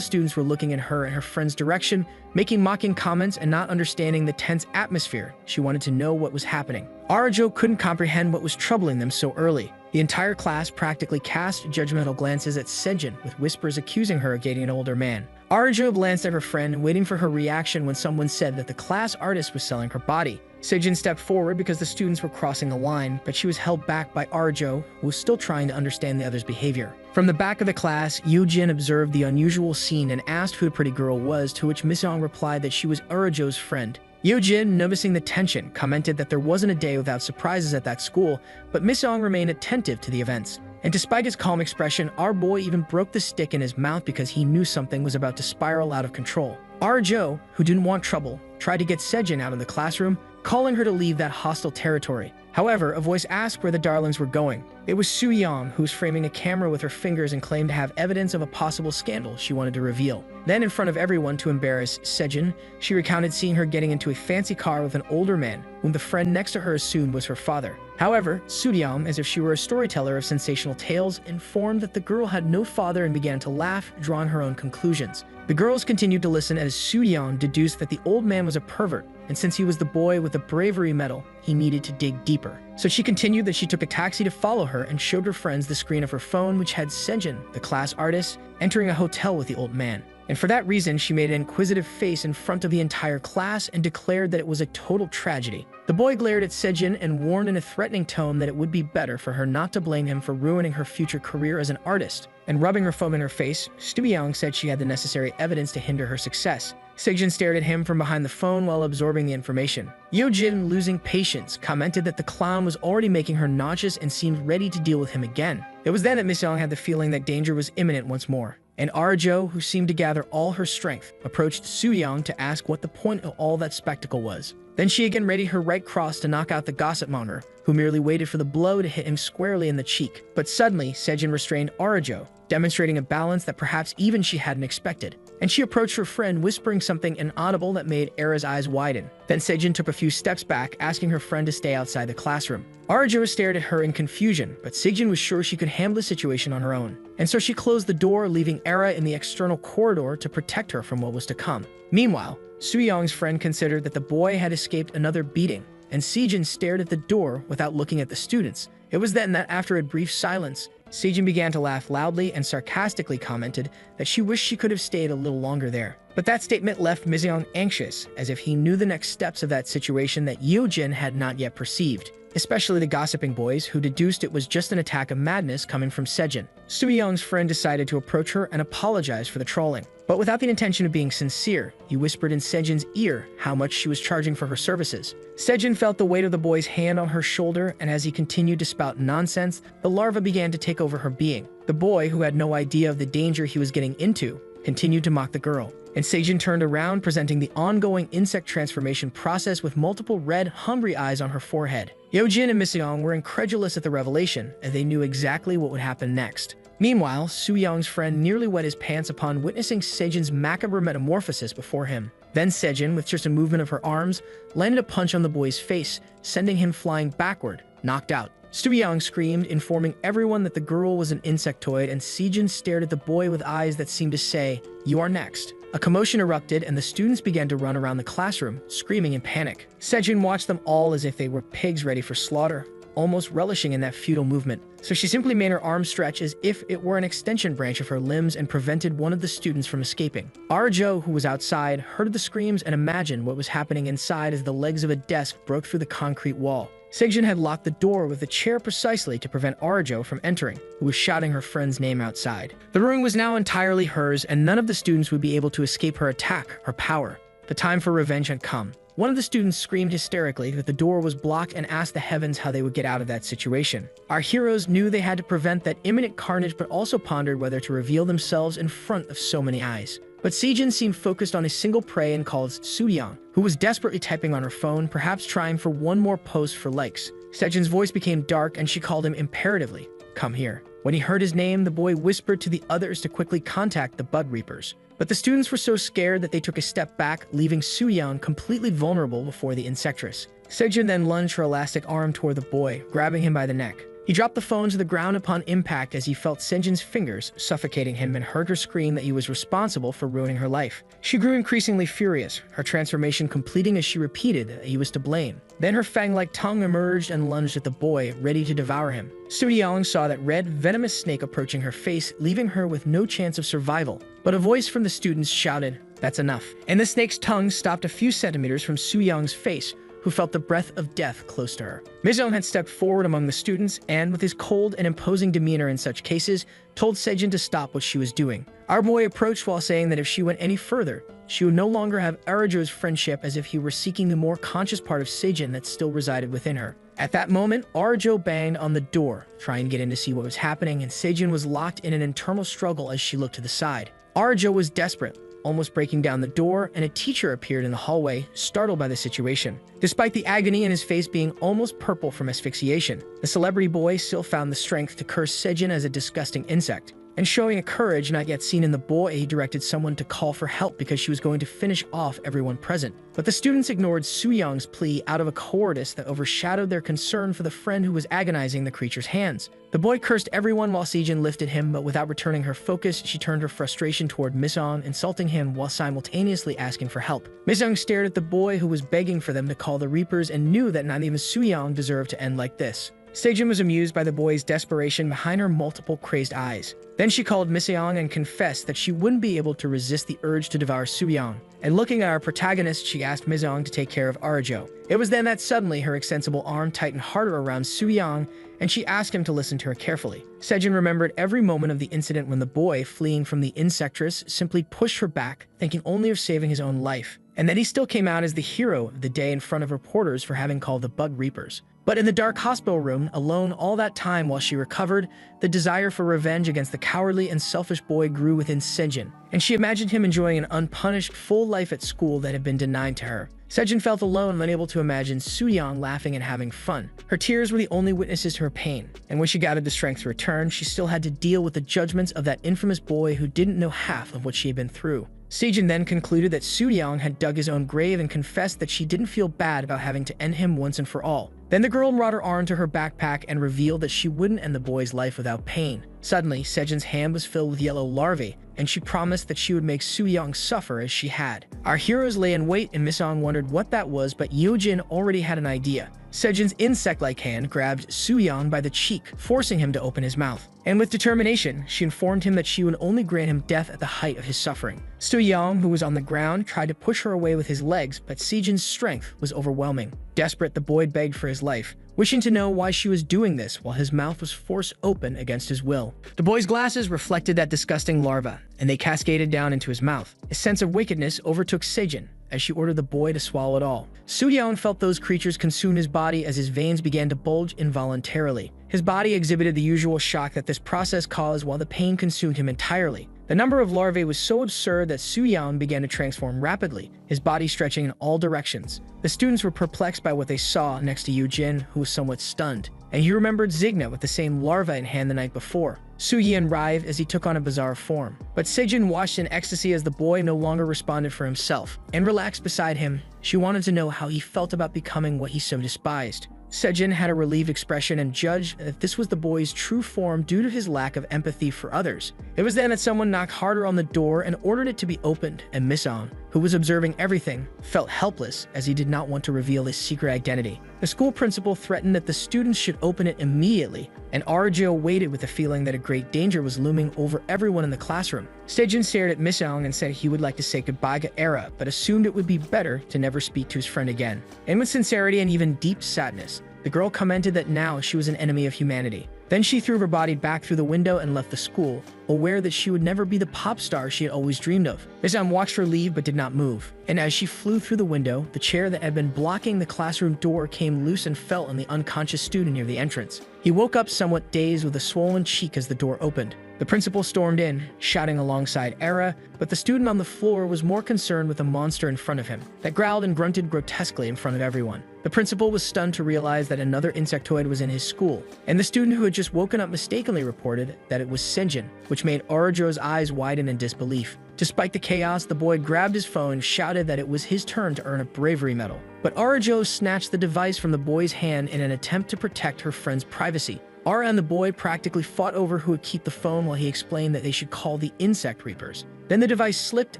students were looking in her and her friend's direction, making mocking comments and not understanding the tense atmosphere. She wanted to know what was happening. Arjo couldn't comprehend what was troubling them so early. The entire class practically cast judgmental glances at Sejin, with whispers accusing her of dating an older man. Arjo glanced at her friend, waiting for her reaction when someone said that the class artist was selling her body. Sejin stepped forward because the students were crossing the line, but she was held back by Arjo, who was still trying to understand the other's behavior. From the back of the class, Yojin observed the unusual scene and asked who the pretty girl was, to which Miseong replied that she was Arjo's friend. Yojin, noticing the tension, commented that there wasn't a day without surprises at that school, but Miseong remained attentive to the events. And despite his calm expression, our boy even broke the stick in his mouth because he knew something was about to spiral out of control. Arjo, who didn't want trouble, tried to get Sejin out of the classroom, calling her to leave that hostile territory. However, a voice asked where the darlings were going. It was Soo-young, who was framing a camera with her fingers and claimed to have evidence of a possible scandal she wanted to reveal. Then, in front of everyone to embarrass Sejin, she recounted seeing her getting into a fancy car with an older man, whom the friend next to her assumed was her father. However, Soo-young, as if she were a storyteller of sensational tales, informed that the girl had no father and began to laugh, drawing her own conclusions. The girls continued to listen as Soo-young deduced that the old man was a pervert, and since he was the boy with the bravery medal, he needed to dig deeper. So she continued that she took a taxi to follow her and showed her friends the screen of her phone, which had Sejin, the class artist, entering a hotel with the old man. And for that reason, she made an inquisitive face in front of the entire class and declared that it was a total tragedy. The boy glared at Sejin and warned in a threatening tone that it would be better for her not to blame him for ruining her future career as an artist. And rubbing her foam in her face, Stu-young said she had the necessary evidence to hinder her success. Sejin stared at him from behind the phone while absorbing the information. Yojin, losing patience, commented that the clown was already making her nauseous and seemed ready to deal with him again. It was then that Miseong had the feeling that danger was imminent once more. And Arjo, who seemed to gather all her strength, approached Soo-young to ask what the point of all that spectacle was. Then she again readied her right cross to knock out the gossip monger, who merely waited for the blow to hit him squarely in the cheek. But suddenly, Sejin restrained Arjo, demonstrating a balance that perhaps even she hadn't expected. And she approached her friend, whispering something inaudible that made Era's eyes widen. Then Sejin took a few steps back, asking her friend to stay outside the classroom. Arjo stared at her in confusion, but Sejin was sure she could handle the situation on her own. And so she closed the door, leaving Era in the external corridor to protect her from what was to come. Meanwhile, Soo-young's friend considered that the boy had escaped another beating, and Sejin stared at the door without looking at the students. It was then that, after a brief silence, Sejin began to laugh loudly and sarcastically commented that she wished she could have stayed a little longer there. But that statement left Miseong anxious, as if he knew the next steps of that situation that Yeojin had not yet perceived, especially the gossiping boys, who deduced it was just an attack of madness coming from Sejin. Soo-young's friend decided to approach her and apologize for the trolling. But without the intention of being sincere, he whispered in Sejin's ear how much she was charging for her services. Sejin felt the weight of the boy's hand on her shoulder, and as he continued to spout nonsense, the larva began to take over her being. The boy, who had no idea of the danger he was getting into, continued to mock the girl. And Sejin turned around, presenting the ongoing insect transformation process with multiple red, hungry eyes on her forehead. Yeojin and Miseong were incredulous at the revelation, as they knew exactly what would happen next. Meanwhile, Soo-young's friend nearly wet his pants upon witnessing Sejin's macabre metamorphosis before him. Then Sejin, with just a movement of her arms, landed a punch on the boy's face, sending him flying backward, knocked out. Soo-young screamed, informing everyone that the girl was an insectoid, and Sejin stared at the boy with eyes that seemed to say, "You are next." A commotion erupted, and the students began to run around the classroom, screaming in panic. Sejin watched them all as if they were pigs ready for slaughter, almost relishing in that futile movement. So she simply made her arm stretch as if it were an extension branch of her limbs and prevented one of the students from escaping. Arjo, who was outside, heard the screams and imagined what was happening inside as the legs of a desk broke through the concrete wall. Sejin had locked the door with the chair precisely to prevent Arjo from entering, who was shouting her friend's name outside. The room was now entirely hers, and none of the students would be able to escape her attack, her power. The time for revenge had come. One of the students screamed hysterically that the door was blocked and asked the heavens how they would get out of that situation. Our heroes knew they had to prevent that imminent carnage, but also pondered whether to reveal themselves in front of so many eyes. But Sejin seemed focused on a single prey and called Soo-young, who was desperately typing on her phone, perhaps trying for one more post for likes. Sejin's voice became dark and she called him imperatively, "Come here." When he heard his name, the boy whispered to the others to quickly contact the Bud Reapers. But the students were so scared that they took a step back, leaving Soo-young completely vulnerable before the insectress. Sejin then lunged her elastic arm toward the boy, grabbing him by the neck. He dropped the phone to the ground upon impact as he felt Sejin's fingers suffocating him and heard her scream that he was responsible for ruining her life. She grew increasingly furious, her transformation completing as she repeated that he was to blame. Then her fang-like tongue emerged and lunged at the boy, ready to devour him. Soo-young saw that red, venomous snake approaching her face, leaving her with no chance of survival. But a voice from the students shouted, "That's enough." And the snake's tongue stopped a few centimeters from Soo-young's face, who felt the breath of death close to her. Miseong had stepped forward among the students and, with his cold and imposing demeanor in such cases, told Sejin to stop what she was doing. Our boy approached while saying that if she went any further, she would no longer have Arajo's friendship, as if he were seeking the more conscious part of Sejin that still resided within her. At that moment, Arajo banged on the door, trying to get in to see what was happening, and Sejin was locked in an internal struggle as she looked to the side. Arajo was desperate, almost breaking down the door, and a teacher appeared in the hallway, startled by the situation. Despite the agony in his face being almost purple from asphyxiation, the celebrity boy still found the strength to curse Sejin as a disgusting insect. And showing a courage not yet seen in the boy, he directed someone to call for help because she was going to finish off everyone present. But the students ignored Soo-young's plea out of a cowardice that overshadowed their concern for the friend who was agonizing the creature's hands. The boy cursed everyone while Sejin lifted him, but without returning her focus, she turned her frustration toward Miseong, insulting him while simultaneously asking for help. Miseong stared at the boy, who was begging for them to call the Reapers, and knew that not even Soo-young deserved to end like this. Sejin was amused by the boy's desperation behind her multiple crazed eyes. Then she called Miseong and confessed that she wouldn't be able to resist the urge to devour Soo-young. And looking at our protagonist, she asked Miseong to take care of Arajo. It was then that suddenly her extensible arm tightened harder around Soo-young, and she asked him to listen to her carefully. Sejin remembered every moment of the incident when the boy, fleeing from the insectress, simply pushed her back, thinking only of saving his own life. And then he still came out as the hero of the day in front of reporters for having called the Bug Reapers. But in the dark hospital room, alone all that time while she recovered, the desire for revenge against the cowardly and selfish boy grew within Sejin, and she imagined him enjoying an unpunished, full life at school that had been denied to her. Sejin felt alone, unable to imagine Soo-young laughing and having fun. Her tears were the only witnesses to her pain, and when she gathered the strength to return, she still had to deal with the judgments of that infamous boy who didn't know half of what she had been through. Sejin then concluded that Soo-young had dug his own grave and confessed that she didn't feel bad about having to end him once and for all. Then the girl brought her arm to her backpack and revealed that she wouldn't end the boy's life without pain. Suddenly, Sejin's hand was filled with yellow larvae, and she promised that she would make Soo-young suffer as she had. Our heroes lay in wait, and Miss-young wondered what that was, but Yoo-jin already had an idea. Sejin's insect-like hand grabbed Soo-young by the cheek, forcing him to open his mouth. And with determination, she informed him that she would only grant him death at the height of his suffering. Soo-young, who was on the ground, tried to push her away with his legs, but Sejin's strength was overwhelming. Desperate, the boy begged for his life, wishing to know why she was doing this while his mouth was forced open against his will. The boy's glasses reflected that disgusting larva, and they cascaded down into his mouth. A sense of wickedness overtook Sejin as she ordered the boy to swallow it all. Soo-young felt those creatures consume his body as his veins began to bulge involuntarily. His body exhibited the usual shock that this process caused while the pain consumed him entirely. The number of larvae was so absurd that Soo-young began to transform rapidly, his body stretching in all directions. The students were perplexed by what they saw next to Yoo-jin, who was somewhat stunned, and he remembered Zigna with the same larva in hand the night before. Soo-yin writhed as he took on a bizarre form, but Sejin watched in ecstasy as the boy no longer responded for himself, and relaxed beside him. She wanted to know how he felt about becoming what he so despised. Sejin had a relieved expression and judged that this was the boy's true form due to his lack of empathy for others. It was then that someone knocked harder on the door and ordered it to be opened, and Miss-young, who was observing everything, felt helpless as he did not want to reveal his secret identity. The school principal threatened that the students should open it immediately, and Arjo waited with the feeling that a great danger was looming over everyone in the classroom. Sejin stared at Miss-young and said he would like to say goodbye to Era, but assumed it would be better to never speak to his friend again. And with sincerity and even deep sadness, the girl commented that now she was an enemy of humanity. Then she threw her body back through the window and left the school, aware that she would never be the pop star she had always dreamed of. Miss-young watched her leave but did not move, and as she flew through the window, the chair that had been blocking the classroom door came loose and fell on the unconscious student near the entrance. He woke up somewhat dazed with a swollen cheek as the door opened. The principal stormed in, shouting alongside Era, but the student on the floor was more concerned with the monster in front of him that growled and grunted grotesquely in front of everyone. The principal was stunned to realize that another insectoid was in his school, and the student who had just woken up mistakenly reported that it was Sejin, which made Arajo's eyes widen in disbelief. Despite the chaos, the boy grabbed his phone and shouted that it was his turn to earn a bravery medal. But Arajo snatched the device from the boy's hand in an attempt to protect her friend's privacy. Ara and the boy practically fought over who would keep the phone while he explained that they should call the insect reapers. Then the device slipped,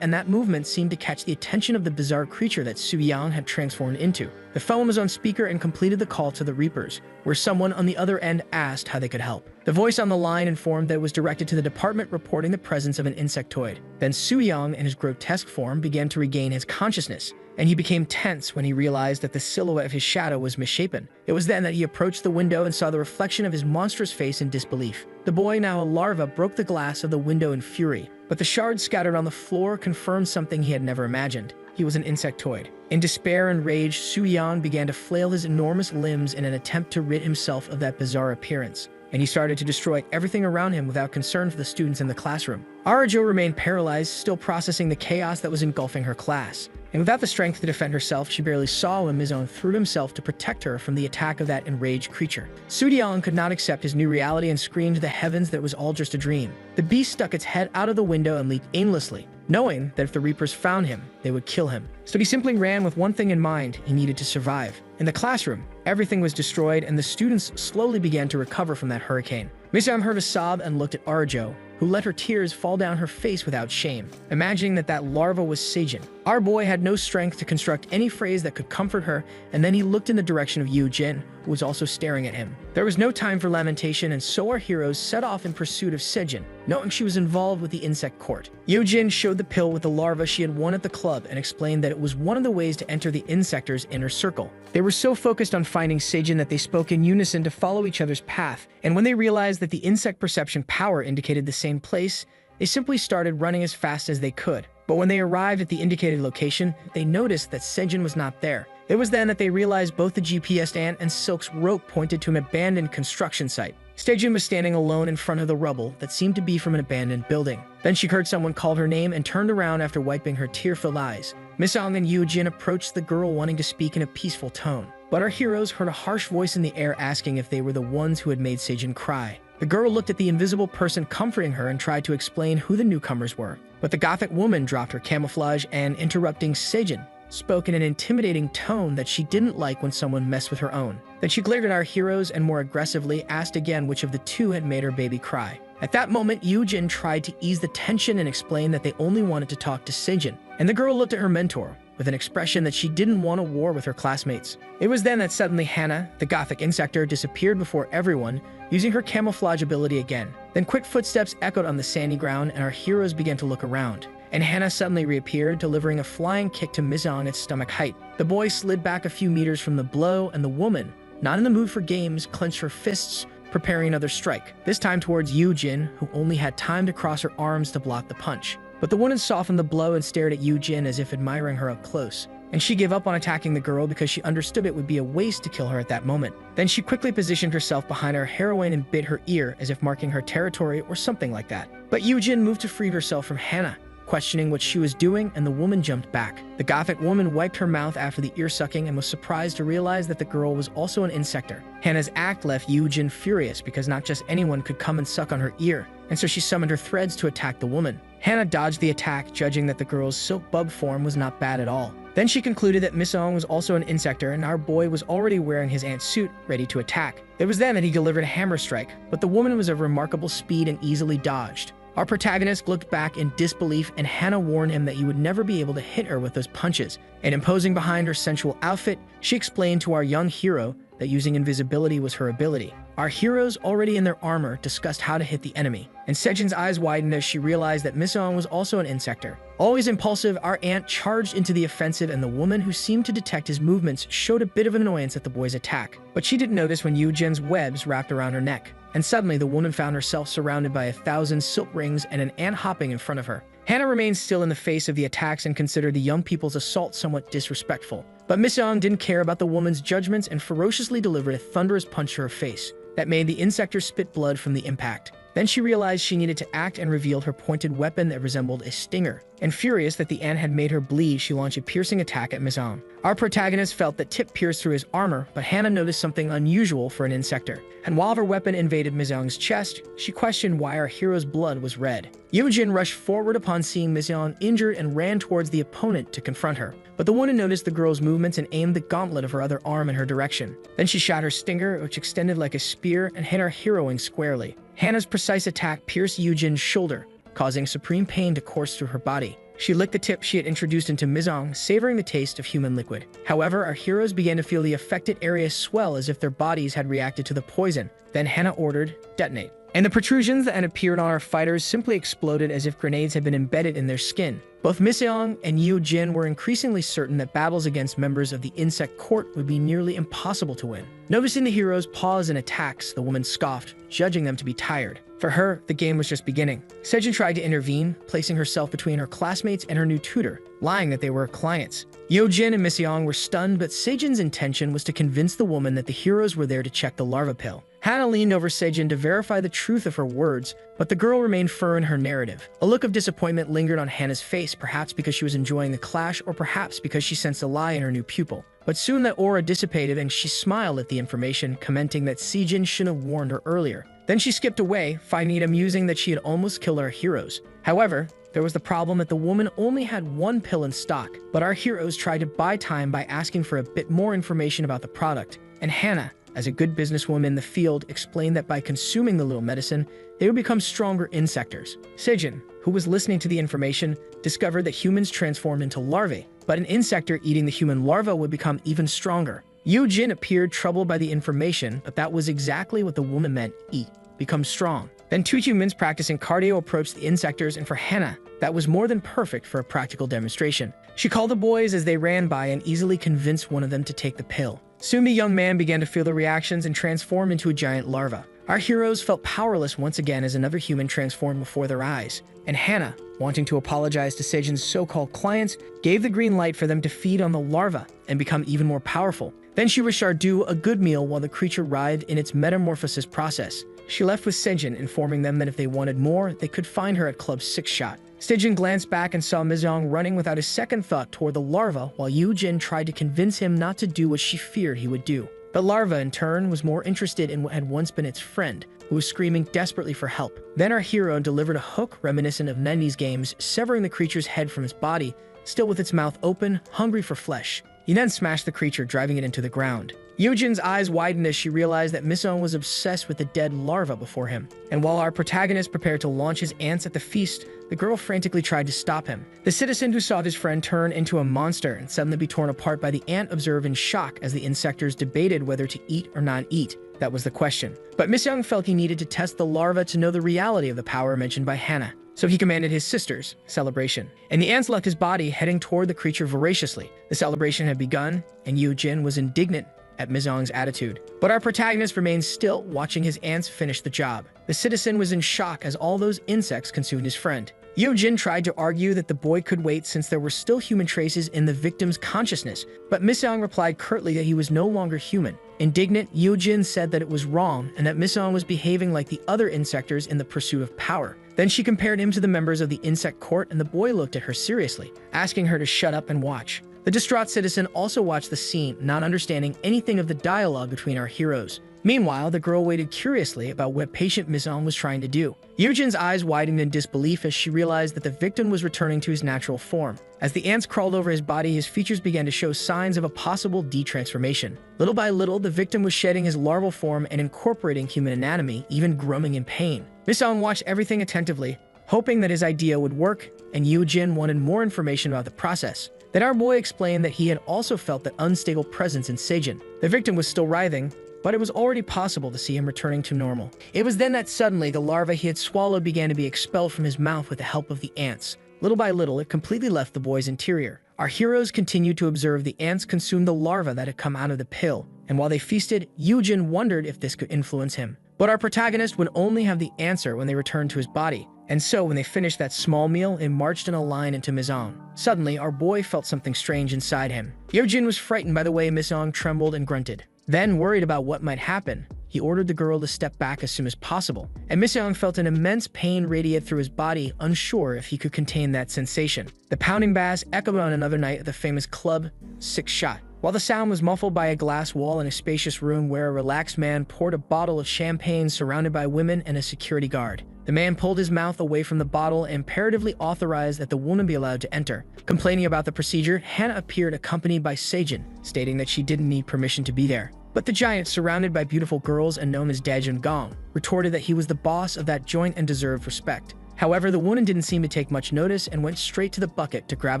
and that movement seemed to catch the attention of the bizarre creature that Soo-young had transformed into. The phone was on speaker and completed the call to the reapers, where someone on the other end asked how they could help. The voice on the line informed that it was directed to the department reporting the presence of an insectoid. Then Soo-young, in his grotesque form, began to regain his consciousness, and he became tense when he realized that the silhouette of his shadow was misshapen. It was then that he approached the window and saw the reflection of his monstrous face in disbelief. The boy, now a larva, broke the glass of the window in fury, but the shards scattered on the floor confirmed something he had never imagined. He was an insectoid. In despair and rage, Soo-young began to flail his enormous limbs in an attempt to rid himself of that bizarre appearance, and he started to destroy everything around him without concern for the students in the classroom. Arajo remained paralyzed, still processing the chaos that was engulfing her class. And without the strength to defend herself, she barely saw when Miss-young threw himself to protect her from the attack of that enraged creature. Soo-young could not accept his new reality and screamed to the heavens that it was all just a dream. The beast stuck its head out of the window and leaped aimlessly, knowing that if the Reapers found him, they would kill him. So he simply ran with one thing in mind: he needed to survive. In the classroom, everything was destroyed, and the students slowly began to recover from that hurricane. Miss-young heard a sob and looked at Arajo, who let her tears fall down her face without shame, imagining that that larva was Sejin. Our boy had no strength to construct any phrase that could comfort her, and then he looked in the direction of Yoo-jin, who was also staring at him. There was no time for lamentation, and so our heroes set off in pursuit of Sejin, knowing she was involved with the insect court. Yoo-jin showed the pill with the larva she had won at the club and explained that it was one of the ways to enter the insector's inner circle. They were so focused on finding Sejin that they spoke in unison to follow each other's path, and when they realized that the insect perception power indicated the same place, they simply started running as fast as they could. But when they arrived at the indicated location, they noticed that Sejin was not there. It was then that they realized both the GPS stand and Silk's rope pointed to an abandoned construction site. Sejin was standing alone in front of the rubble that seemed to be from an abandoned building. Then she heard someone call her name and turned around after wiping her tear-filled eyes. Miss-young and Yoo-jin approached the girl, wanting to speak in a peaceful tone. But our heroes heard a harsh voice in the air asking if they were the ones who had made Sejin cry. The girl looked at the invisible person comforting her and tried to explain who the newcomers were. But the gothic woman dropped her camouflage and, interrupting Sejin, spoke in an intimidating tone that she didn't like when someone messed with her own. Then she glared at our heroes and more aggressively asked again which of the two had made her baby cry. At that moment, Yoo-jin tried to ease the tension and explain that they only wanted to talk to Sejin, and the girl looked at her mentor with an expression that she didn't want a war with her classmates. It was then that suddenly Hannah, the gothic insector, disappeared before everyone, using her camouflage ability again. Then quick footsteps echoed on the sandy ground, and our heroes began to look around. And Hannah suddenly reappeared, delivering a flying kick to Mizong at stomach height. The boy slid back a few meters from the blow, and the woman, not in the mood for games, clenched her fists, preparing another strike, this time towards Yoo-jin, who only had time to cross her arms to block the punch. But the woman softened the blow and stared at Yoo-jin as if admiring her up close. And she gave up on attacking the girl because she understood it would be a waste to kill her at that moment. Then she quickly positioned herself behind our heroine and bit her ear as if marking her territory or something like that. But Yoo-jin moved to free herself from Hannah, questioning what she was doing, and the woman jumped back. The gothic woman wiped her mouth after the ear sucking and was surprised to realize that the girl was also an insector. Hannah's act left Yoo-jin furious because not just anyone could come and suck on her ear, and so she summoned her threads to attack the woman. Hannah dodged the attack, judging that the girl's silk bug form was not bad at all. Then she concluded that Misong was also an insector, and our boy was already wearing his aunt's suit, ready to attack. It was then that he delivered a hammer strike, but the woman was of remarkable speed and easily dodged. Our protagonist looked back in disbelief, and Hannah warned him that he would never be able to hit her with those punches. And imposing behind her sensual outfit, she explained to our young hero that using invisibility was her ability. Our heroes, already in their armor, discussed how to hit the enemy, and Sejin's eyes widened as she realized that Misong was also an insector. Always impulsive, our aunt charged into the offensive, and the woman, who seemed to detect his movements, showed a bit of annoyance at the boy's attack. But she didn't notice when Yoo-jin's webs wrapped around her neck, and suddenly the woman found herself surrounded by 1,000 silk rings and an ant hopping in front of her. Hannah remained still in the face of the attacks and considered the young people's assault somewhat disrespectful. But Misong didn't care about the woman's judgments and ferociously delivered a thunderous punch to her face that made the insector spit blood from the impact. Then she realized she needed to act and revealed her pointed weapon that resembled a stinger. And furious that the ant had made her bleed, she launched a piercing attack at Misong. Our protagonist felt that tip pierced through his armor, but Hannah noticed something unusual for an insector. And while her weapon invaded Misong's chest, she questioned why our hero's blood was red. Yoo-jin rushed forward upon seeing Misong injured and ran towards the opponent to confront her. But the woman noticed the girl's movements and aimed the gauntlet of her other arm in her direction. Then she shot her stinger, which extended like a spear, and hit our heroine squarely. Hannah's precise attack pierced Yoo-jin's shoulder, causing supreme pain to course through her body. She licked the tip she had introduced into Misong, savoring the taste of human liquid. However, our heroes began to feel the affected area swell as if their bodies had reacted to the poison. Then Hannah ordered, "Detonate." And the protrusions that had appeared on our fighters simply exploded as if grenades had been embedded in their skin. Both Misong and Yoo-jin were increasingly certain that battles against members of the insect court would be nearly impossible to win. Noticing the heroes' pause in attacks, the woman scoffed, judging them to be tired. For her, the game was just beginning. Sejin tried to intervene, placing herself between her classmates and her new tutor, lying that they were her clients. Yoo-jin and Misong were stunned, but Sejin's intention was to convince the woman that the heroes were there to check the larva pill. Hannah leaned over Sejin to verify the truth of her words, but the girl remained firm in her narrative. A look of disappointment lingered on Hannah's face, perhaps because she was enjoying the clash, or perhaps because she sensed a lie in her new pupil. But soon that aura dissipated and she smiled at the information, commenting that Sejin should have warned her earlier. Then she skipped away, finding it amusing that she had almost killed our heroes. However, there was the problem that the woman only had one pill in stock, but our heroes tried to buy time by asking for a bit more information about the product, and Hannah, as a good businesswoman in the field, explained that by consuming the little medicine, they would become stronger insectors. Sejin, who was listening to the information, discovered that humans transformed into larvae, but an insector eating the human larva would become even stronger. Yoo-jin appeared troubled by the information, but that was exactly what the woman meant, eat, become strong. Then two humans practicing cardio approached the insectors, and for Hannah, that was more than perfect for a practical demonstration. She called the boys as they ran by and easily convinced one of them to take the pill. Soon the young man began to feel the reactions and transformed into a giant larva. Our heroes felt powerless once again as another human transformed before their eyes, and Hannah, wanting to apologize to Sejin's so-called clients, gave the green light for them to feed on the larva and become even more powerful. Then she wished Ardu a good meal while the creature writhed in its metamorphosis process. She left with Sejin, informing them that if they wanted more, they could find her at Club 6 Shot. Sejin glanced back and saw Misong running without a second thought toward the larva, while Yoo-jin tried to convince him not to do what she feared he would do. The larva, in turn, was more interested in what had once been its friend, who was screaming desperately for help. Then our hero delivered a hook reminiscent of 90s games, severing the creature's head from its body, still with its mouth open, hungry for flesh. He then smashed the creature, driving it into the ground. Yojin's eyes widened as she realized that Misong was obsessed with the dead larva before him. And while our protagonist prepared to launch his ants at the feast, the girl frantically tried to stop him. The citizen who saw his friend turn into a monster and suddenly be torn apart by the ant observed in shock as the insectors debated whether to eat or not eat. That was the question. But Misong felt he needed to test the larva to know the reality of the power mentioned by Hannah. So he commanded his sisters, celebration. And the ants left his body, heading toward the creature voraciously. The celebration had begun, and Yojin was indignant at Misong's attitude. But our protagonist remained still, watching his ants finish the job. The citizen was in shock as all those insects consumed his friend. Yojin tried to argue that the boy could wait since there were still human traces in the victim's consciousness, but Misong replied curtly that he was no longer human. Indignant, Yojin said that it was wrong and that Misong was behaving like the other insectors in the pursuit of power. Then she compared him to the members of the insect court, and the boy looked at her seriously, asking her to shut up and watch. The distraught citizen also watched the scene, not understanding anything of the dialogue between our heroes. Meanwhile, the girl waited curiously about what patient Misong was trying to do. Yojin's eyes widened in disbelief as she realized that the victim was returning to his natural form. As the ants crawled over his body, his features began to show signs of a possible detransformation. Little by little, the victim was shedding his larval form and incorporating human anatomy, even groaning in pain. Misong watched everything attentively, hoping that his idea would work, and Yojin wanted more information about the process. Then our boy explained that he had also felt that unstable presence in Sejin. The victim was still writhing, but it was already possible to see him returning to normal. It was then that suddenly the larva he had swallowed began to be expelled from his mouth with the help of the ants. Little by little, it completely left the boy's interior. Our heroes continued to observe the ants consume the larva that had come out of the pill, and while they feasted, Yojin wondered if this could influence him. But our protagonist would only have the answer when they returned to his body. And so, when they finished that small meal, they marched in a line into Misong. Suddenly, our boy felt something strange inside him. Yojin was frightened by the way Misong trembled and grunted. Then, worried about what might happen, he ordered the girl to step back as soon as possible. And Misong felt an immense pain radiate through his body, unsure if he could contain that sensation. The pounding bass echoed on another night at the famous club, Six Shot. While the sound was muffled by a glass wall in a spacious room where a relaxed man poured a bottle of champagne surrounded by women and a security guard. The man pulled his mouth away from the bottle and imperatively authorized that the woman be allowed to enter. Complaining about the procedure, Hannah appeared accompanied by Sejin, stating that she didn't need permission to be there. But the giant, surrounded by beautiful girls and known as Dajun Gong, retorted that he was the boss of that joint and deserved respect. However, the woman didn't seem to take much notice and went straight to the bucket to grab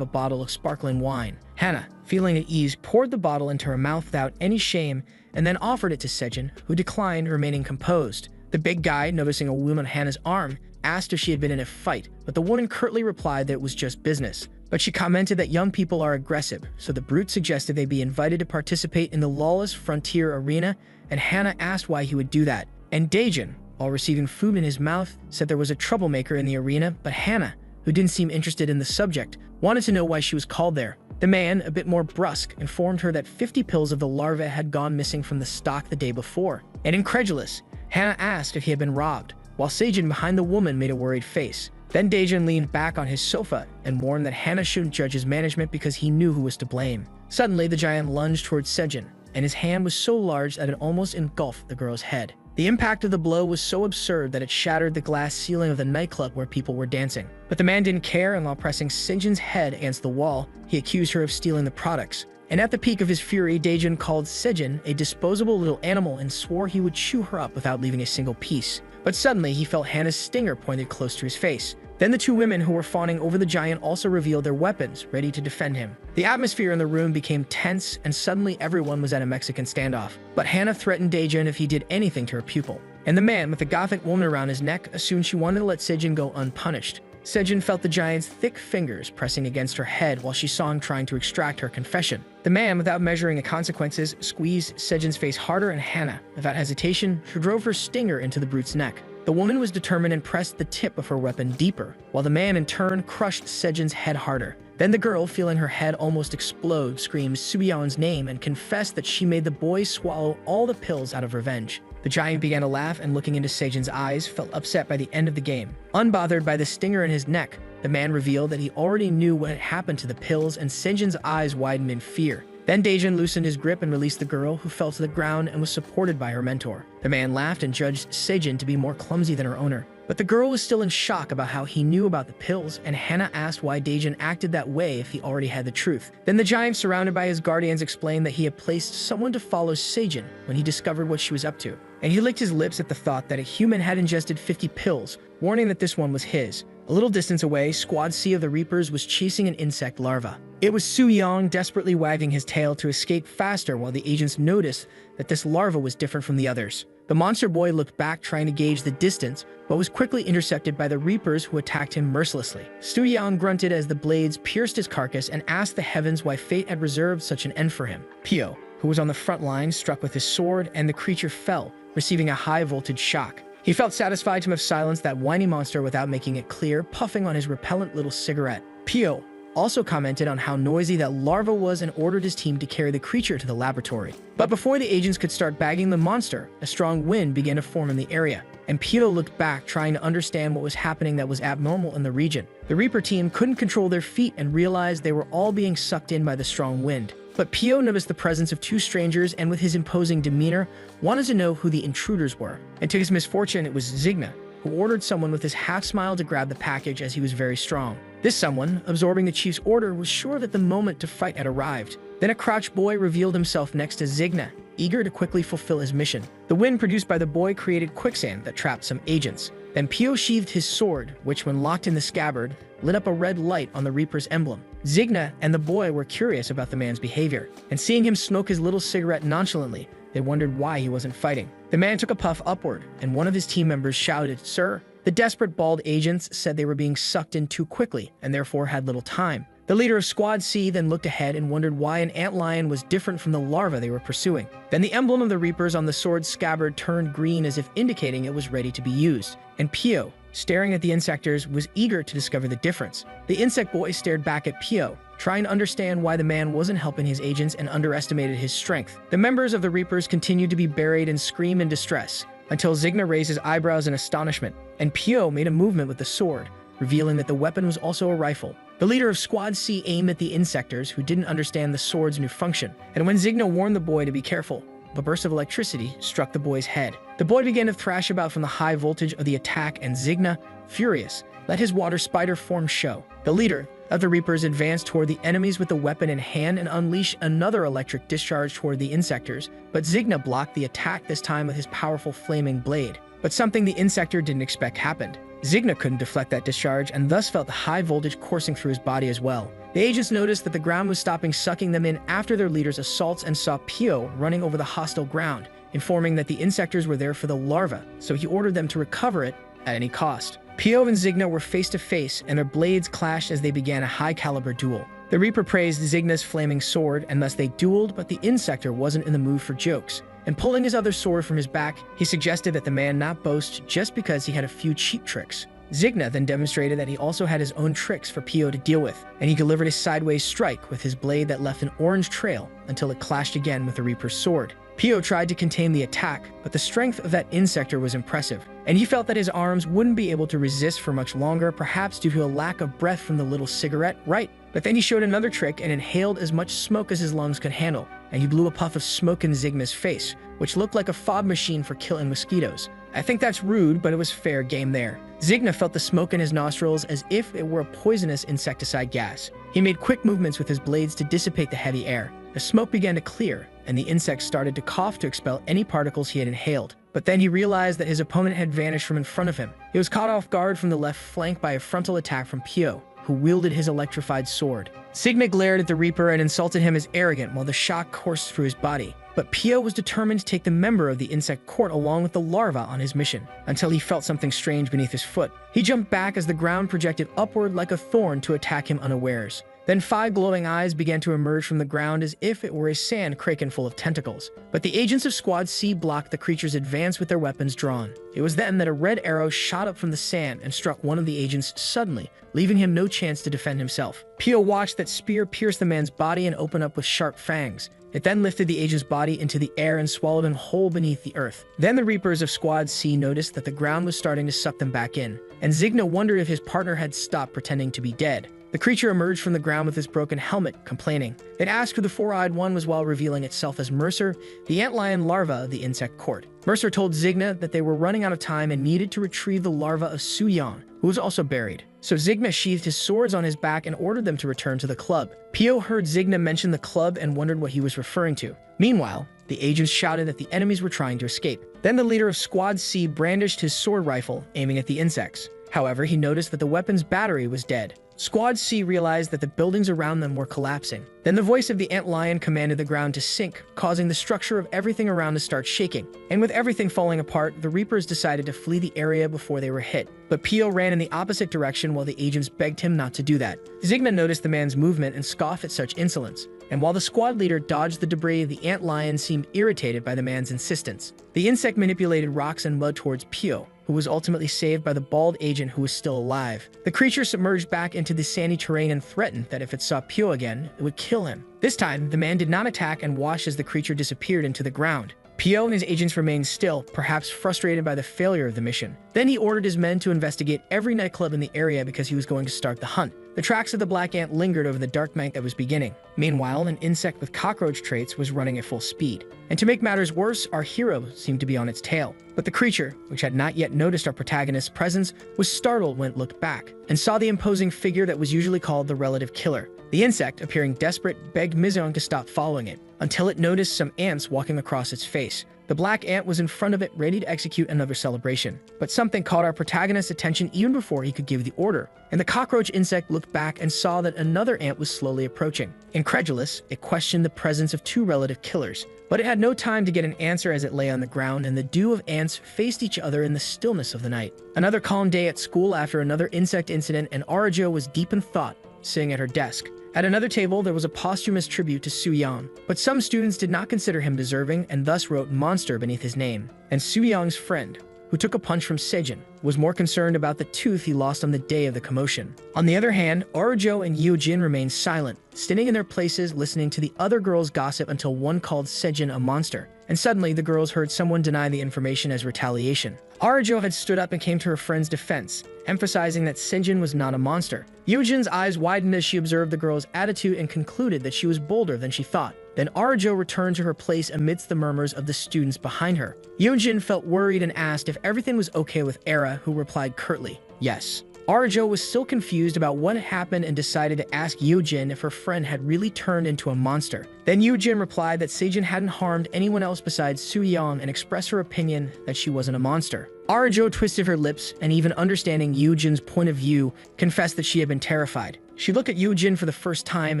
a bottle of sparkling wine. Hannah, feeling at ease, poured the bottle into her mouth without any shame and then offered it to Sejin, who declined, remaining composed. The big guy, noticing a wound on Hannah's arm, asked if she had been in a fight, but the woman curtly replied that it was just business. But she commented that young people are aggressive, so the brute suggested they be invited to participate in the lawless frontier arena, and Hannah asked why he would do that. And Dajun, while receiving food in his mouth, said there was a troublemaker in the arena, but Hannah, who didn't seem interested in the subject, wanted to know why she was called there. The man, a bit more brusque, informed her that 50 pills of the larva had gone missing from the stock the day before. And incredulous, Hannah asked if he had been robbed, while Sejin behind the woman made a worried face. Then Dajun leaned back on his sofa and warned that Hannah shouldn't judge his management because he knew who was to blame. Suddenly, the giant lunged towards Sejin, and his hand was so large that it almost engulfed the girl's head. The impact of the blow was so absurd that it shattered the glass ceiling of the nightclub where people were dancing. But the man didn't care, and while pressing Sejin's head against the wall, he accused her of stealing the products. And at the peak of his fury, Dajun called Sejin a disposable little animal and swore he would chew her up without leaving a single piece. But suddenly, he felt Hannah's stinger pointed close to his face. Then the two women who were fawning over the giant also revealed their weapons, ready to defend him. The atmosphere in the room became tense, and suddenly everyone was at a Mexican standoff. But Hannah threatened Dajun if he did anything to her pupil. And the man, with the gothic woman around his neck, assumed she wanted to let Sejin go unpunished. Sejin felt the giant's thick fingers pressing against her head while she saw him trying to extract her confession. The man, without measuring the consequences, squeezed Sejin's face harder, and Hannah, without hesitation, drove her stinger into the brute's neck. The woman was determined and pressed the tip of her weapon deeper, while the man in turn crushed Sejin's head harder. Then the girl, feeling her head almost explode, screamed Suyeon's name and confessed that she made the boy swallow all the pills out of revenge. The giant began to laugh and, looking into Sejin's eyes, felt upset by the end of the game. Unbothered by the stinger in his neck, the man revealed that he already knew what had happened to the pills, and Sejin's eyes widened in fear. Then Dajun loosened his grip and released the girl, who fell to the ground and was supported by her mentor. The man laughed and judged Sejin to be more clumsy than her owner. But the girl was still in shock about how he knew about the pills, and Hannah asked why Daejin acted that way if he already had the truth. Then the giant, surrounded by his guardians, explained that he had placed someone to follow Sejin when he discovered what she was up to. And he licked his lips at the thought that a human had ingested 50 pills, warning that this one was his. A little distance away, Squad C of the Reapers was chasing an insect larva. It was Su Yang, desperately wagging his tail to escape faster while the agents noticed that this larva was different from the others. The monster boy looked back, trying to gauge the distance, but was quickly intercepted by the Reapers, who attacked him mercilessly. Su Yang grunted as the blades pierced his carcass and asked the heavens why fate had reserved such an end for him. Pio, who was on the front line, struck with his sword, and the creature fell, receiving a high-voltage shock. He felt satisfied to have silenced that whiny monster without making it clear, puffing on his repellent little cigarette. Pio also commented on how noisy that larva was and ordered his team to carry the creature to the laboratory. But before the agents could start bagging the monster, a strong wind began to form in the area, and Pio looked back, trying to understand what was happening that was abnormal in the region. The Reaper team couldn't control their feet and realized they were all being sucked in by the strong wind. But Pio noticed the presence of two strangers, and with his imposing demeanor, wanted to know who the intruders were. And to his misfortune, it was Zigna, who ordered someone with his half-smile to grab the package, as he was very strong. This someone, absorbing the chief's order, was sure that the moment to fight had arrived. Then a crouched boy revealed himself next to Zigna, eager to quickly fulfill his mission. The wind produced by the boy created quicksand that trapped some agents. Then Pio sheathed his sword, which, when locked in the scabbard, lit up a red light on the Reaper's emblem. Zigna and the boy were curious about the man's behavior, and seeing him smoke his little cigarette nonchalantly, they wondered why he wasn't fighting. The man took a puff upward, and one of his team members shouted, "Sir!" The desperate bald agents said they were being sucked in too quickly, and therefore had little time. The leader of Squad C then looked ahead and wondered why an antlion was different from the larva they were pursuing. Then the emblem of the Reapers on the sword's scabbard turned green, as if indicating it was ready to be used. And Pio, staring at the insectors, was eager to discover the difference. The insect boy stared back at Pio, trying to understand why the man wasn't helping his agents and underestimated his strength. The members of the Reapers continued to be buried and scream in distress, until Zigna raised his eyebrows in astonishment, and Pio made a movement with the sword, revealing that the weapon was also a rifle. The leader of Squad C aimed at the insectors, who didn't understand the sword's new function, and when Zigna warned the boy to be careful, a burst of electricity struck the boy's head. The boy began to thrash about from the high voltage of the attack, and Zigna, furious, let his water spider form show. The leader of the Reapers advanced toward the enemies with the weapon in hand and unleashed another electric discharge toward the insectors, but Zigna blocked the attack, this time with his powerful flaming blade. But something the insector didn't expect happened. Zigna couldn't deflect that discharge, and thus felt the high voltage coursing through his body as well. The agents noticed that the ground was stopping sucking them in after their leader's assaults, and saw Pio running over the hostile ground, informing that the insectors were there for the larva, so he ordered them to recover it at any cost. Pio and Zigna were face to face, and their blades clashed as they began a high-caliber duel. The Reaper praised Zigna's flaming sword, and thus they dueled, but the insector wasn't in the mood for jokes. And pulling his other sword from his back, he suggested that the man not boast just because he had a few cheap tricks. Zigna then demonstrated that he also had his own tricks for Pio to deal with, and he delivered a sideways strike with his blade that left an orange trail until it clashed again with the Reaper's sword. Pio tried to contain the attack, but the strength of that insector was impressive, and he felt that his arms wouldn't be able to resist for much longer, perhaps due to a lack of breath from the little cigarette, right? But then he showed another trick and inhaled as much smoke as his lungs could handle, and he blew a puff of smoke in Zigna's face, which looked like a fog machine for killing mosquitoes. I think that's rude, but it was fair game there. Zigna felt the smoke in his nostrils as if it were a poisonous insecticide gas. He made quick movements with his blades to dissipate the heavy air. The smoke began to clear, and the insects started to cough to expel any particles he had inhaled. But then he realized that his opponent had vanished from in front of him. He was caught off guard from the left flank by a frontal attack from Pio, who wielded his electrified sword. Zigna glared at the Reaper and insulted him as arrogant while the shock coursed through his body. But Pio was determined to take the member of the insect court along with the larva on his mission, until he felt something strange beneath his foot. He jumped back as the ground projected upward like a thorn to attack him unawares. Then 5 glowing eyes began to emerge from the ground as if it were a sand kraken full of tentacles. But the agents of Squad C blocked the creature's advance with their weapons drawn. It was then that a red arrow shot up from the sand and struck one of the agents suddenly, leaving him no chance to defend himself. Pio watched that spear pierce the man's body and open up with sharp fangs. It then lifted the agent's body into the air and swallowed him whole beneath the earth. Then the Reapers of Squad C noticed that the ground was starting to suck them back in, and Zigna wondered if his partner had stopped pretending to be dead. The creature emerged from the ground with its broken helmet, complaining. It asked who the four-eyed one was while revealing itself as Mercer, the antlion larva of the insect court. Mercer told Zigna that they were running out of time and needed to retrieve the larva of Su-Yang, who was also buried. So Zigna sheathed his swords on his back and ordered them to return to the club. Pio heard Zigna mention the club and wondered what he was referring to. Meanwhile, the agents shouted that the enemies were trying to escape. Then the leader of Squad C brandished his sword rifle, aiming at the insects. However, he noticed that the weapon's battery was dead. Squad C realized that the buildings around them were collapsing. Then the voice of the antlion commanded the ground to sink, causing the structure of everything around to start shaking. And with everything falling apart, the Reapers decided to flee the area before they were hit. But Pio ran in the opposite direction while the agents begged him not to do that. Zigna noticed the man's movement and scoffed at such insolence. And while the squad leader dodged the debris, the antlion seemed irritated by the man's insistence. The insect manipulated rocks and mud towards Pio, who was ultimately saved by the bald agent who was still alive. The creature submerged back into the sandy terrain and threatened that if it saw Pio again, it would kill him. This time, the man did not attack and watched as the creature disappeared into the ground. Pio and his agents remained still, perhaps frustrated by the failure of the mission. Then he ordered his men to investigate every nightclub in the area because he was going to start the hunt. The tracks of the black ant lingered over the dark night that was beginning. Meanwhile, an insect with cockroach traits was running at full speed. And to make matters worse, our hero seemed to be on its tail. But the creature, which had not yet noticed our protagonist's presence, was startled when it looked back and saw the imposing figure that was usually called the relative killer. The insect, appearing desperate, begged Mizong to stop following it, until it noticed some ants walking across its face. The black ant was in front of it, ready to execute another celebration. But something caught our protagonist's attention even before he could give the order, and the cockroach insect looked back and saw that another ant was slowly approaching. Incredulous, it questioned the presence of two relative killers, but it had no time to get an answer as it lay on the ground and the dew of ants faced each other in the stillness of the night. Another calm day at school after another insect incident, and Arajo was deep in thought, sitting at her desk. At another table, there was a posthumous tribute to Su-Yang, but some students did not consider him deserving and thus wrote monster beneath his name. And Su-Yang's friend, who took a punch from Sejin, was more concerned about the tooth he lost on the day of the commotion. On the other hand, Arajo and Yeo-jin remained silent, standing in their places listening to the other girls gossip until one called Sejin a monster. And suddenly, the girls heard someone deny the information as retaliation. Arajo had stood up and came to her friend's defense, emphasizing that Sejin was not a monster. Yeo-jin's eyes widened as she observed the girl's attitude and concluded that she was bolder than she thought. Then Arajo returned to her place amidst the murmurs of the students behind her. Yeo-jin felt worried and asked if everything was okay with Era, who replied curtly, yes. Arajo was still confused about what had happened and decided to ask Yeo-jin if her friend had really turned into a monster. Then Yeo-jin replied that Sejin hadn't harmed anyone else besides Su-Yang and expressed her opinion that she wasn't a monster. Arajo twisted her lips and, even understanding Yeo-jin's point of view, confessed that she had been terrified. She looked at Yeo-jin for the first time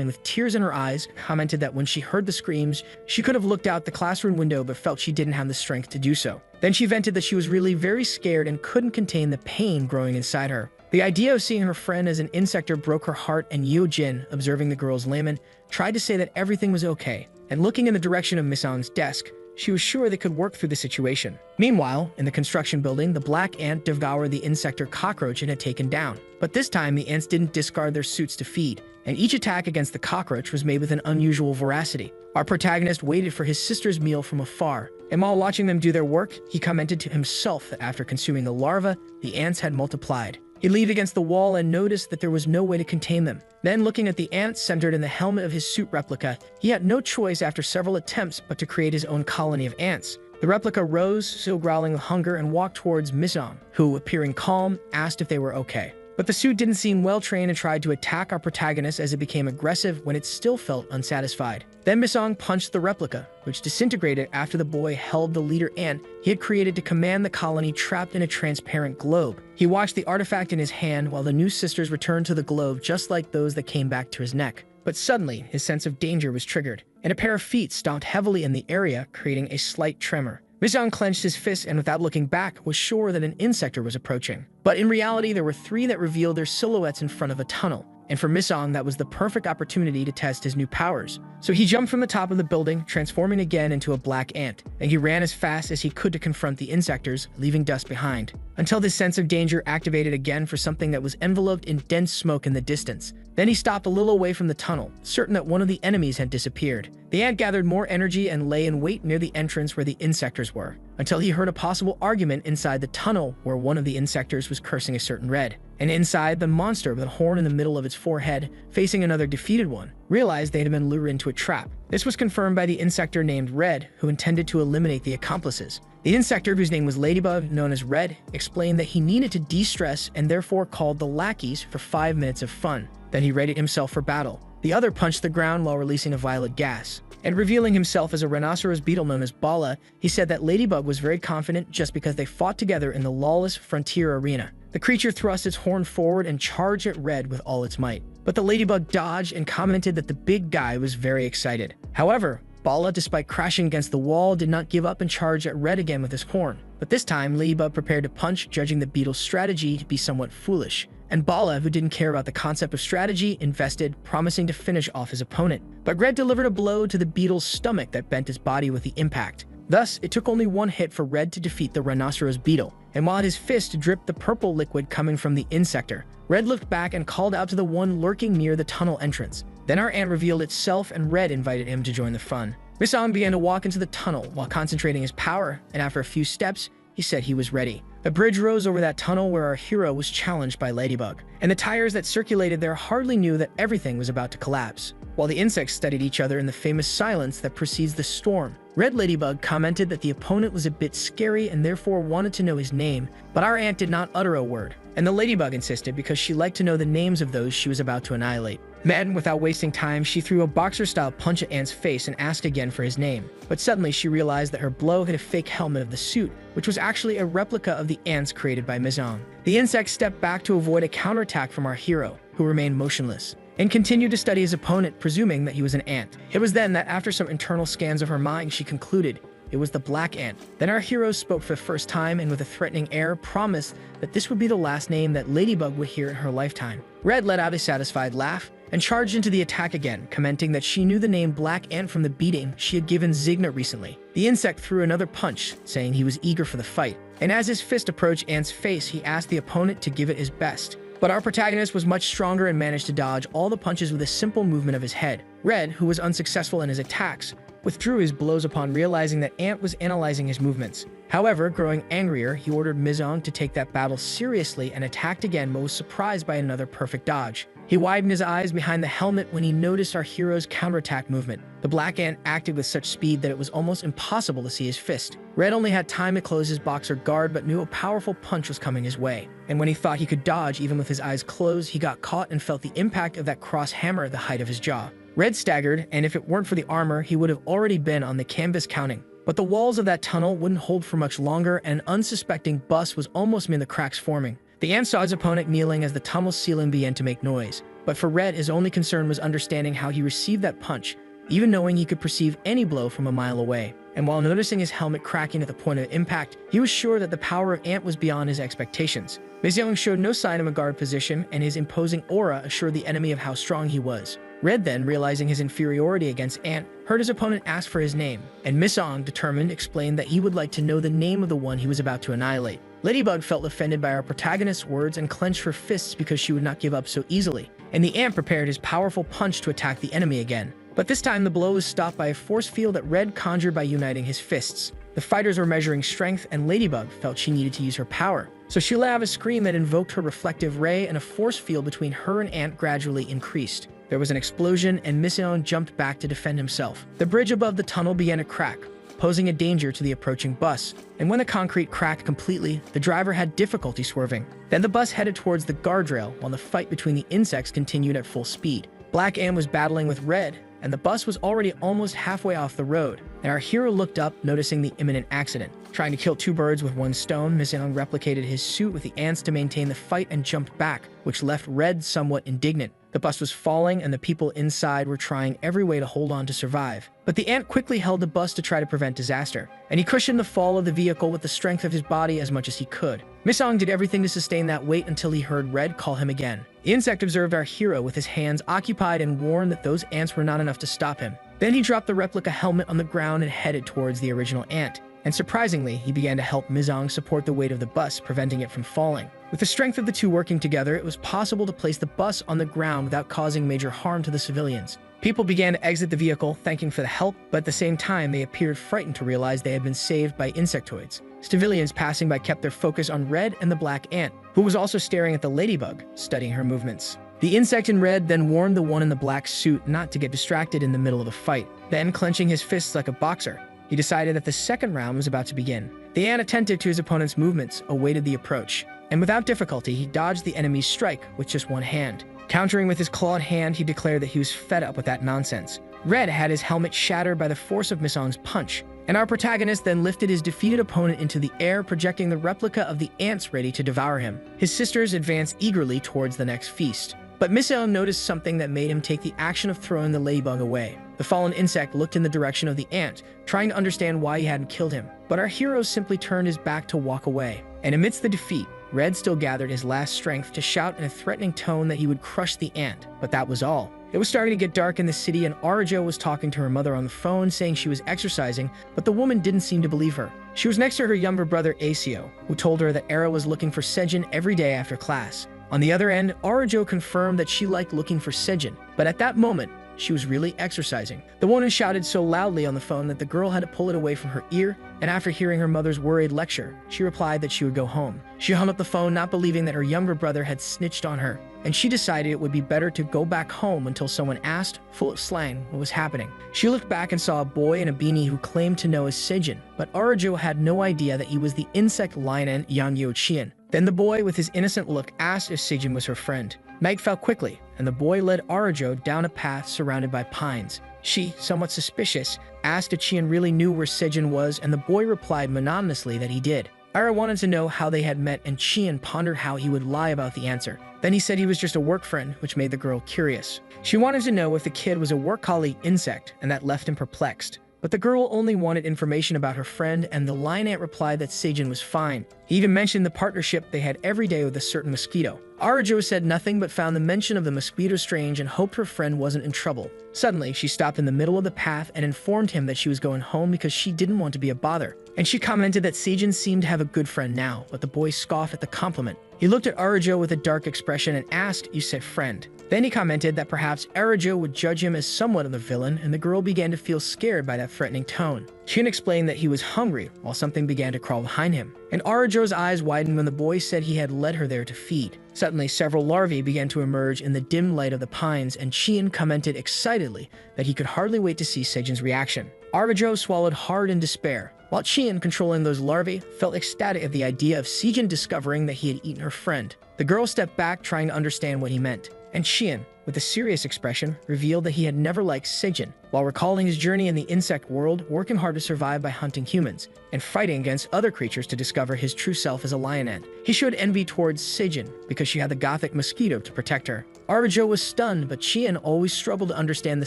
and with tears in her eyes commented that when she heard the screams, she could have looked out the classroom window but felt she didn't have the strength to do so. Then she vented that she was really very scared and couldn't contain the pain growing inside her. The idea of seeing her friend as an insector broke her heart, and Yeo-jin, observing the girl's lament, tried to say that everything was okay. And looking in the direction of Misong's desk, she was sure they could work through the situation. Meanwhile, in the construction building, the black ant devoured the insector cockroach it had taken down. But this time, the ants didn't discard their suits to feed, and each attack against the cockroach was made with an unusual veracity. Our protagonist waited for his sister's meal from afar, and while watching them do their work, he commented to himself that after consuming the larva, the ants had multiplied. He leaned against the wall and noticed that there was no way to contain them. Then, looking at the ants centered in the helmet of his suit replica, he had no choice after several attempts but to create his own colony of ants. The replica rose, still growling with hunger, and walked towards Misong, who, appearing calm, asked if they were okay. But the suit didn't seem well-trained and tried to attack our protagonist as it became aggressive when it still felt unsatisfied. Then Misong punched the replica, which disintegrated after the boy held the leader ant he had created to command the colony trapped in a transparent globe. He watched the artifact in his hand while the new sisters returned to the globe just like those that came back to his neck. But suddenly, his sense of danger was triggered, and a pair of feet stomped heavily in the area, creating a slight tremor. Misong clenched his fist and, without looking back, was sure that an insector was approaching. But in reality, there were three that revealed their silhouettes in front of a tunnel. And for Misong, that was the perfect opportunity to test his new powers. So he jumped from the top of the building, transforming again into a black ant, and he ran as fast as he could to confront the insectors, leaving dust behind, until his sense of danger activated again for something that was enveloped in dense smoke in the distance. Then he stopped a little away from the tunnel, certain that one of the enemies had disappeared. The ant gathered more energy and lay in wait near the entrance where the insectors were. until he heard a possible argument inside the tunnel where one of the insectors was cursing a certain Red. And inside, the monster with a horn in the middle of its forehead, facing another defeated one, realized they had been lured into a trap. This was confirmed by the insector named Red, who intended to eliminate the accomplices. The insector, whose name was Ladybug, known as Red, explained that he needed to de-stress and therefore called the lackeys for 5 minutes of fun. Then he readied himself for battle. The other punched the ground while releasing a violet gas. And revealing himself as a rhinoceros beetle known as Bala, he said that Ladybug was very confident just because they fought together in the lawless frontier arena. The creature thrust its horn forward and charged at Red with all its might. But the Ladybug dodged and commented that the big guy was very excited. However, Bala, despite crashing against the wall, did not give up and charged at Red again with his horn. But this time, Ladybug prepared to punch, judging the beetle's strategy to be somewhat foolish. And Bala, who didn't care about the concept of strategy, invested, promising to finish off his opponent. But Red delivered a blow to the beetle's stomach that bent his body with the impact. Thus, it took only one hit for Red to defeat the rhinoceros beetle. And while his fist dripped the purple liquid coming from the insector, Red looked back and called out to the one lurking near the tunnel entrance. Then our ant revealed itself and Red invited him to join the fun. Misong began to walk into the tunnel while concentrating his power, and after a few steps, he said he was ready. A bridge rose over that tunnel where our hero was challenged by Ladybug, and the tires that circulated there hardly knew that everything was about to collapse. While the insects studied each other in the famous silence that precedes the storm, Red Ladybug commented that the opponent was a bit scary and therefore wanted to know his name, but our ant did not utter a word, and the Ladybug insisted because she liked to know the names of those she was about to annihilate. Then, without wasting time, she threw a boxer-style punch at Ant's face and asked again for his name. But suddenly she realized that her blow hit a fake helmet of the suit, which was actually a replica of the ants created by Mizong. The insect stepped back to avoid a counterattack from our hero, who remained motionless, and continued to study his opponent, presuming that he was an ant. It was then that after some internal scans of her mind, she concluded it was the black ant. Then our hero spoke for the first time and with a threatening air promised that this would be the last name that Ladybug would hear in her lifetime. Red let out a satisfied laugh and charged into the attack again, commenting that she knew the name Black Ant from the beating she had given Zigna recently. The insect threw another punch, saying he was eager for the fight, and as his fist approached Ant's face, he asked the opponent to give it his best. But our protagonist was much stronger and managed to dodge all the punches with a simple movement of his head. Red, who was unsuccessful in his attacks, withdrew his blows upon realizing that Ant was analyzing his movements. However, growing angrier, he ordered Mizong to take that battle seriously and attacked again, but was surprised by another perfect dodge. He widened his eyes behind the helmet when he noticed our hero's counterattack movement. The black ant acted with such speed that it was almost impossible to see his fist. Red only had time to close his boxer guard, but knew a powerful punch was coming his way. And when he thought he could dodge even with his eyes closed, he got caught and felt the impact of that cross hammer at the height of his jaw. Red staggered, and if it weren't for the armor, he would have already been on the canvas counting. But the walls of that tunnel wouldn't hold for much longer, and an unsuspecting bus was almost near the cracks forming. The ant saw his opponent kneeling as the tunnel ceiling began to make noise. But for Red, his only concern was understanding how he received that punch, even knowing he could perceive any blow from a mile away. And while noticing his helmet cracking at the point of impact, he was sure that the power of Ant was beyond his expectations. Mizong showed no sign of a guard position, and his imposing aura assured the enemy of how strong he was. Red then, realizing his inferiority against Ant, heard his opponent ask for his name, and Mizong, determined, explained that he would like to know the name of the one he was about to annihilate. Ladybug felt offended by our protagonist's words and clenched her fists because she would not give up so easily, and the ant prepared his powerful punch to attack the enemy again. But this time the blow was stopped by a force field that Red conjured by uniting his fists. The fighters were measuring strength, and Ladybug felt she needed to use her power. So she let out a scream that invoked her reflective ray, and a force field between her and Ant gradually increased. There was an explosion, and Mizong jumped back to defend himself. The bridge above the tunnel began to crack, posing a danger to the approaching bus, and when the concrete cracked completely, the driver had difficulty swerving. Then the bus headed towards the guardrail while the fight between the insects continued at full speed. Black Ant was battling with Red, and the bus was already almost halfway off the road, and our hero looked up, noticing the imminent accident. Trying to kill two birds with one stone, Mizong replicated his suit with the ants to maintain the fight and jumped back, which left Red somewhat indignant. The bus was falling, and the people inside were trying every way to hold on to survive. But the ant quickly held the bus to try to prevent disaster, and he cushioned the fall of the vehicle with the strength of his body as much as he could. Mizong did everything to sustain that weight until he heard Red call him again. The insect observed our hero with his hands occupied and warned that those ants were not enough to stop him. Then he dropped the replica helmet on the ground and headed towards the original ant. and surprisingly, he began to help Mizong support the weight of the bus, preventing it from falling. With the strength of the two working together, it was possible to place the bus on the ground without causing major harm to the civilians. People began to exit the vehicle, thanking for the help, but at the same time, they appeared frightened to realize they had been saved by insectoids. Civilians passing by kept their focus on Red and the black ant, who was also staring at the ladybug, studying her movements. The insect in red then warned the one in the black suit not to get distracted in the middle of the fight. Then, clenching his fists like a boxer, he decided that the second round was about to begin. The ant, attentive to his opponent's movements, awaited the approach, and without difficulty, he dodged the enemy's strike with just one hand. Countering with his clawed hand, he declared that he was fed up with that nonsense. Red had his helmet shattered by the force of Misong's punch, and our protagonist then lifted his defeated opponent into the air, projecting the replica of the ants ready to devour him. His sisters advanced eagerly towards the next feast. But Misong noticed something that made him take the action of throwing the ladybug away. The fallen insect looked in the direction of the ant, trying to understand why he hadn't killed him. But our hero simply turned his back to walk away. And amidst the defeat, Red still gathered his last strength to shout in a threatening tone that he would crush the ant. But that was all. It was starting to get dark in the city, and Arajo was talking to her mother on the phone, saying she was exercising, but the woman didn't seem to believe her. She was next to her younger brother Asio, who told her that Era was looking for Sejin every day after class. On the other end, Arajo confirmed that she liked looking for Sejin, but at that moment, she was really exercising. The woman shouted so loudly on the phone that the girl had to pull it away from her ear, and after hearing her mother's worried lecture, she replied that she would go home. She hung up the phone, not believing that her younger brother had snitched on her, and she decided it would be better to go back home until someone asked, full of slang, what was happening. She looked back and saw a boy in a beanie who claimed to know as Sejin, but Arajo had no idea that he was the insect lion Yang Yo-chien. Then the boy, with his innocent look, asked if Sejin was her friend. Night fell quickly, and the boy led Arajo down a path surrounded by pines. She, somewhat suspicious, asked if Chien really knew where Sejin was, and the boy replied monotonously that he did. Ara wanted to know how they had met, and Chien pondered how he would lie about the answer. Then he said he was just a work friend, which made the girl curious. She wanted to know if the kid was a work colleague insect, and that left him perplexed. But the girl only wanted information about her friend, and the lion ant replied that Sejin was fine. He even mentioned the partnership they had every day with a certain mosquito. Arajo said nothing but found the mention of the mosquito strange and hoped her friend wasn't in trouble. Suddenly, she stopped in the middle of the path and informed him that she was going home because she didn't want to be a bother. And she commented that Sejin seemed to have a good friend now, but the boy scoffed at the compliment. He looked at Arajo with a dark expression and asked, "You said friend." Then he commented that perhaps Arajo would judge him as somewhat of a villain, and the girl began to feel scared by that threatening tone. Chien explained that he was hungry, while something began to crawl behind him, and Arajo's eyes widened when the boy said he had led her there to feed. Suddenly, several larvae began to emerge in the dim light of the pines, and Chien commented excitedly that he could hardly wait to see Sejin's reaction. Arajo swallowed hard in despair, while Chien, controlling those larvae, felt ecstatic at the idea of Sejin discovering that he had eaten her friend. The girl stepped back, trying to understand what he meant, and Chien, with a serious expression, revealed that he had never liked Sejin, while recalling his journey in the insect world, working hard to survive by hunting humans, and fighting against other creatures to discover his true self as a lion ant. He showed envy towards Sejin because she had the gothic mosquito to protect her. Arajo was stunned, but Chien always struggled to understand the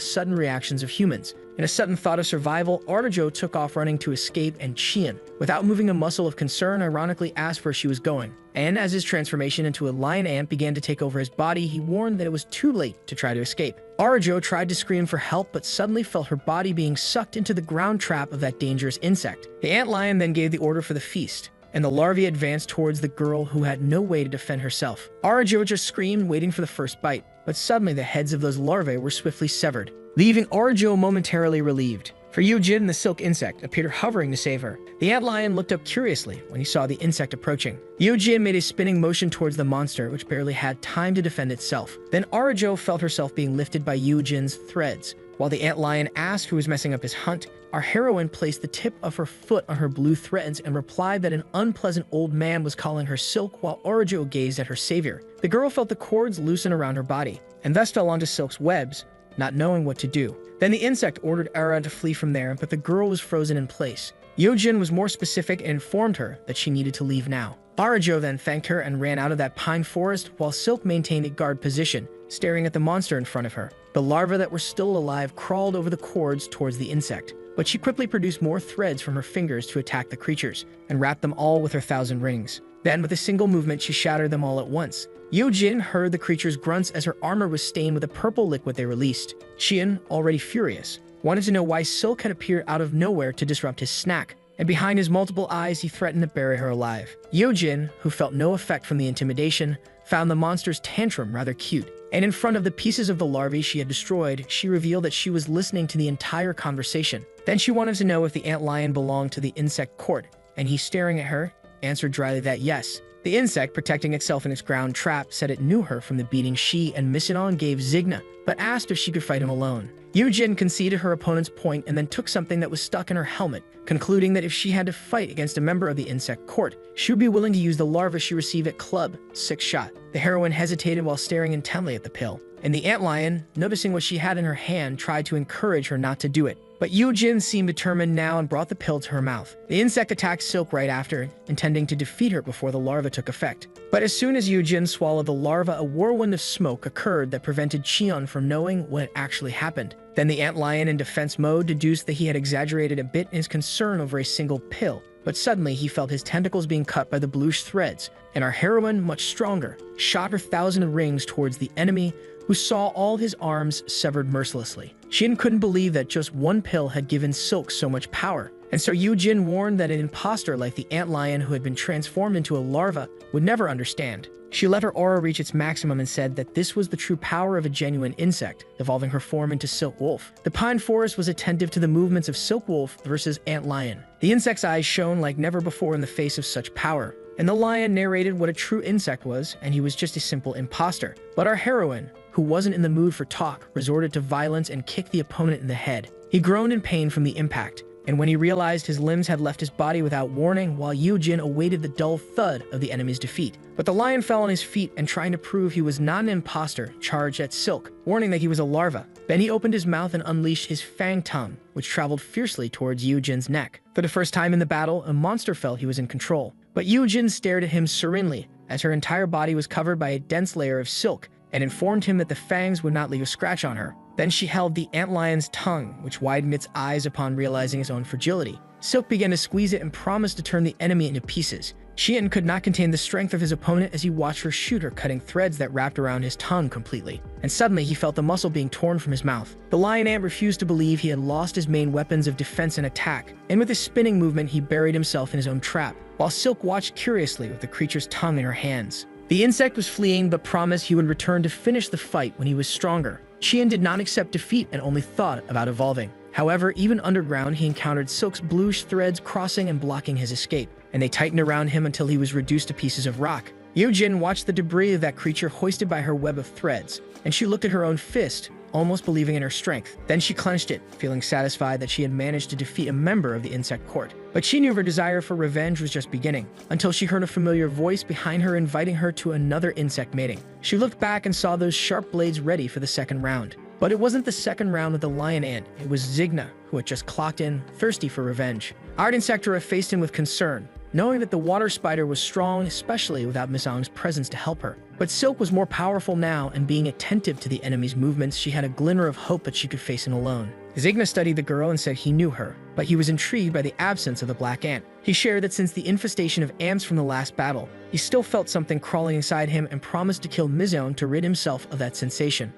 sudden reactions of humans. In a sudden thought of survival, Arajo took off running to escape, and Chien, without moving a muscle of concern, ironically asked where she was going. And as his transformation into a lion ant began to take over his body, he warned that it was too late to try to escape. Arajo tried to scream for help, but suddenly felt her body being sucked into the ground trap of that dangerous insect. The ant lion then gave the order for the feast, and the larvae advanced towards the girl who had no way to defend herself. Arajo just screamed, waiting for the first bite, but suddenly the heads of those larvae were swiftly severed, leaving Arajo momentarily relieved. For Yujin, the silk insect appeared hovering to save her. The ant lion looked up curiously when he saw the insect approaching. Yujin made a spinning motion towards the monster, which barely had time to defend itself. Then Arajo felt herself being lifted by Yujin's threads. While the ant lion asked who was messing up his hunt, our heroine placed the tip of her foot on her blue threads and replied that an unpleasant old man was calling her Silk while Arajo gazed at her savior. The girl felt the cords loosen around her body, and thus fell onto Silk's webs, not knowing what to do. Then the insect ordered Ara to flee from there, but the girl was frozen in place. Yojin was more specific and informed her that she needed to leave now. Arajo then thanked her and ran out of that pine forest, while Silk maintained a guard position, staring at the monster in front of her. The larvae that were still alive crawled over the cords towards the insect, but she quickly produced more threads from her fingers to attack the creatures, and wrapped them all with her 1,000 rings. Then, with a single movement, she shattered them all at once. Yojin heard the creature's grunts as her armor was stained with a purple liquid they released. Chien, already furious, wanted to know why Silk had appeared out of nowhere to disrupt his snack, and behind his multiple eyes, he threatened to bury her alive. Yojin, who felt no effect from the intimidation, found the monster's tantrum rather cute, and in front of the pieces of the larvae she had destroyed, she revealed that she was listening to the entire conversation. Then she wanted to know if the antlion belonged to the insect court, and he, staring at her, answered dryly that yes. The insect, protecting itself in its ground trap, said it knew her from the beating she and Misidon gave Zigna, but asked if she could fight him alone. Yujin conceded her opponent's point and then took something that was stuck in her helmet, concluding that if she had to fight against a member of the insect court, she would be willing to use the larva she received at Club 6 Shot. The heroine hesitated while staring intently at the pill, and the antlion, noticing what she had in her hand, tried to encourage her not to do it. But Yujin seemed determined now and brought the pill to her mouth. The insect attacked Silk right after, intending to defeat her before the larva took effect. But as soon as Yujin swallowed the larva, a whirlwind of smoke occurred that prevented Cheon from knowing what had actually happened. Then the antlion, in defense mode, deduced that he had exaggerated a bit in his concern over a single pill. But suddenly he felt his tentacles being cut by the bluish threads, and our heroine, much stronger, shot her 1,000 rings towards the enemy, who saw all his arms severed mercilessly. Shin couldn't believe that just one pill had given Silk so much power, and so Yujin warned that an imposter like the antlion who had been transformed into a larva would never understand. She let her aura reach its maximum and said that this was the true power of a genuine insect, evolving her form into Silk Wolf. The pine forest was attentive to the movements of Silk Wolf versus antlion. The insect's eyes shone like never before in the face of such power, and the lion narrated what a true insect was, and he was just a simple imposter. But our heroine, who wasn't in the mood for talk, resorted to violence and kicked the opponent in the head. He groaned in pain from the impact, and when he realized his limbs had left his body without warning, while Yujin awaited the dull thud of the enemy's defeat. But the lion fell on his feet and, trying to prove he was not an imposter, charged at Silk, warning that he was a larva. Then he opened his mouth and unleashed his fang tongue, which traveled fiercely towards Yujin's neck. For the first time in the battle, a monster felt he was in control. But Yujin stared at him serenely, as her entire body was covered by a dense layer of silk, and informed him that the fangs would not leave a scratch on her. Then she held the antlion's tongue, which widened its eyes upon realizing its own fragility. Silk began to squeeze it and promised to turn the enemy into pieces. Xian could not contain the strength of his opponent as he watched her shoot her, cutting threads that wrapped around his tongue completely. And suddenly he felt the muscle being torn from his mouth. The lion ant refused to believe he had lost his main weapons of defense and attack, and with a spinning movement he buried himself in his own trap, while Silk watched curiously with the creature's tongue in her hands. The insect was fleeing but promised he would return to finish the fight when he was stronger. Qian did not accept defeat and only thought about evolving. However, even underground, he encountered Silk's bluish threads crossing and blocking his escape, and they tightened around him until he was reduced to pieces of rock. Yujin watched the debris of that creature hoisted by her web of threads, and she looked at her own fist, almost believing in her strength. Then she clenched it, feeling satisfied that she had managed to defeat a member of the insect court. But she knew her desire for revenge was just beginning, until she heard a familiar voice behind her inviting her to another insect mating. She looked back and saw those sharp blades ready for the second round. But it wasn't the second round with the lion ant, it was Zigna, who had just clocked in, thirsty for revenge. Art Insectora faced him with concern, knowing that the water spider was strong, especially without Misong's presence to help her. But Silk was more powerful now, and being attentive to the enemy's movements, she had a glimmer of hope that she could face him alone. Zigna studied the girl and said he knew her, but he was intrigued by the absence of the black ant. He shared that since the infestation of ants from the last battle, he still felt something crawling inside him and promised to kill Mizone to rid himself of that sensation.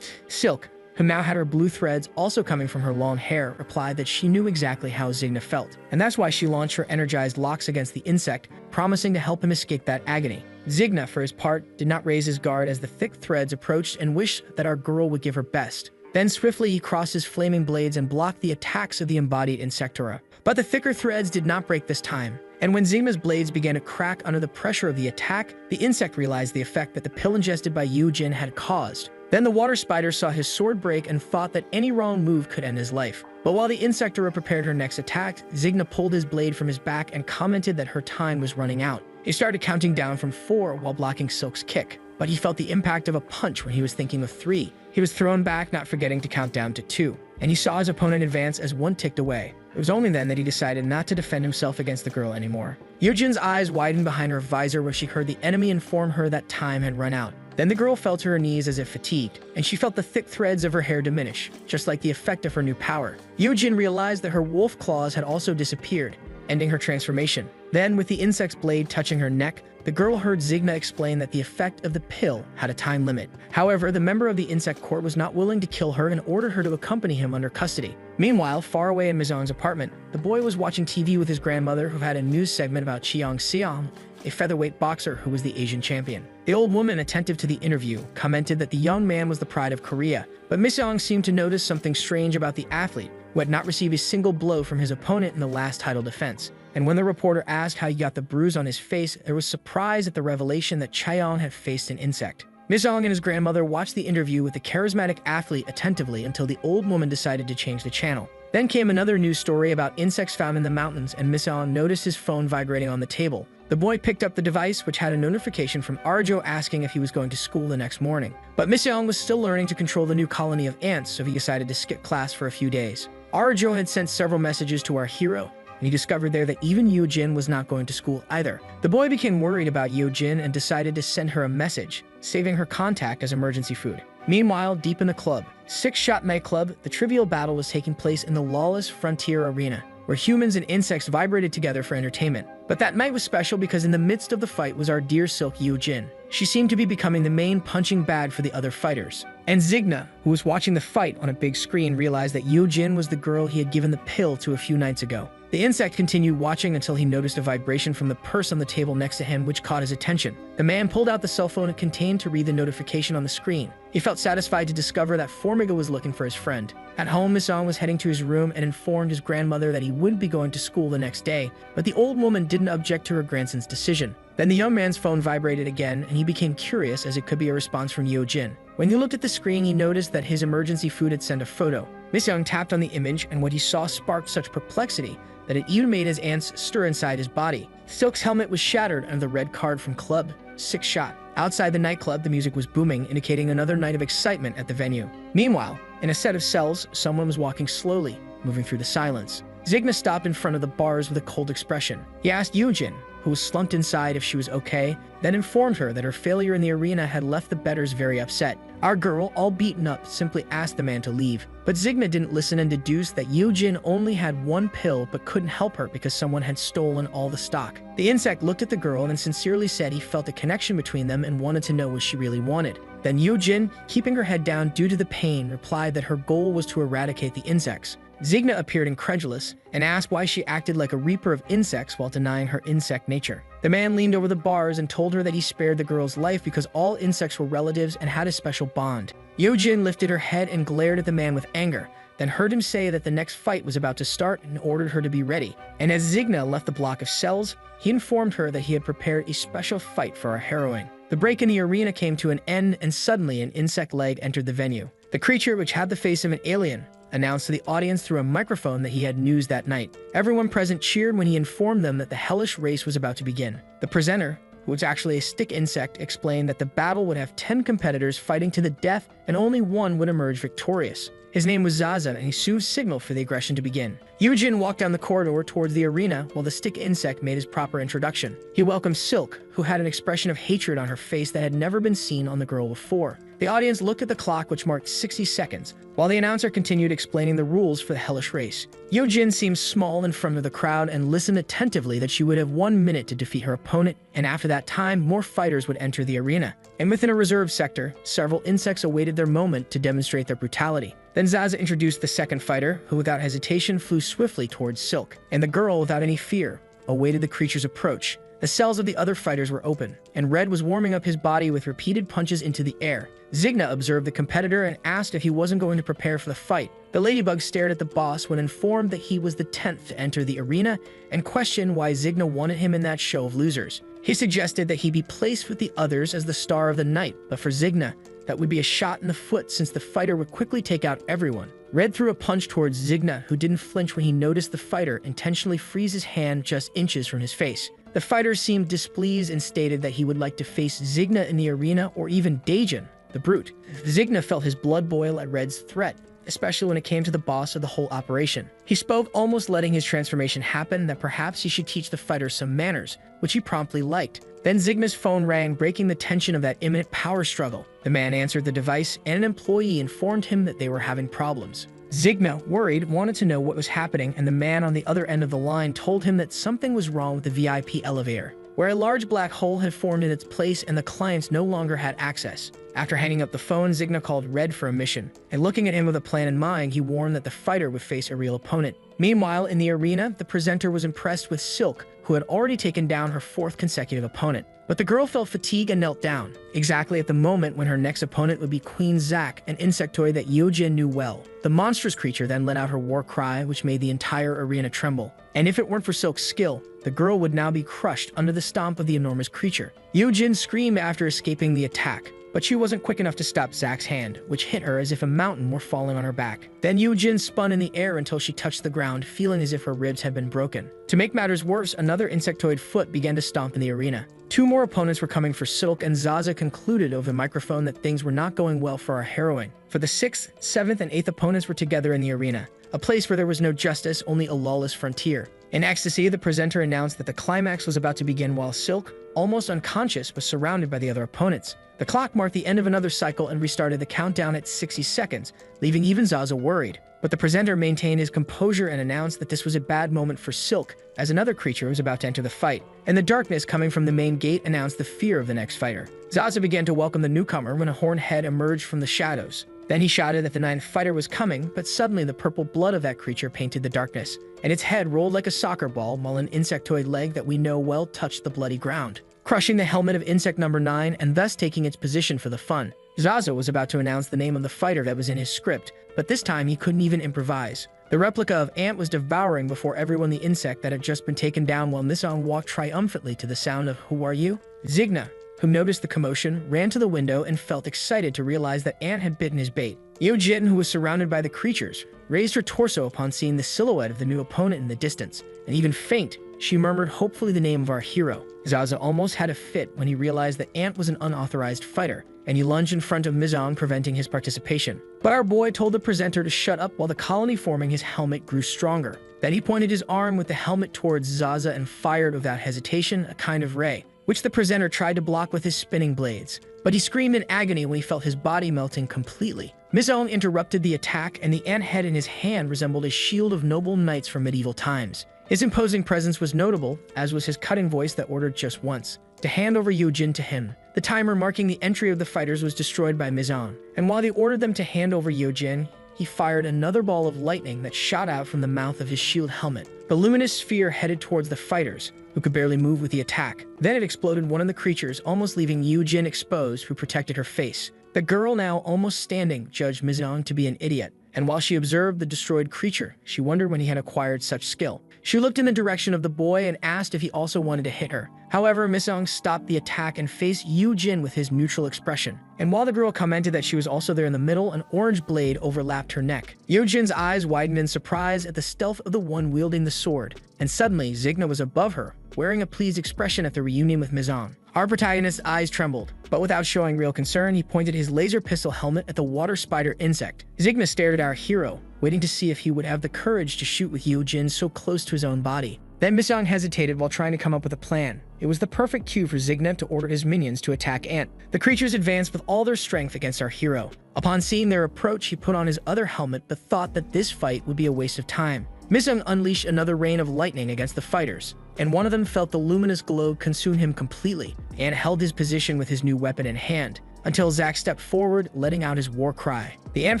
Silk, who now had her blue threads also coming from her long hair, replied that she knew exactly how Zigna felt, and that's why she launched her energized locks against the insect, promising to help him escape that agony. Zigna, for his part, did not raise his guard as the thick threads approached and wished that our girl would give her best. Then swiftly he crossed his flaming blades and blocked the attacks of the embodied Insectora. But the thicker threads did not break this time, and when Zigna's blades began to crack under the pressure of the attack, the insect realized the effect that the pill ingested by Yujin had caused. Then the water spider saw his sword break and thought that any wrong move could end his life. But while the Insectora prepared her next attack, Zigna pulled his blade from his back and commented that her time was running out. He started counting down from 4 while blocking Silk's kick, but he felt the impact of a punch when he was thinking of 3. He was thrown back, not forgetting to count down to 2, and he saw his opponent advance as 1 ticked away. It was only then that he decided not to defend himself against the girl anymore. Yujin's eyes widened behind her visor where she heard the enemy inform her that time had run out. Then the girl fell to her knees as if fatigued, and she felt the thick threads of her hair diminish, just like the effect of her new power. Yujin realized that her wolf claws had also disappeared, ending her transformation. Then, with the insect's blade touching her neck, the girl heard Zigna explain that the effect of the pill had a time limit. However, the member of the insect court was not willing to kill her and ordered her to accompany him under custody. Meanwhile, far away in Mizong's apartment, the boy was watching TV with his grandmother, who had a news segment about Cheong Seong, a featherweight boxer who was the Asian champion. The old woman, attentive to the interview, commented that the young man was the pride of Korea, but Miss Seong seemed to notice something strange about the athlete, who had not received a single blow from his opponent in the last title defense. And when the reporter asked how he got the bruise on his face, there was surprise at the revelation that Cheong had faced an insect. Miss Seong and his grandmother watched the interview with the charismatic athlete attentively until the old woman decided to change the channel. Then came another news story about insects found in the mountains, and Miss Seong noticed his phone vibrating on the table. The boy picked up the device, which had a notification from Arjo asking if he was going to school the next morning. But Miss Seong was still learning to control the new colony of ants, so he decided to skip class for a few days. Arjo had sent several messages to our hero, and he discovered there that even Yoo-jin was not going to school either. The boy became worried about Yoo-jin and decided to send her a message, saving her contact as emergency food. Meanwhile, deep in the club, Six-Shot nightclub, the trivial battle was taking place in the lawless frontier arena, where humans and insects vibrated together for entertainment. But that night was special because in the midst of the fight was our dear Silk Yoo-jin. She seemed to be becoming the main punching bag for the other fighters. And Zigna, who was watching the fight on a big screen, realized that Yoo-jin was the girl he had given the pill to a few nights ago. The insect continued watching until he noticed a vibration from the purse on the table next to him, which caught his attention. The man pulled out the cell phone it contained to read the notification on the screen. He felt satisfied to discover that Formiga was looking for his friend. At home, Misong was heading to his room and informed his grandmother that he wouldn't be going to school the next day, but the old woman didn't object to her grandson's decision. Then the young man's phone vibrated again, and he became curious as it could be a response from Yoo-jin. When he looked at the screen, he noticed that his emergency food had sent a photo. Misong tapped on the image, and what he saw sparked such perplexity that it even made his ants stir inside his body. Silk's helmet was shattered under the red card from Club Six-Shot. Outside the nightclub, the music was booming, indicating another night of excitement at the venue. Meanwhile, in a set of cells, someone was walking slowly, moving through the silence. Zigna stopped in front of the bars with a cold expression. He asked Yoo-jin, who was slumped inside, if she was okay, then informed her that her failure in the arena had left the bettors very upset. Our girl, all beaten up, simply asked the man to leave. But Zigna didn't listen and deduced that Yoo-jin only had one pill but couldn't help her because someone had stolen all the stock. The insect looked at the girl and sincerely said he felt a connection between them and wanted to know what she really wanted. Then Yoo-jin, keeping her head down due to the pain, replied that her goal was to eradicate the insects. Zigna appeared incredulous and asked why she acted like a reaper of insects while denying her insect nature. The man leaned over the bars and told her that he spared the girl's life because all insects were relatives and had a special bond. Yoo-jin lifted her head and glared at the man with anger, then heard him say that the next fight was about to start and ordered her to be ready. And as Zigna left the block of cells, he informed her that he had prepared a special fight for our heroine. The break in the arena came to an end, and suddenly an insect leg entered the venue. The creature, which had the face of an alien, announced to the audience through a microphone that he had news that night. Everyone present cheered when he informed them that the hellish race was about to begin. The presenter, who was actually a stick insect, explained that the battle would have 10 competitors fighting to the death and only one would emerge victorious. His name was Zaza, and he soon signaled for the aggression to begin. Yoo-jin walked down the corridor towards the arena while the stick insect made his proper introduction. He welcomed Silk, who had an expression of hatred on her face that had never been seen on the girl before. The audience looked at the clock, which marked 60 seconds, while the announcer continued explaining the rules for the hellish race. Yoo-jin seemed small in front of the crowd and listened attentively that she would have 1 minute to defeat her opponent, and after that time, more fighters would enter the arena. And within a reserve sector, several insects awaited their moment to demonstrate their brutality. Then Zaza introduced the second fighter, who without hesitation flew swiftly towards Silk, and the girl, without any fear, awaited the creature's approach. The cells of the other fighters were open, and Red was warming up his body with repeated punches into the air. Zigna observed the competitor and asked if he wasn't going to prepare for the fight. The ladybug stared at the boss when informed that he was the 10th to enter the arena and questioned why Zigna wanted him in that show of losers. He suggested that he be placed with the others as the star of the night, but for Zigna, that would be a shot in the foot since the fighter would quickly take out everyone. Red threw a punch towards Zigna, who didn't flinch when he noticed the fighter intentionally freeze his hand just inches from his face. The fighter seemed displeased and stated that he would like to face Zigna in the arena or even Daejin, the brute. Zigna felt his blood boil at Red's threat, especially when it came to the boss of the whole operation. He spoke, almost letting his transformation happen, that perhaps he should teach the fighter some manners, which he promptly liked. Then Zigna's phone rang, breaking the tension of that imminent power struggle. The man answered the device, and an employee informed him that they were having problems. Zigna, worried, wanted to know what was happening, and the man on the other end of the line told him that something was wrong with the VIP elevator. where a large black hole had formed in its place and the clients no longer had access. After hanging up the phone, Zigna called Red for a mission, and looking at him with a plan in mind, he warned that the fighter would face a real opponent. Meanwhile, in the arena, the presenter was impressed with Silk, who had already taken down her 4th consecutive opponent. But the girl felt fatigue and knelt down, exactly at the moment when her next opponent would be Queen Zack, an insectoid that Yojin knew well. The monstrous creature then let out her war cry, which made the entire arena tremble. And if it weren't for Silk's skill, the girl would now be crushed under the stomp of the enormous creature. Yojin screamed after escaping the attack, but she wasn't quick enough to stop Zack's hand, which hit her as if a mountain were falling on her back. Then Yojin spun in the air until she touched the ground, feeling as if her ribs had been broken. To make matters worse, another insectoid foot began to stomp in the arena. 2 more opponents were coming for Silk, and Zaza concluded over the microphone that things were not going well for our heroine. For the 6th, 7th, and 8th opponents were together in the arena, a place where there was no justice, only a lawless frontier. In ecstasy, the presenter announced that the climax was about to begin while Silk, almost unconscious, was surrounded by the other opponents. The clock marked the end of another cycle and restarted the countdown at 60 seconds, leaving even Zaza worried. But the presenter maintained his composure and announced that this was a bad moment for Silk, as another creature was about to enter the fight. And the darkness coming from the main gate announced the fear of the next fighter. Zaza began to welcome the newcomer when a horned head emerged from the shadows. Then he shouted that the 9th fighter was coming, but suddenly the purple blood of that creature painted the darkness, and its head rolled like a soccer ball while an insectoid leg that we know well touched the bloody ground, crushing the helmet of insect number 9 and thus taking its position for the fun. Zaza was about to announce the name of the fighter that was in his script, but this time he couldn't even improvise. The replica of Ant was devouring before everyone the insect that had just been taken down while Misong walked triumphantly to the sound of "Who are you?" Zigna, who noticed the commotion, ran to the window and felt excited to realize that Ant had bitten his bait. Yojin, who was surrounded by the creatures, raised her torso upon seeing the silhouette of the new opponent in the distance, and even faint, she murmured hopefully the name of our hero. Zaza almost had a fit when he realized that Ant was an unauthorized fighter, and he lunged in front of Mizong, preventing his participation. But our boy told the presenter to shut up while the colony forming his helmet grew stronger. Then he pointed his arm with the helmet towards Zaza and fired without hesitation a kind of ray, which the presenter tried to block with his spinning blades. But he screamed in agony when he felt his body melting completely. Mizong interrupted the attack, and the ant head in his hand resembled a shield of noble knights from medieval times. His imposing presence was notable, as was his cutting voice that ordered just once to hand over Yojin to him. The timer marking the entry of the fighters was destroyed by Mizong, and while they ordered them to hand over Yojin, he fired another ball of lightning that shot out from the mouth of his shield helmet. The luminous sphere headed towards the fighters, who could barely move with the attack. Then it exploded one of the creatures, almost leaving Yojin exposed, who protected her face. The girl, now almost standing, judged Mizong to be an idiot, and while she observed the destroyed creature, she wondered when he had acquired such skill. She looked in the direction of the boy and asked if he also wanted to hit her. However, Mizong stopped the attack and faced Yojin with his neutral expression. And while the girl commented that she was also there in the middle, an orange blade overlapped her neck. Yojin's eyes widened in surprise at the stealth of the one wielding the sword. And suddenly, Zigna was above her, wearing a pleased expression at the reunion with Mizong. Our protagonist's eyes trembled, but without showing real concern, he pointed his laser pistol helmet at the water spider insect. Zigna stared at our hero, waiting to see if he would have the courage to shoot with Yojin so close to his own body. Then Mizong hesitated while trying to come up with a plan. It was the perfect cue for Zigna to order his minions to attack Ant. The creatures advanced with all their strength against our hero. Upon seeing their approach, he put on his other helmet but thought that this fight would be a waste of time. Mizong unleashed another rain of lightning against the fighters, and one of them felt the luminous glow consume him completely, and held his position with his new weapon in hand, until Zack stepped forward, letting out his war cry. The ant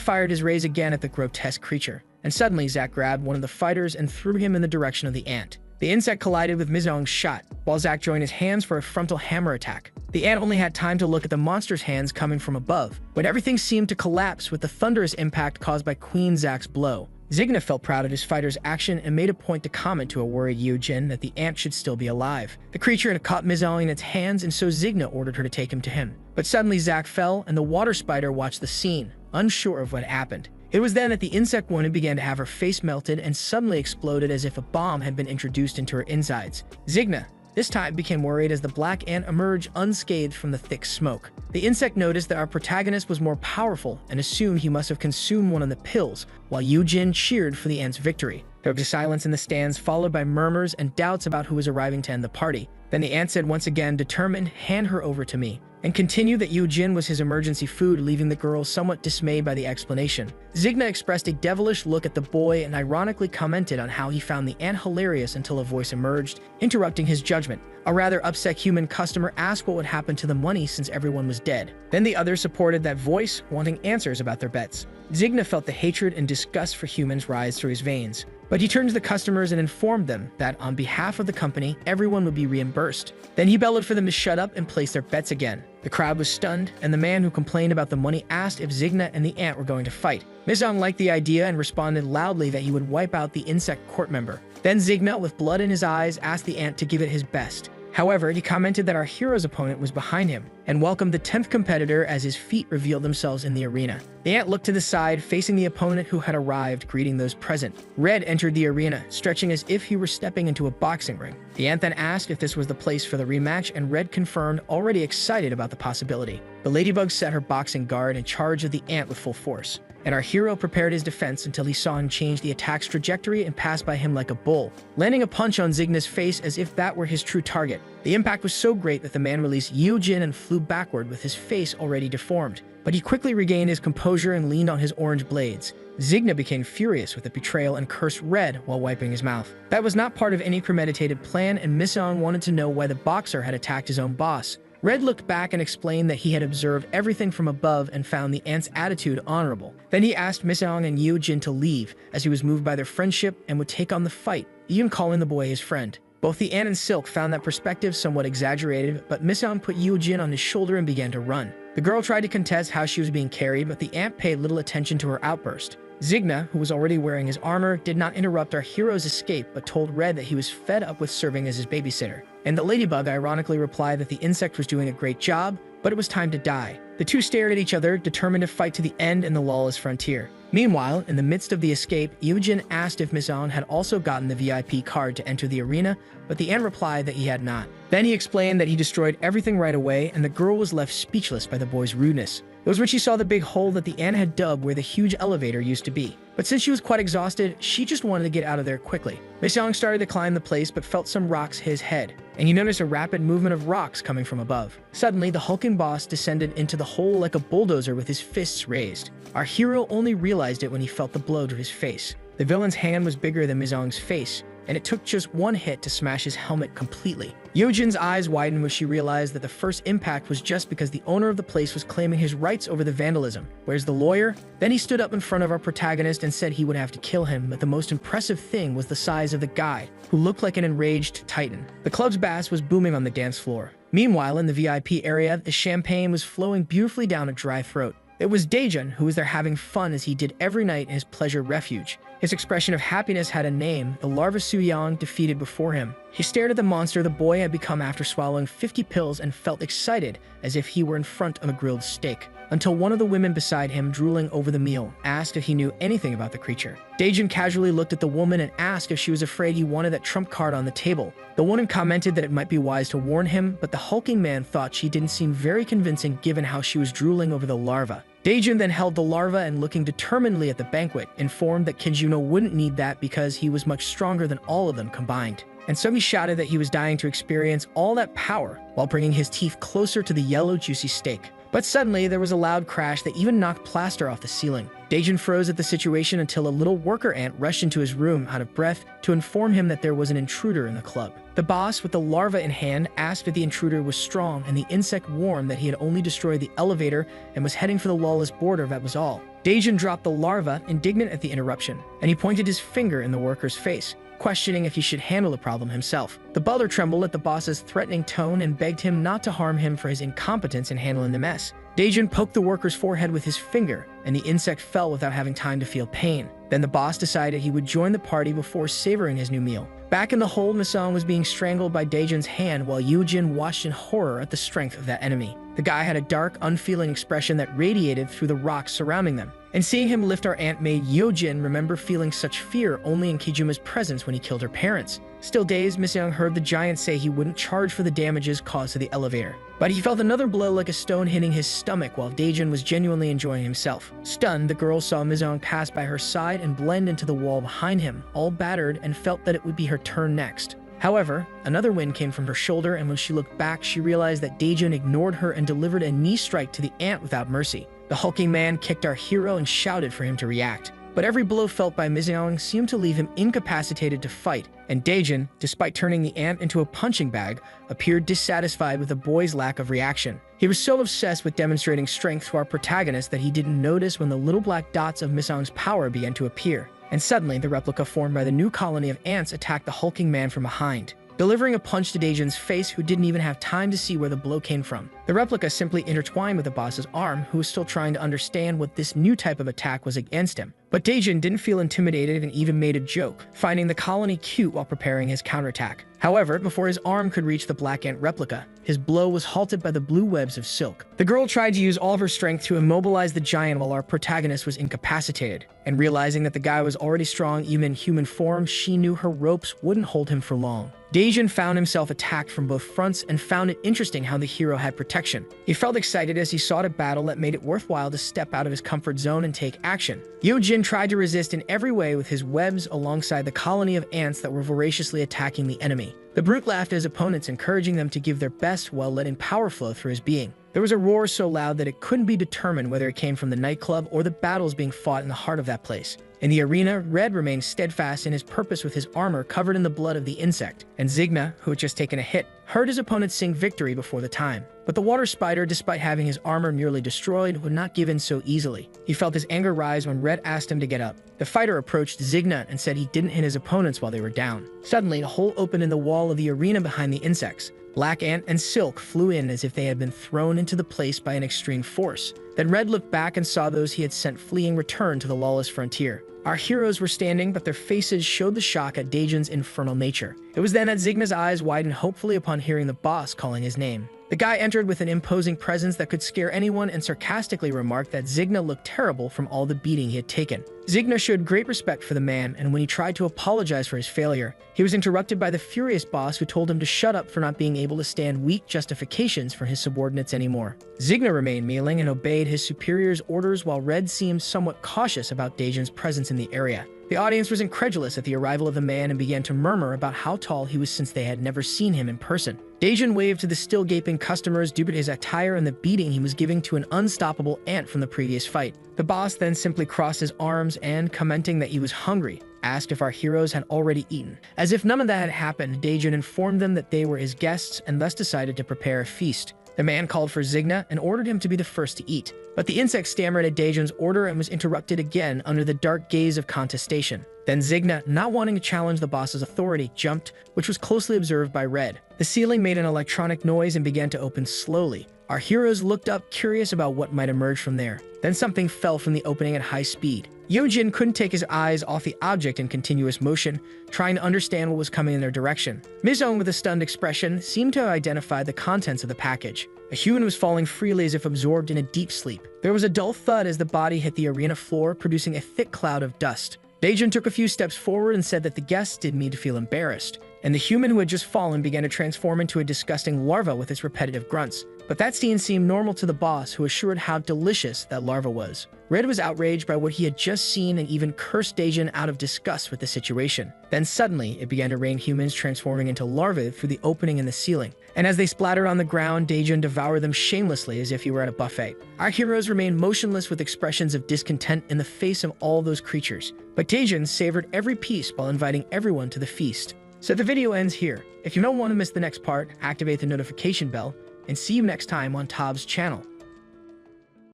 fired his rays again at the grotesque creature, and suddenly Zack grabbed one of the fighters and threw him in the direction of the ant. The insect collided with Mizong's shot, while Zack joined his hands for a frontal hammer attack. The ant only had time to look at the monster's hands coming from above, when everything seemed to collapse with the thunderous impact caused by Queen Zack's blow. Zigna felt proud of his fighter's action and made a point to comment to a worried Yojin that the ant should still be alive. The creature had caught Mizong in its hands, and so Zigna ordered her to take him to him. But suddenly Zack fell, and the water spider watched the scene, unsure of what happened. It was then that the insect woman began to have her face melted and suddenly exploded as if a bomb had been introduced into her insides. Zigna, this time, became worried as the black ant emerged unscathed from the thick smoke. The insect noticed that our protagonist was more powerful and assumed he must have consumed one of the pills, while Yojin cheered for the ant's victory. There was silence in the stands, followed by murmurs and doubts about who was arriving to end the party. Then the ant said once again, determined, "Hand her over to me," and continued that Yojin was his emergency food, leaving the girl somewhat dismayed by the explanation. Zigna expressed a devilish look at the boy and ironically commented on how he found the ant hilarious until a voice emerged, interrupting his judgment. A rather upset human customer asked what would happen to the money since everyone was dead. Then the others supported that voice, wanting answers about their bets. Zigna felt the hatred and disgust for humans rise through his veins, but he turned to the customers and informed them that on behalf of the company, everyone would be reimbursed. Then he bellowed for them to shut up and place their bets again. The crowd was stunned, and the man who complained about the money asked if Zigna and the ant were going to fight. Mizong liked the idea and responded loudly that he would wipe out the insect court member. Then Zigna, with blood in his eyes, asked the ant to give it his best. However, he commented that our hero's opponent was behind him and welcomed the 10th competitor as his feet revealed themselves in the arena. The ant looked to the side, facing the opponent who had arrived, greeting those present. Red entered the arena, stretching as if he were stepping into a boxing ring. The ant then asked if this was the place for the rematch, and Red confirmed, already excited about the possibility. The ladybug set her boxing guard and charged at the ant with full force, and our hero prepared his defense until he saw him change the attack's trajectory and pass by him like a bull, landing a punch on Zigna's face as if that were his true target. The impact was so great that the man released Yujin and flew backward with his face already deformed. But he quickly regained his composure and leaned on his orange blades. Zigna became furious with the betrayal and cursed Red while wiping his mouth. That was not part of any premeditated plan, and Misong wanted to know why the boxer had attacked his own boss. Red looked back and explained that he had observed everything from above and found the ant's attitude honorable. Then he asked Misong and Yujin to leave, as he was moved by their friendship and would take on the fight, even calling the boy his friend. Both the ant and Silk found that perspective somewhat exaggerated, but Misong put Yujin on his shoulder and began to run. The girl tried to contest how she was being carried, but the ant paid little attention to her outburst. Zigna, who was already wearing his armor, did not interrupt our hero's escape but told Red that he was fed up with serving as his babysitter. And the ladybug ironically replied that the insect was doing a great job, but it was time to die. The two stared at each other, determined to fight to the end in the lawless frontier. Meanwhile, in the midst of the escape, Yujin asked if Mizong had also gotten the VIP card to enter the arena, but the ant replied that he had not. Then he explained that he destroyed everything right away, and the girl was left speechless by the boy's rudeness. It was when she saw the big hole that the ant had dug where the huge elevator used to be. But since she was quite exhausted, she just wanted to get out of there quickly. Mizong started to climb the place but felt some rocks hit his head, and he noticed a rapid movement of rocks coming from above. Suddenly, the hulking boss descended into the hole like a bulldozer with his fists raised. Our hero only realized it when he felt the blow to his face. The villain's hand was bigger than Mizong's face, and it took just one hit to smash his helmet completely. Yojin's eyes widened when she realized that the first impact was just because the owner of the place was claiming his rights over the vandalism. Where's the lawyer? Then he stood up in front of our protagonist and said he would have to kill him, but the most impressive thing was the size of the guy, who looked like an enraged titan. The club's bass was booming on the dance floor. Meanwhile, in the VIP area, the champagne was flowing beautifully down a dry throat. It was Daejun who was there having fun as he did every night in his pleasure refuge. His expression of happiness had a name, the larva Suyang defeated before him. He stared at the monster the boy had become after swallowing 50 pills and felt excited as if he were in front of a grilled steak. Until one of the women beside him, drooling over the meal, asked if he knew anything about the creature. Daejun casually looked at the woman and asked if she was afraid he wanted that trump card on the table. The woman commented that it might be wise to warn him, but the hulking man thought she didn't seem very convincing given how she was drooling over the larva. Daejun then held the larva and, looking determinedly at the banquet, informed that Kinjuno wouldn't need that because he was much stronger than all of them combined. And so he shouted that he was dying to experience all that power while bringing his teeth closer to the yellow juicy steak. But suddenly, there was a loud crash that even knocked plaster off the ceiling. Daejun froze at the situation until a little worker ant rushed into his room out of breath to inform him that there was an intruder in the club. The boss, with the larva in hand, asked if the intruder was strong, and the insect warned that he had only destroyed the elevator and was heading for the lawless border, that was all. Daejun dropped the larva, indignant at the interruption, and he pointed his finger in the worker's face, questioning if he should handle the problem himself. The butler trembled at the boss's threatening tone and begged him not to harm him for his incompetence in handling the mess. Daejun poked the worker's forehead with his finger, and the insect fell without having time to feel pain. Then the boss decided he would join the party before savoring his new meal. Back in the hole, Misong was being strangled by Daejun's hand while Yujin watched in horror at the strength of that enemy. The guy had a dark, unfeeling expression that radiated through the rocks surrounding them. And seeing him lift our ant made Yojin remember feeling such fear only in Kijuma's presence when he killed her parents. Still dazed, Misong heard the giant say he wouldn't charge for the damages caused to the elevator. But he felt another blow like a stone hitting his stomach while Daejun was genuinely enjoying himself. Stunned, the girl saw Misong pass by her side and blend into the wall behind him, all battered, and felt that it would be her turn next. However, another wind came from her shoulder, and when she looked back, she realized that Daejun ignored her and delivered a knee strike to the ant without mercy. The hulking man kicked our hero and shouted for him to react. But every blow felt by Miseong seemed to leave him incapacitated to fight, and Daejun, despite turning the ant into a punching bag, appeared dissatisfied with the boy's lack of reaction. He was so obsessed with demonstrating strength to our protagonist that he didn't notice when the little black dots of Miseong's power began to appear. And suddenly, the replica formed by the new colony of ants attacked the hulking man from behind, delivering a punch to Daejun's face, who didn't even have time to see where the blow came from. The replica simply intertwined with the boss's arm, who was still trying to understand what this new type of attack was against him. But Daejun didn't feel intimidated and even made a joke, finding the colony cute while preparing his counterattack. However, before his arm could reach the black ant replica, his blow was halted by the blue webs of silk. The girl tried to use all of her strength to immobilize the giant while our protagonist was incapacitated, and realizing that the guy was already strong even in human form, she knew her ropes wouldn't hold him for long. Daejun found himself attacked from both fronts and found it interesting how the hero had protection. He felt excited as he sought a battle that made it worthwhile to step out of his comfort zone and take action. Yeojin tried to resist in every way with his webs alongside the colony of ants that were voraciously attacking the enemy. The brute laughed at his opponents, encouraging them to give their best while letting power flow through his being. There was a roar so loud that it couldn't be determined whether it came from the nightclub or the battles being fought in the heart of that place. In the arena, Red remained steadfast in his purpose with his armor covered in the blood of the insect, and Zigna, who had just taken a hit, heard his opponent sing victory before the time. But the water spider, despite having his armor nearly destroyed, would not give in so easily. He felt his anger rise when Red asked him to get up. The fighter approached Zigna and said he didn't hit his opponents while they were down. Suddenly, a hole opened in the wall of the arena behind the insects. Black Ant and Silk flew in as if they had been thrown into the place by an extreme force. Then Red looked back and saw those he had sent fleeing return to the lawless frontier. Our heroes were standing, but their faces showed the shock at Daejun's infernal nature. It was then that Zigna's eyes widened hopefully upon hearing the boss calling his name. The guy entered with an imposing presence that could scare anyone and sarcastically remarked that Zigna looked terrible from all the beating he had taken. Zigna showed great respect for the man, and when he tried to apologize for his failure, he was interrupted by the furious boss, who told him to shut up for not being able to stand weak justifications for his subordinates anymore. Zigna remained kneeling and obeyed his superior's orders, while Red seemed somewhat cautious about Daejun's presence in the area. The audience was incredulous at the arrival of the man and began to murmur about how tall he was, since they had never seen him in person. Daejun waved to the still gaping customers due to his attire and the beating he was giving to an unstoppable ant from the previous fight. The boss then simply crossed his arms and, commenting that he was hungry, asked if our heroes had already eaten. As if none of that had happened, Daejun informed them that they were his guests and thus decided to prepare a feast. The man called for Zigna and ordered him to be the first to eat, but the insect stammered at Daejun's order and was interrupted again under the dark gaze of contestation. Then Zigna, not wanting to challenge the boss's authority, jumped, which was closely observed by Red. The ceiling made an electronic noise and began to open slowly. Our heroes looked up, curious about what might emerge from there. Then something fell from the opening at high speed. Yeojin couldn't take his eyes off the object in continuous motion, trying to understand what was coming in their direction. Miseong, with a stunned expression, seemed to have identified the contents of the package. A human was falling freely as if absorbed in a deep sleep. There was a dull thud as the body hit the arena floor, producing a thick cloud of dust. Daejun took a few steps forward and said that the guests didn't need to feel embarrassed, and the human who had just fallen began to transform into a disgusting larva with its repetitive grunts. But that scene seemed normal to the boss, who assured how delicious that larva was. Red was outraged by what he had just seen and even cursed Daejun out of disgust with the situation. Then suddenly, it began to rain humans transforming into larvae through the opening in the ceiling. And as they splattered on the ground, Daejun devoured them shamelessly as if he were at a buffet. Our heroes remained motionless with expressions of discontent in the face of all those creatures. But Daejun savored every piece while inviting everyone to the feast. So the video ends here. If you don't want to miss the next part, activate the notification bell, and see you next time on Tob's channel.